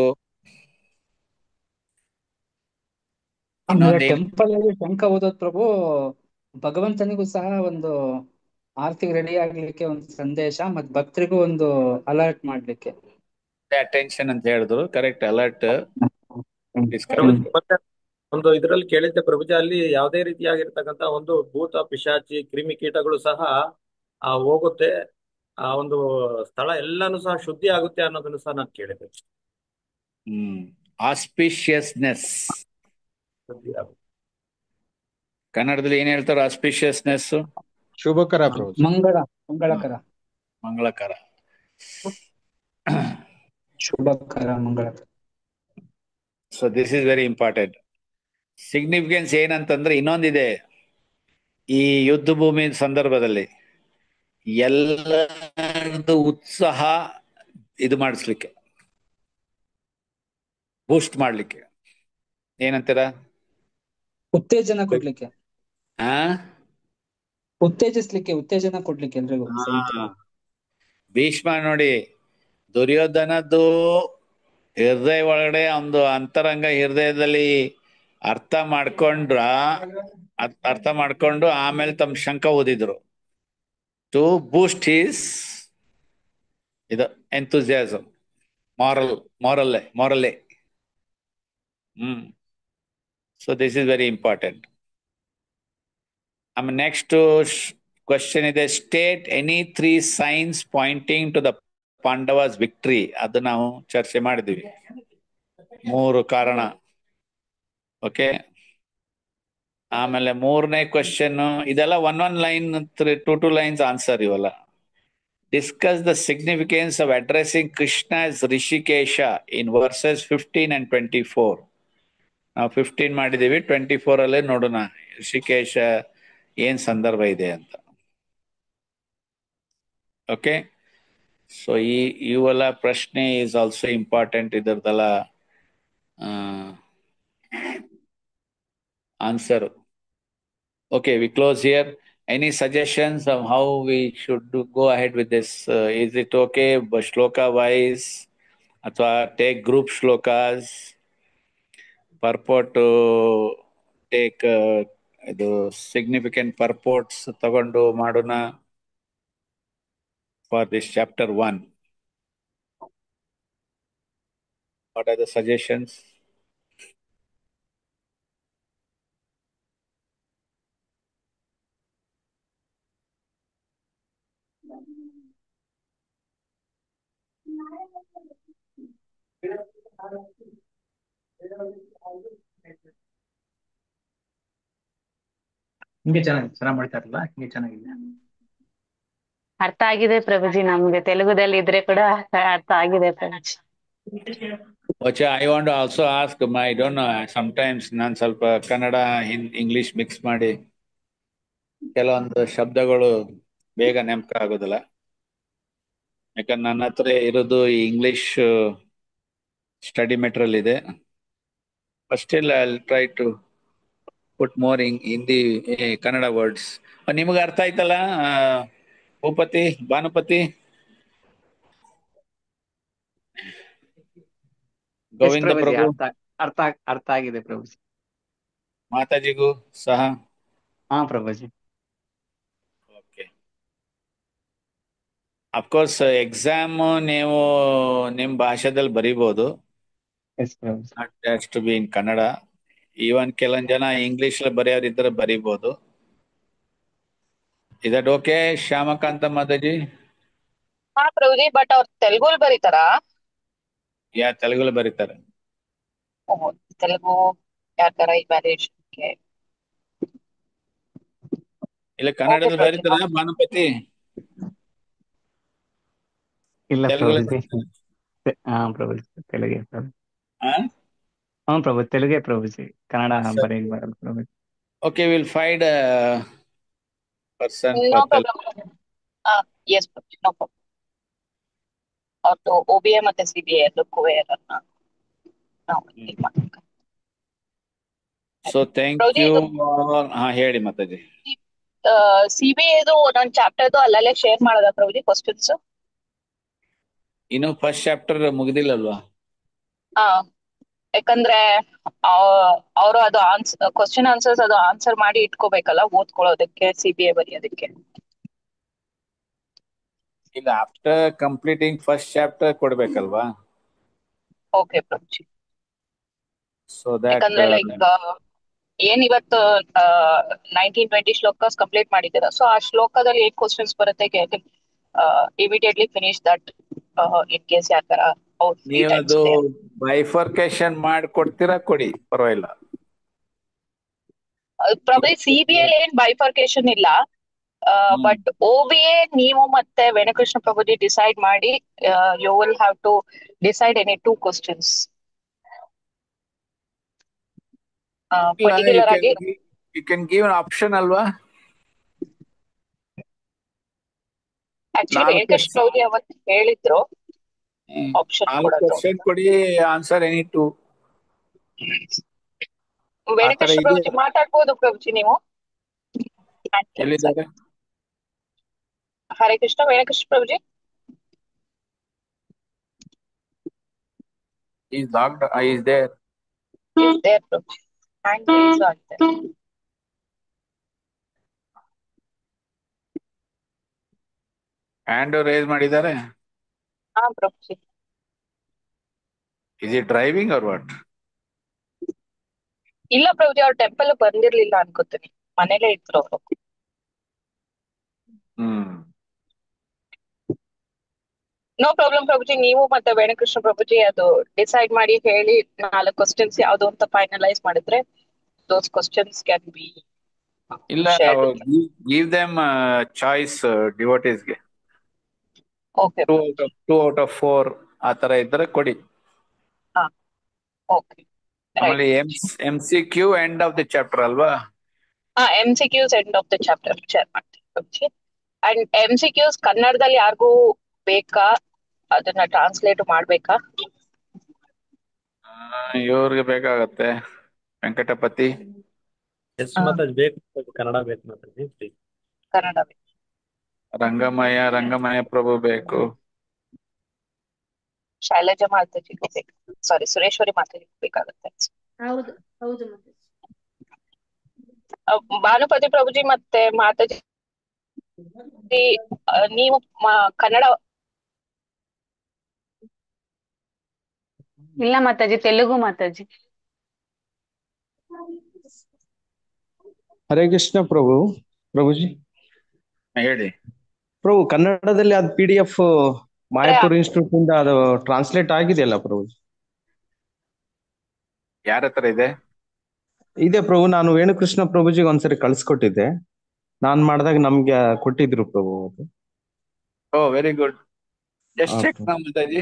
Temple ಅಲ್ಲಿ ಶಂಖ ಓದೋದ್ ಪ್ರಭು ಭಗವಂತನಿಗೂ ಸಹ ಒಂದು ಆರ್ತಿಗೆ ರೆಡಿ ಆಗ್ಲಿಕ್ಕೆ ಒಂದು ಸಂದೇಶ, ಮತ್ ಭಕ್ತರಿಗೂ ಒಂದು ಅಲರ್ಟ್ ಮಾಡ್ಲಿಕ್ಕೆ. ಅಟೆನ್ಷನ್ ಅಂತ ಹೇಳಿದ್ರು, ಕರೆಕ್ಟ್. ಅಲರ್ಟ್. ಮತ್ತೆ ಒಂದು ಇದರಲ್ಲಿ ಕೇಳಿದ್ದೆ ಪ್ರಭುಜಿ, ಅಲ್ಲಿ ಯಾವುದೇ ರೀತಿಯಾಗಿರ್ತಕ್ಕಂತ ಒಂದು ಭೂತ ಪಿಶಾಚಿ ಕ್ರಿಮಿಕೀಟಗಳು ಸಹ ಹೋಗುತ್ತೆ, ಆ ಒಂದು ಸ್ಥಳ ಎಲ್ಲಾನು ಸಹ ಶುದ್ಧಿ ಆಗುತ್ತೆ ಅನ್ನೋದನ್ನು ಸಹ ನಾನು ಕೇಳಿದ್ದೆ. ಆಸ್ಪಿಷಿಯಸ್ನೆಸ್ ಕನ್ನಡದಲ್ಲಿ ಏನ್ ಹೇಳ್ತಾರೆ? ಆಸ್ಪಿಷಿಯಸ್ನೆಸ್ ಶುಭಕರ, ಮಂಗಳಕರ, ಮಂಗಳಕರ, ಶುಭಕರ, ಮಂಗಳಕರ. So this is very important. Significance ಏನಂತಂದ್ರೆ ಇನ್ನೊಂದಿದೆ. ಈ ಯುದ್ಧ ಭೂಮಿ ಸಂದರ್ಭದಲ್ಲಿ ಎಲ್ಲರದ್ದು ಉತ್ಸಾಹ ಇದು ಮಾಡಿಸ್ಲಿಕ್ಕೆ, ಬೂಸ್ಟ್ ಮಾಡ್ಲಿಕ್ಕೆ, ಏನಂತೀರ? ಉತ್ತೇಜನ ಕೊಡ್ಲಿಕ್ಕೆ, ಆ ಉತ್ತೇಜನ ಕೊಡ್ಲಿಕ್ಕೆ ಎಲ್ರಿಗೂ ಸೈನಿಕರಿಗೆ. ಭೀಷ್ಮ ನೋಡಿ, ದುರ್ಯೋಧನದ್ದು ಹೃದಯ ಒಳಗಡೆ ಒಂದು ಅಂತರಂಗ ಹೃದಯದಲ್ಲಿ ಅರ್ಥ ಮಾಡ್ಕೊಂಡು ಆಮೇಲೆ ತಮ್ಮ ಶಂಕ ಓದಿದ್ರು ಟು ಬೂಸ್ಟ್ ಹೀಸ್ ಇದು ಎಂಥೂಸಿಯಾಸಮ್, ಮಾರಲ್ಲೇ. So this is very important. Next question ಇದೆ, state any 3 signs pointing to the Pandavas victory. ಅದು ನಾವು ಚರ್ಚೆ ಮಾಡಿದ್ವಿ, 3 ಕಾರಣ. ಓಕೆ, ಆಮೇಲೆ 3ನೇ ಕ್ವಶನ್ ಇದೆಲ್ಲ 1 ಲೈನ್ 2 ಲೈನ್ಸ್ ಆನ್ಸರ್ ಇವೆಲ್ಲ. Discuss the significance of addressing Krishna as Rishikesh in versus 15 and 24. ನಾವು 15 ಮಾಡಿದೀವಿ, 24 ಅಲ್ಲೇ ನೋಡೋಣ ಋಷಿಕೇಶ ಏನ್ ಸಂದರ್ಭ ಇದೆ ಅಂತ. ಓಕೆ, ಸೊ ಇವೆಲ್ಲ ಪ್ರಶ್ನೆ ಈಸ್ ಆಲ್ಸೋ ಇಂಪಾರ್ಟೆಂಟ್. ಇದರದೆಲ್ಲ answer. Okay, we close here. Any suggestions of how we should go ahead with this? Is it okay shloka wise, ಅಥವಾ take group shlokas, purport to take ಇದು significant purports ತಗೊಂಡು ಮಾಡೋಣ for this chapter 1? What are the suggestions? ಹಿಂಗೆ ಚೆನ್ನಾಗಿ ಮಾಡ್ತಾರಲ್ಲ, ಹಿಂಗೆ ಚೆನ್ನಾಗಿದೆ. ಅರ್ಥ ಆಗಿದೆ ಪ್ರಭುಜಿ, ನಮ್ಗೆ ತೆಲುಗುದಲ್ಲಿ ಇದ್ರೆ ಕೂಡ ಅರ್ಥ ಆಗಿದೆ ಪ್ರಭುಜಿ. I want to also ask, I don't know, sometimes ನಾನು ಸ್ವಲ್ಪ ಕನ್ನಡ ಇಂಗ್ಲಿಷ್ ಮಿಕ್ಸ್ ಮಾಡಿ ಕೆಲವೊಂದು ಶಬ್ದಗಳು ಬೇಗ ನೆನಪು ಆಗೋದಿಲ್ಲ. ಯಾಕಂದ್ರೆ ನನ್ನ ಹತ್ರ ಇರೋದು ಇಂಗ್ಲಿಷ್ ಸ್ಟಡಿ ಮೆಟೀರಿಯಲ್ ಇದೆ. But still I'll try to put more in the Kannada words. ನಿಮಗೆ ಅರ್ಥ ಆಯ್ತಲ್ಲ ಭೂಪತಿ, ಭಾನುಪತಿ, ಗೋವಿಂದ ಪ್ರಭು? ಅರ್ಥ ಆಗಿದೆ ಪ್ರಭುಜಿ. ಮಾತಾಜಿಗೂ ಸಹ? ಹಾ ಪ್ರಭುಜಿ. ಓಕೆ, ಅಫ್ಕೋರ್ಸ್ ಎಕ್ಸಾಮ್ ನೀವು ನಿಮ್ ಭಾಷೆದಲ್ಲಿ ಬರೀಬಹುದು, not has to be in Kannada. Even ಕೆಲವೊಂದ್ ಜನ ಇಂಗ್ಲಿಷ್ ಬರೆಯೋರಿದ್ರೆ ಬರೀಬಹುದು. ಇದಟ್ ಓಕೆ ಶ್ಯಾಮಕಾಂತ ಮಾತಾಜಿ? ಹಾ ಪ್ರಭುಜಿ, ಬಟ್ ಅವ್ರು ತೆಲುಗುಲ್ ಬರೀತಾರಾ? ತೆಲುಗುಲಿ ಬರೀತಾರೆ. ತೆಲುಗು ಯಾವ ತರ ಇವ್ಯಾಲ್ಯೂಯೇಷನ್ಗೆ? ಇಲ್ಲ ಕನ್ನಡದಲ್ಲಿ ಬರೀತಾರ ಭಾನುಪತಿ? ಇಲ್ಲ ಪ್ರಭುಜಿ. ಹಾ ಪ್ರಭುಜಿ, ತೆಲುಗೇ ಪ್ರಭು. ಹಾ ಪ್ರಭು, ತೆಲುಗೇ ಪ್ರಭುಜಿ, ಕನ್ನಡ ಬರೆಯಕ್ ಬರಲ್ಲ ಪ್ರಭುಜಿ. Okay, will find person. No problem. Yes ಪ್ರಭುಜಿ, ನೋ ಪ್ರಾಬ್ಲಮ್. ಅವ್ರದ್ದು OBA ಮತ್ತೆ CBA ಎರಡಕ್ಕೂ ನಾವು ಇದು ಮಾಡ್ಬೇಕು. ಸೊ ಥ್ಯಾಂಕ್ ಯು. ಹೇಳಿ ಮಾತಾಜಿ. CBAದು ಒಂದೊಂದು ಚಾಪ್ಟರ್ದು ಅಲ್ಲಲ್ಲೇ ಶೇರ್ ಮಾಡೋದಾ ಪ್ರಭುಜಿ ಕ್ವಶನ್ಸ್? ಇನ್ನು ಫಸ್ಟ್ ಚಾಪ್ಟರ್ ಮುಗಿದಿಲ್ಲಲ್ವಾ? ಯಾಕಂದ್ರೆ ಅವರು ಅದು ಕ್ವಶನ್ ಆನ್ಸರ್ಸ್ ಅದು ಆನ್ಸರ್ ಮಾಡಿ ಇಟ್ಕೋಬೇಕಲ್ಲ ಓದ್ಕೊಳ್ಳೋದಕ್ಕೆ, CBA ಬರೆಯೋದಕ್ಕೆ. ಇಲ್ಲ, ಆಫ್ಟರ್ ಕಂಪ್ಲೀಟಿಂಗ್ ಫಸ್ಟ್ ಚಾಪ್ಟರ್ ಕೊಡ್ಬೇಕಲ್ವಾ? ಓಕೆ ಪ್ರಭುಜಿ. ಸೊ ದಟ್ ಯಾಕಂದ್ರೆ ಲೈಕ್ ಏನ್ ಇವತ್ತು 19-20 ಶ್ಲೋಕಾಸ್ ಕಂಪ್ಲೀಟ್ ಮಾಡಿದ್ದೀರಾ, ಸೊ ಆ ಶ್ಲೋಕದಲ್ಲಿ 8 ಕ್ವಶನ್ಸ್ ಬರುತ್ತೆ. Immediately finish that in case ಯಾವ ತರ ನೀವು ಅದು ಬೈಫರ್ಕೇಶನ್ ಮಾಡಿ ಕೊಡ್ತೀರಾ? ಕೊಡಿ, ಪರವಾಗಿಲ್ಲ. ಪ್ರಭುಜಿ CBA ಏನ್ ಬೈಫರ್ಕೇಶನ್ ಇಲ್ಲ, ಬಟ್ OBA ನೀವು ಮತ್ತೆ ವೆಂಕಟಕೃಷ್ಣ ಪ್ರಭುಜಿ ಡಿಸೈಡ್ ಮಾಡಿ, you will have to decide any 2 questions particular ಆಗಿ. You can give an option ಅಲ್ವಾ? ಆಕ್ಚುಲಿ ವೆಂಕಟೇಶ್ ಪ್ರಭುಜಿ ಅವತ್ತು ಹೇಳಿದ್ರು ಆಪ್ಷನ್ ಕೊಡೋದು. ಕ್ವಶನ್ ಕೊಡಿ, ಆನ್ಸರ್ ಎನಿ 2. ವೆಂಕಟೇಶ್ವರ ಇದೆ. ಪ್ರಭುಜಿ ಮಾತಾಡ್ಬೋದು ಪ್ರಭುಜಿ ನೀವು. ಎಲ್ಲಿದ್ದಾರೆ? ಹರೇ ಕೃಷ್ಣ ವೆಂಕಟೇಶ್ವರ ಪ್ರಭುಜಿ. He's logged. He's there. Is there ಪ್ರಭುಜಿ. ಹ್ಯಾಂಡ್ ರೈಸ್ ಆಗಿದೆ. ಹ್ಯಾಂಡ್ ರೈಸ್ ಮಾಡಿದ್ದಾರೆ. ಹಾ ಪ್ರಭುಜಿ. Is he driving or what? ಇಲ್ಲ ಪ್ರಭುಜಿ, ಅವ್ರು ಟೆಂಪಲ್ ಬಂದಿರ್ಲಿಲ್ಲ ಅನ್ಕೋತೀನಿ, ಮನೇಲೇ ಇದ್ರು ಅವರು. ನೋ ಪ್ರಾಬ್ಲಮ್ ಪ್ರಭುಜಿ, ನೀವು ಮತ್ತೆ ವೇಣುಕೃಷ್ಣ ಪ್ರಭುಜಿ ಅದು ಡಿಸೈಡ್ ಮಾಡಿ ಹೇಳಿ 4 ಕ್ವಶನ್ಸ್ ಯಾವ್ದು ಅಂತ ಫೈನಲೈಸ್ ಮಾಡಿದ್ರೆ ದೋಸ್ ಕ್ವಶನ್ಸ್ ಕ್ಯಾನ್ ಬಿ ಇಲ್ಲ, give them choice devotees ಗೆ. ಓಕೆ 2 out of 4 ಆ ತರ ಇದ್ರೆ ಕೊಡಿ. ಹಾ ಓಕೆ. ಆಮೇಲೆ MCQ end of the chapter ಅಲ್ವಾ? ಹಾ MCQs end of the chapter share ಮಾಡ್ತೀನಿ ಪ್ರಭುಜಿ. ಅಂಡ್ MCQs ಕನ್ನಡದಲ್ಲಿ ಯಾರಿಗೂ ಬೇಕಾ, ಅದನ್ನ ಟ್ರಾನ್ಸ್ಲೇಟ್ ಮಾಡ್ಬೇಕಾ? ಇವ್ರಿಗೆ ಬೇಕಾಗತ್ತೆ. ವೆಂಕಟಪತಿ. ಎಸ್ ಮಾತಾಜಿ ಬೇಕು, ಕನ್ನಡ ಬೇಕು ಮಾತಾಜಿ. ಕನ್ನಡ ಬೇಕು. ರಂಗಮಯ ಪ್ರಭು ಬೇಕು. ಶೈಲಜಾ ಮಾತಾಜಿಗೂ ಬೇಕು, ಸಾರಿ ಸುರೇಶ್ವರಿ ಮಾತಾಜಿಗೂ ಬೇಕಾಗುತ್ತೆ. ಹೌದು ಹೌದು. ಭಾನುಪತಿ ಪ್ರಭುಜಿ ಮತ್ತೆ ಮಾತಾಜಿ ನೀವು ಕನ್ನಡ? ಇಲ್ಲ ಮಾತಾಜಿ, ತೆಲುಗು ಮಾತಾಜಿ. ಹರೇ ಕೃಷ್ಣ ಪ್ರಭುಜಿ. ಹೇಳಿ ಪ್ರಭು, ಕನ್ನಡದಲ್ಲಿ ಅದು PDF ಮಾಯಾಪುರ್ ಇನ್ಸ್ಟಿಟ್ಯೂಟ್ ಇಂದ ಅದು ಟ್ರಾನ್ಸ್ಲೇಟ್ ಆಗಿದೆಯಲ್ಲ ಪ್ರಭುಜಿ? ಯಾರ ಹತ್ರ ಇದೆ? ಇದೆ ಪ್ರಭು, ನಾನು ವೇಣುಕೃಷ್ಣ ಪ್ರಭುಜಿಗೆ ಒಂದ್ಸರಿ ಕಳ್ಸಿಕೊಟ್ಟಿದ್ದೆ. ನಾನ್ ಮಾಡಿದಾಗ ನಮ್ಗೆ ಕೊಟ್ಟಿದ್ರು ಪ್ರಭು ಅದು. Oh very good. Just check ಮಾತಾಜಿ.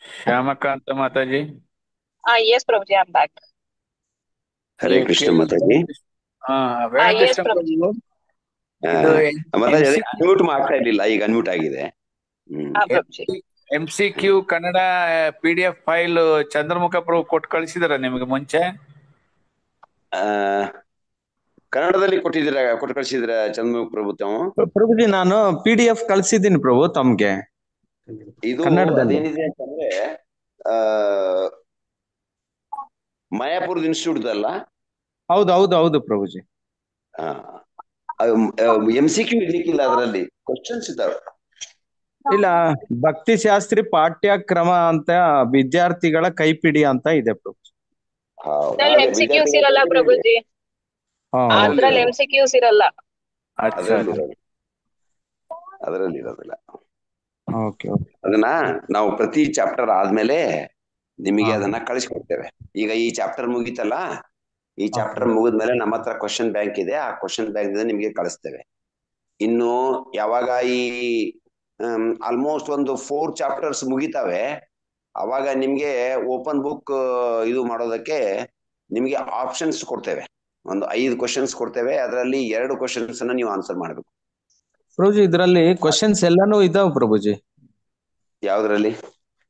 ಶ್ಯಾಮಕಾಂತ ಮಾತಾಜಿ. ಎಸ್ ಪ್ರಭುಜಿ, I am back. Hare Krishna ಮಾತಾಜಿ. ವೇಣುಕೃಷ್ಣ ಪ್ರಭು ಮಾತಾಜಿ ಅನ್ಮ್ಯೂಟ್ ಮಾಡ್ತಾ ಇರ್ಲಿಲ್ಲ, ಈಗ ಅನ್ಮ್ಯೂಟ್ ಆಗಿದೆ. MCQ Kannada PDF file Chandramukha ಪ್ರಭು ಕೊಟ್ಟು ಕಳಿಸಿದಾರ ನಿಮಗೆ ಮುಂಚೆ? ಕನ್ನಡದಲ್ಲಿ ಕೊಟ್ಟು ಕಳಿಸಿದ್ರ ಚಂದ್ರಮುಖ ಪ್ರಭು ತಾವು? ಪ್ರಭುಜಿ, ನಾನು PDF ಕಳ್ಸಿದ್ದೀನಿ ಪ್ರಭು ತಮ್ಗೆ. ಇದು ಅದೇನಿದೆ ಅಂತಂದ್ರೆ ಮಾಯಾಪುರದ ಇನ್ಸ್ಟಿಟ್ಯೂಟ್ ಅಲ್ಲ? ಹೌದು ಪ್ರಭುಜಿ. MCQ ಇರ್ಲಿಕ್ಕಿಲ್ಲ, ಅದರಲ್ಲಿ ಕ್ವಶನ್ಸ್ ಇದ್ದಾವೆ. ಇಲ್ಲ, ಭಕ್ತಿ ಶಾಸ್ತ್ರಿ ಪಾಠ್ಯಕ್ರಮ ಅಂತ ವಿದ್ಯಾರ್ಥಿಗಳ ಕೈಪಿಡಿ ಅಂತ ಇದೆ ಪ್ರಭುಜಿ. MCQs ಇರಲ್ಲ ಪ್ರಭುಜಿ, ಅದ್ರಲ್ಲಿ MCQs ಇರಲ್ಲ. ಅದರಲ್ಲಿ ಇರೋದಿಲ್ಲ. ಅದನ್ನ ನಾವು ಪ್ರತಿ ಚಾಪ್ಟರ್ ಆದ್ಮೇಲೆ ನಿಮಗೆ ಅದನ್ನ ಕಳಿಸ್ಕೊಡ್ತೇವೆ. ಈಗ ಈ ಚಾಪ್ಟರ್ ಮುಗೀತಲ್ಲ, ಈ ಚಾಪ್ಟರ್ ಮುಗಿದ್ಮೇಲೆ ನಮ್ಮ ಹತ್ರ ಕ್ವಶನ್ ಬ್ಯಾಂಕ್ ಇದೆ, ಆ ಕ್ವಶನ್ ಬ್ಯಾಂಕ್ ಇಂದ ನಿಮ್ಗೆ ಕಳಿಸ್ತೇವೆ. ಇನ್ನು ಯಾವಾಗ ಈ ಆಲ್ಮೋಸ್ಟ್ ಒಂದು 4 ಚಾಪ್ಟರ್ಸ್ ಮುಗಿತಾವೆ, ಅವಾಗ ನಿಮ್ಗೆ ಓಪನ್ ಬುಕ್ ಇದು ಮಾಡೋದಕ್ಕೆ ನಿಮ್ಗೆ ಆಪ್ಷನ್ಸ್ ಕೊಡ್ತೇವೆ. ಒಂದು 5 ಕ್ವಶನ್ಸ್ ಕೊಡ್ತೇವೆ, ಅದರಲ್ಲಿ 2 ಕ್ವಶನ್ಸ್ ಅನ್ನ ನೀವು ಆನ್ಸರ್ ಮಾಡ್ಬೇಕು ಪ್ರಭುಜಿ. ಇದರಲ್ಲಿ ಕ್ವಶನ್ಸ್ ಎಲ್ಲಾನು ಇದಾವೆ ಪ್ರಭುಜಿ. ಯಾವ್ದ್ರಲ್ಲಿ?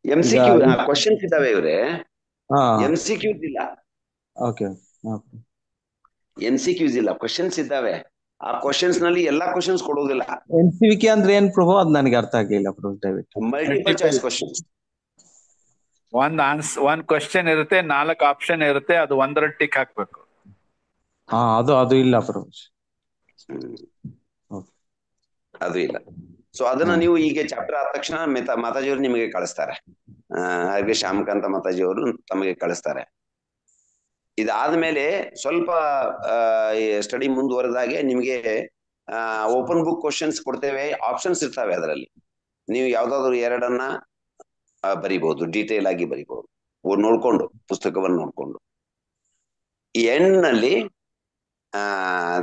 MCQ ಕ್ವಶನ್ಸ್ ಇದಾವೆ ಇವ್ರೆ, MCQs ಇಲ್ಲ. MCQs ಇಲ್ಲ, ಕ್ವಶನ್ಸ್ ಇದ್ದಾವೆ. ಆ ಕ್ವಶನ್ಸ್ ನಲ್ಲಿ ಎಲ್ಲಾ ಕ್ವಶನ್ಸ್ ಕೊಡೋದಿಲ್ಲ. MCQ ಅಂದ್ರೆ ಏನ್ ಪ್ರಭು? ಅದ್ ನನಗೆ ಅರ್ಥ ಆಗಿಲ್ಲ ಪ್ರಭು, ದಯವಿಟ್ಟು. Multiple choice questions. ಒಂದ್ ಕ್ವಶನ್ ಇರುತ್ತೆ, 4 ಆಪ್ಷನ್ ಇರುತ್ತೆ, ಅದು ಒಂದರ ಟಿಕ್ ಹಾಕ್ಬೇಕು. ಅದು ಇಲ್ಲ ಪ್ರಭು, ಅದು ಇಲ್ಲ. ಸೊ ಅದನ್ನ ನೀವು ಈಗ ಚಾಪ್ಟರ್ ಆದ ತಕ್ಷಣ ಮಾತಾಜಿಯವರು ನಿಮಗೆ ಕಳಿಸ್ತಾರೆ. ಹಾಗೆ ಶ್ಯಾಮಕಾಂತ ಮಾತಾಜಿಯವರು ತಮಗೆ ಕಳಿಸ್ತಾರೆ. ಇದಾದ್ಮೇಲೆ ಸ್ವಲ್ಪ ಸ್ಟಡಿ ಮುಂದುವರೆದಾಗೆ ನಿಮ್ಗೆ ಓಪನ್ ಬುಕ್ ಕ್ವಶನ್ಸ್ ಕೊಡ್ತೇವೆ, ಆಪ್ಷನ್ಸ್ ಇರ್ತವೆ. ಅದರಲ್ಲಿ ನೀವು ಯಾವ್ದಾದ್ರು 2 ಬರಿಬಹುದು, ಡೀಟೇಲ್ ಆಗಿ ಬರಿಬಹುದು, ನೋಡ್ಕೊಂಡು, ಪುಸ್ತಕವನ್ನು ನೋಡ್ಕೊಂಡು. ಈ ಎಂಡ್ ನಲ್ಲಿ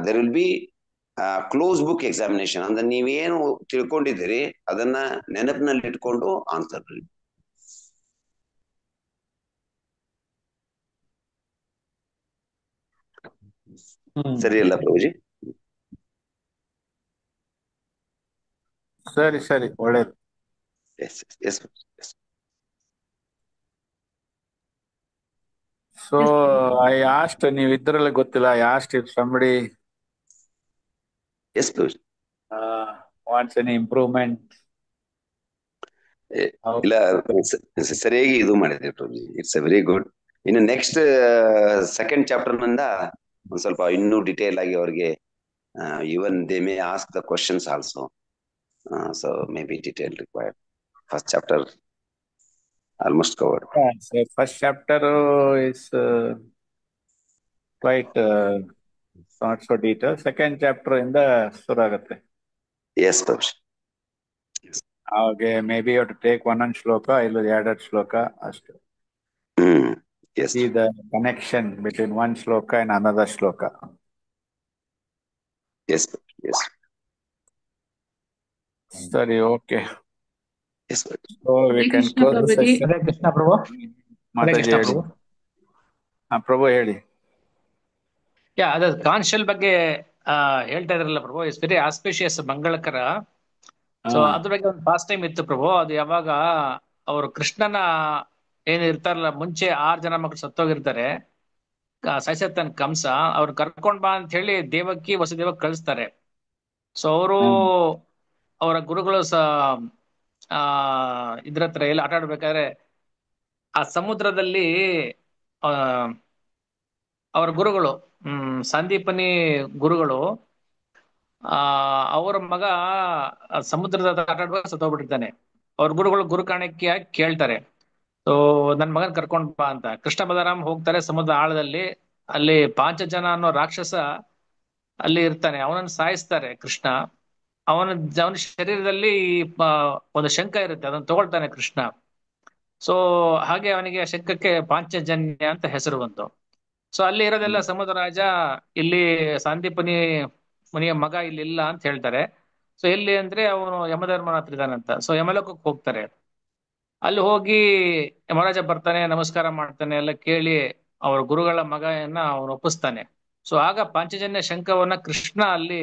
there will be close book examination. ಅಂದ್ರೆ ನೀವೇನು ತಿಳ್ಕೊಂಡಿದ್ದೀರಿ ಅದನ್ನ ನೆನಪಿನಲ್ಲಿ ಇಟ್ಕೊಂಡು ಆನ್ಸರ್ ಬರಿ. ಸರಿ ಅಲ್ಲ ಪ್ರಭುಜಿ? ಸರಿ ಒಳ್ಳೇದು. Yes, yes, yes. So I asked, ನೀವು ಇದ್ರಲ್ಲಿ ಗೊತ್ತಿಲ್ಲ, I asked if somebody Yes, Prabhuji. wants any improvement. ಇಲ್ಲ ಸರಿಯಾಗಿ ಇದು ಮಾಡಿದೆ ಪ್ರಭುಜಿ. It's very good. ಇನ್ನು ನೆಕ್ಸ್ಟ್ ಸೆಕೆಂಡ್ ಚಾಪ್ಟರ್ ನಿಂದ ಒಂದ್ ಸ್ವಲ್ಪ ಇನ್ನೂ ಡಿಟೇಲ್ ಆಗಿ ಅವ್ರಿಗೆ even they may ask the questions also, so may be detail required. First chapter almost covered. So first chapter is quite not so detailed. Second chapter ಇಂದ ಶುರು ಆಗುತ್ತೆ. Yes, Prabhuji. ಹಾಗೆ maybe you to take ಒಂದೊಂದು ಶ್ಲೋಕ ಇಲ್ಲ ಎರಡೆರಡು ಶ್ಲೋಕ ಅಷ್ಟು. See the connection between one shloka and another shloka. Yes, yes. ಸರಿ, okay. Yes, so we Hare can Krishna close the Prabhuji. session. ಹರೇ ಕೃಷ್ಣ ಪ್ರಭು. ಹರೇ ಮಾತಾಜಿ ಕೃಷ್ಣ ಹೇಳಿ. ಪ್ರಭು. ಪ್ರಭು ಹೇಳಿ. ಅದ ಕಾನ್ಶಿಯಲ್ ಬಗ್ಗೆ ಹೇಳ್ತಾ ಇದ್ರಲ್ಲ ಪ್ರಭು, ಇಟ್ಸ್ ವೆರಿ ಆಸ್ಪಿಷಿಯಸ್, ಮಂಗಳಕರ. ಸೊ ಅದ್ರ ಬಗ್ಗೆ ಒಂದು ಫಾಸ್ಟ್ ಟೈಮ್ ಇತ್ತು ಪ್ರಭು. ಅದು ಯಾವಾಗ ಅವರು ಕೃಷ್ಣನ ಏನ್ ಇರ್ತಾರಲ್ಲ, ಮುಂಚೆ 6 ಜನ ಮಕ್ಕಳು ಸತ್ತೋಗಿರ್ತಾರೆ, ಸಾಯಿಸತ್ತನ್ ಕಂಸ, ಅವ್ರು ಕರ್ಕೊಂಡ್ ಬಾ ಅಂತ ಹೇಳಿ ದೇವಕಿ ವಸುದೇವ ಕಳಿಸ್ತಾರೆ. ಸೊ ಅವರು ಅವರ ಗುರುಗಳು ಇದ್ರ ಹತ್ರ ಎಲ್ಲ ಆಟ ಆಡ್ಬೇಕಾದ್ರೆ ಆ ಸಮುದ್ರದಲ್ಲಿ ಅವರ ಗುರುಗಳು ಸಂದೀಪನಿ ಗುರುಗಳು ಅವರ ಮಗ ಸಮುದ್ರದ ಆಟ ಆಡುವಾಗ ಸತ್ತೋಗ್ಬಿಟ್ಟಿರ್ತಾನೆ. ಅವ್ರ ಗುರುಗಳು ಗುರುಕಾಣಿಕೆ ಕೇಳ್ತಾರೆ, ಸೊ ನನ್ ಮಗನ್ ಕರ್ಕೊಂಡ್ ಬಾ ಅಂತ. ಕೃಷ್ಣ ಬಲರಾಮ್ ಹೋಗ್ತಾರೆ ಸಮುದ್ರ ಆಳದಲ್ಲಿ. ಅಲ್ಲಿ ಪಾಂಚಜನ ಅನ್ನೋ ರಾಕ್ಷಸ ಅಲ್ಲಿ ಇರ್ತಾನೆ, ಅವನನ್ನು ಸಾಯಿಸ್ತಾರೆ ಕೃಷ್ಣ. ಅವನ ಶರೀರದಲ್ಲಿ ಒಂದು ಶಂಖ ಇರುತ್ತೆ, ಅದನ್ನ ತಗೊಳ್ತಾನೆ ಕೃಷ್ಣ. ಸೊ ಹಾಗೆ ಅವನಿಗೆ ಆ ಶಂಖಕ್ಕೆ ಪಾಂಚಜನ್ಯ ಅಂತ ಹೆಸರು ಬಂತು. ಸೊ ಅಲ್ಲಿ ಇರೋದೆಲ್ಲ ಸಮುದ್ರ ರಾಜ, ಇಲ್ಲಿ ಸಂದೀಪನಿ ಮುನಿಯ ಮಗ ಇಲ್ಲಿ ಇಲ್ಲ ಅಂತ ಹೇಳ್ತಾರೆ. ಸೊ ಎಲ್ಲಿ ಅಂದ್ರೆ ಅವನು ಯಮಧರ್ಮನ ಹತ್ರ ಇದ್ದಾನಂತ. ಸೊ ಯಮಲೋಕಕ್ಕೆ ಹೋಗ್ತಾರೆ. ಅಲ್ಲಿ ಹೋಗಿ ಯಮರಾಜ ಬರ್ತಾನೆ, ನಮಸ್ಕಾರ ಮಾಡ್ತಾನೆ, ಎಲ್ಲ ಕೇಳಿ ಅವರ ಗುರುಗಳ ಮಗನ ಅವನು ಒಪ್ಪಿಸ್ತಾನೆ. ಸೊ ಆಗ ಪಾಂಚಜನ್ಯ ಶಂಖವನ್ನ ಕೃಷ್ಣ ಅಲ್ಲಿ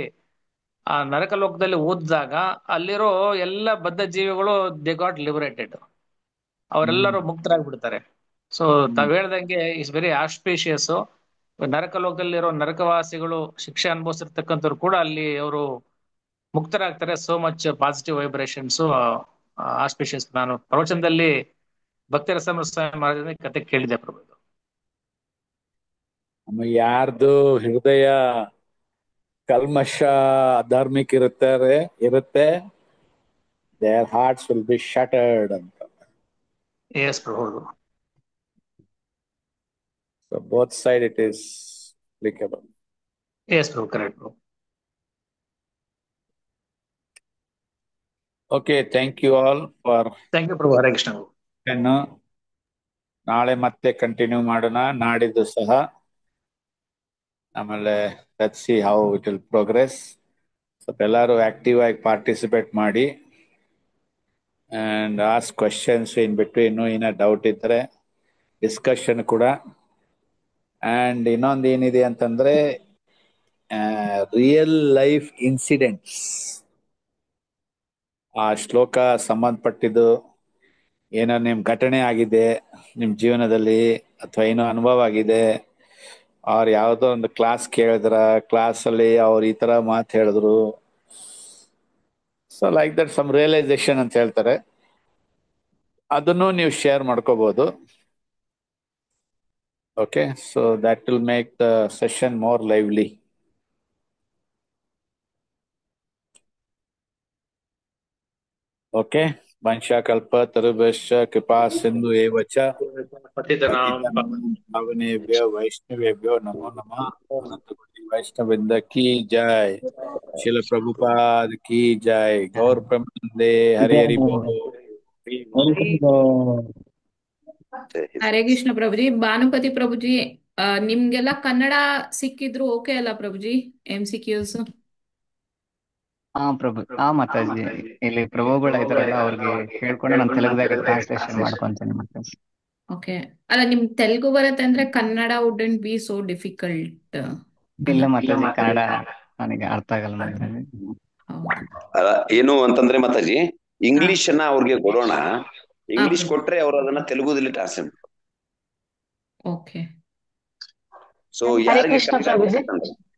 ಆ ನರಕ ಲೋಕದಲ್ಲಿ ಓದಿದಾಗ ಅಲ್ಲಿರೋ ಎಲ್ಲ ಬದ್ಧ ಜೀವಿಗಳು ದೇ ಗಾಟ್ ಲಿಬರೇಟೆಡ್, ಅವರೆಲ್ಲರೂ ಮುಕ್ತರಾಗ್ಬಿಡ್ತಾರೆ. ಸೊ ತಾವ್ ಹೇಳ್ದಂಗೆ ಇಸ್ ವೆರಿ ಆಸ್ಪಿಷಿಯಸ್. ನರಕ ಲೋಕದಲ್ಲಿರೋ ನರಕವಾಸಿಗಳು ಶಿಕ್ಷೆ ಅನುಭವಿಸಿರ್ತಕ್ಕಂಥವ್ರು ಕೂಡ ಅಲ್ಲಿ ಅವರು ಮುಕ್ತರಾಗ್ತಾರೆ. So much positive vibrations, auspicious. ನಾನು ಪ್ರವಚನದಲ್ಲಿ ಭಕ್ತಿ ರಸಮಸ್ವಾಮಿ ಮಹಾರಾಜನ ಕತೆ ಕೇಳಿದೆ ಪ್ರಭು. ಯಾರ್ದು ಹೃದಯ ಕಲ್ಮಶ ಅಧಾರ್ಮಿಕ ಇರುತ್ತೆ, their hearts will be shattered ಅಂತ. Yes, Prabhu. So both side it is applicable. Yes, Prabhu, correct Prabhu. Okay, thank you all for. Thank you ಪ್ರಭು. ಹರೇ ಕೃಷ್ಣ. ನಾಳೆ ಮತ್ತೆ ಕಂಟಿನ್ಯೂ ಮಾಡೋಣ, ನಾಡಿದ್ದು ಸಹ. ಆಮೇಲೆ let's see how it will progress. ಸ್ವಲ್ಪ ಎಲ್ಲರೂ ಆಕ್ಟಿವ್ ಆಗಿ ಪಾರ್ಟಿಸಿಪೇಟ್ ಮಾಡಿ and ask questions in between. ಏನೋ ಡೌಟ್ ಇದ್ರೆ ಡಿಸ್ಕಷನ್ ಕೂಡ. ಅಂಡ್ ಇನ್ನೊಂದು ಏನಿದೆ ಅಂತಂದ್ರೆ ರಿಯಲ್ ಲೈಫ್ ಇನ್ಸಿಡೆಂಟ್ಸ್, ಆ ಶ್ಲೋಕ ಸಂಬಂಧಪಟ್ಟಿದ್ದು ಏನೋ ನಿಮ್ ಘಟನೆ ಆಗಿದೆ ನಿಮ್ ಜೀವನದಲ್ಲಿ, ಅಥವಾ ಏನೋ ಅನುಭವ ಆಗಿದೆ, ಅವ್ರು ಯಾವುದೋ ಒಂದು ಕ್ಲಾಸ್ ಕೇಳಿದ್ರ, ಕ್ಲಾಸಲ್ಲಿ ಅವ್ರು ಈ ತರ ಮಾತು ಹೇಳಿದ್ರು, so like that some realisation ಅಂತ ಹೇಳ್ತಾರೆ, ಅದನ್ನು ನೀವು ಶೇರ್ ಮಾಡ್ಕೋಬಹುದು. Okay, so that will make the session more lively. Okay, vanshakಲ್ಪ ತರುಭ್ಯಶ್ಚ ಕೃಪಾ ಸಿಂಧು ಏವ ಚ ಪತಿತಾನಾಂ ಪಾವನೇಭ್ಯೋ ವೈಷ್ಣವೇಭ್ಯೋ ನಮೋ ನಮಃ. ಅನಂತ ಕೋಟಿ ವೈಷ್ಣವೃಂದ ಕಿ ಜೈ, ಶಿಲ ಪ್ರಭುಪಾದ ಕಿ ಜೈ, ಗೌರ್ ಪ್ರಮಂದೇ ಹರಿ ಹರಿ ಬೋಲ್. ಹರೇ ಕೃಷ್ಣ ಪ್ರಭುಜಿ. ಭಾನುಪತಿ ಪ್ರಭುಜಿ, ನಿಮ್ಗೆಲ್ಲ ಕನ್ನಡ ಸಿಕ್ಕಿದ್ರು ಓಕೆ ಅಲ್ಲ ಪ್ರಭುಜಿ? MCQs. ಪ್ರಭು. ಮಾತಾಜಿ, ಇಲ್ಲಿ ಪ್ರಭುಗಳು ಇದಾರಲ್ಲ ಅವ್ರಿಗೆ ಹೇಳ್ಕೊಂಡು ನಾನು ತೆಲುಗುದಾಗ ಟ್ರಾನ್ಸ್ಲೇಷನ್ ಮಾಡ್ಕೊಂತೀನಿ ಮಾತಾಜಿ. ಓಕೆ, ಅಲ್ಲ ನಿಮ್ ತೆಲುಗು ಬರುತ್ತೆ ಅಂದ್ರೆ Kannada wouldn't be so difficult. ಇಲ್ಲ ಮಾತಾಜಿ, ಕನ್ನಡ ನನಗೆ ಅರ್ಥ ಆಗಲ್ಲ ಮಾತಾಜಿ. ಏನು ಅಂತಂದ್ರೆ ಮಾತಾಜಿ, ಇಂಗ್ಲಿಷ್ ಅನ್ನ ಅವ್ರಿಗೆ ಕೊಡೋಣ. ಇಂಗ್ಲಿಷ್ ಕೊಟ್ರೆ ಅವ್ರು ಅದನ್ನ ತೆಲುಗುದಲ್ಲಿ ಟ್ರಾನ್ಸ್ಲೇಟ್. ಓಕೆ. ಸೊ ಹರೇ ಯಾರಿಗೆ ಕೃಷ್ಣ ಕಷ್ಟ ಪ್ರಭುಜಿ. ಆಗ್ತದೆ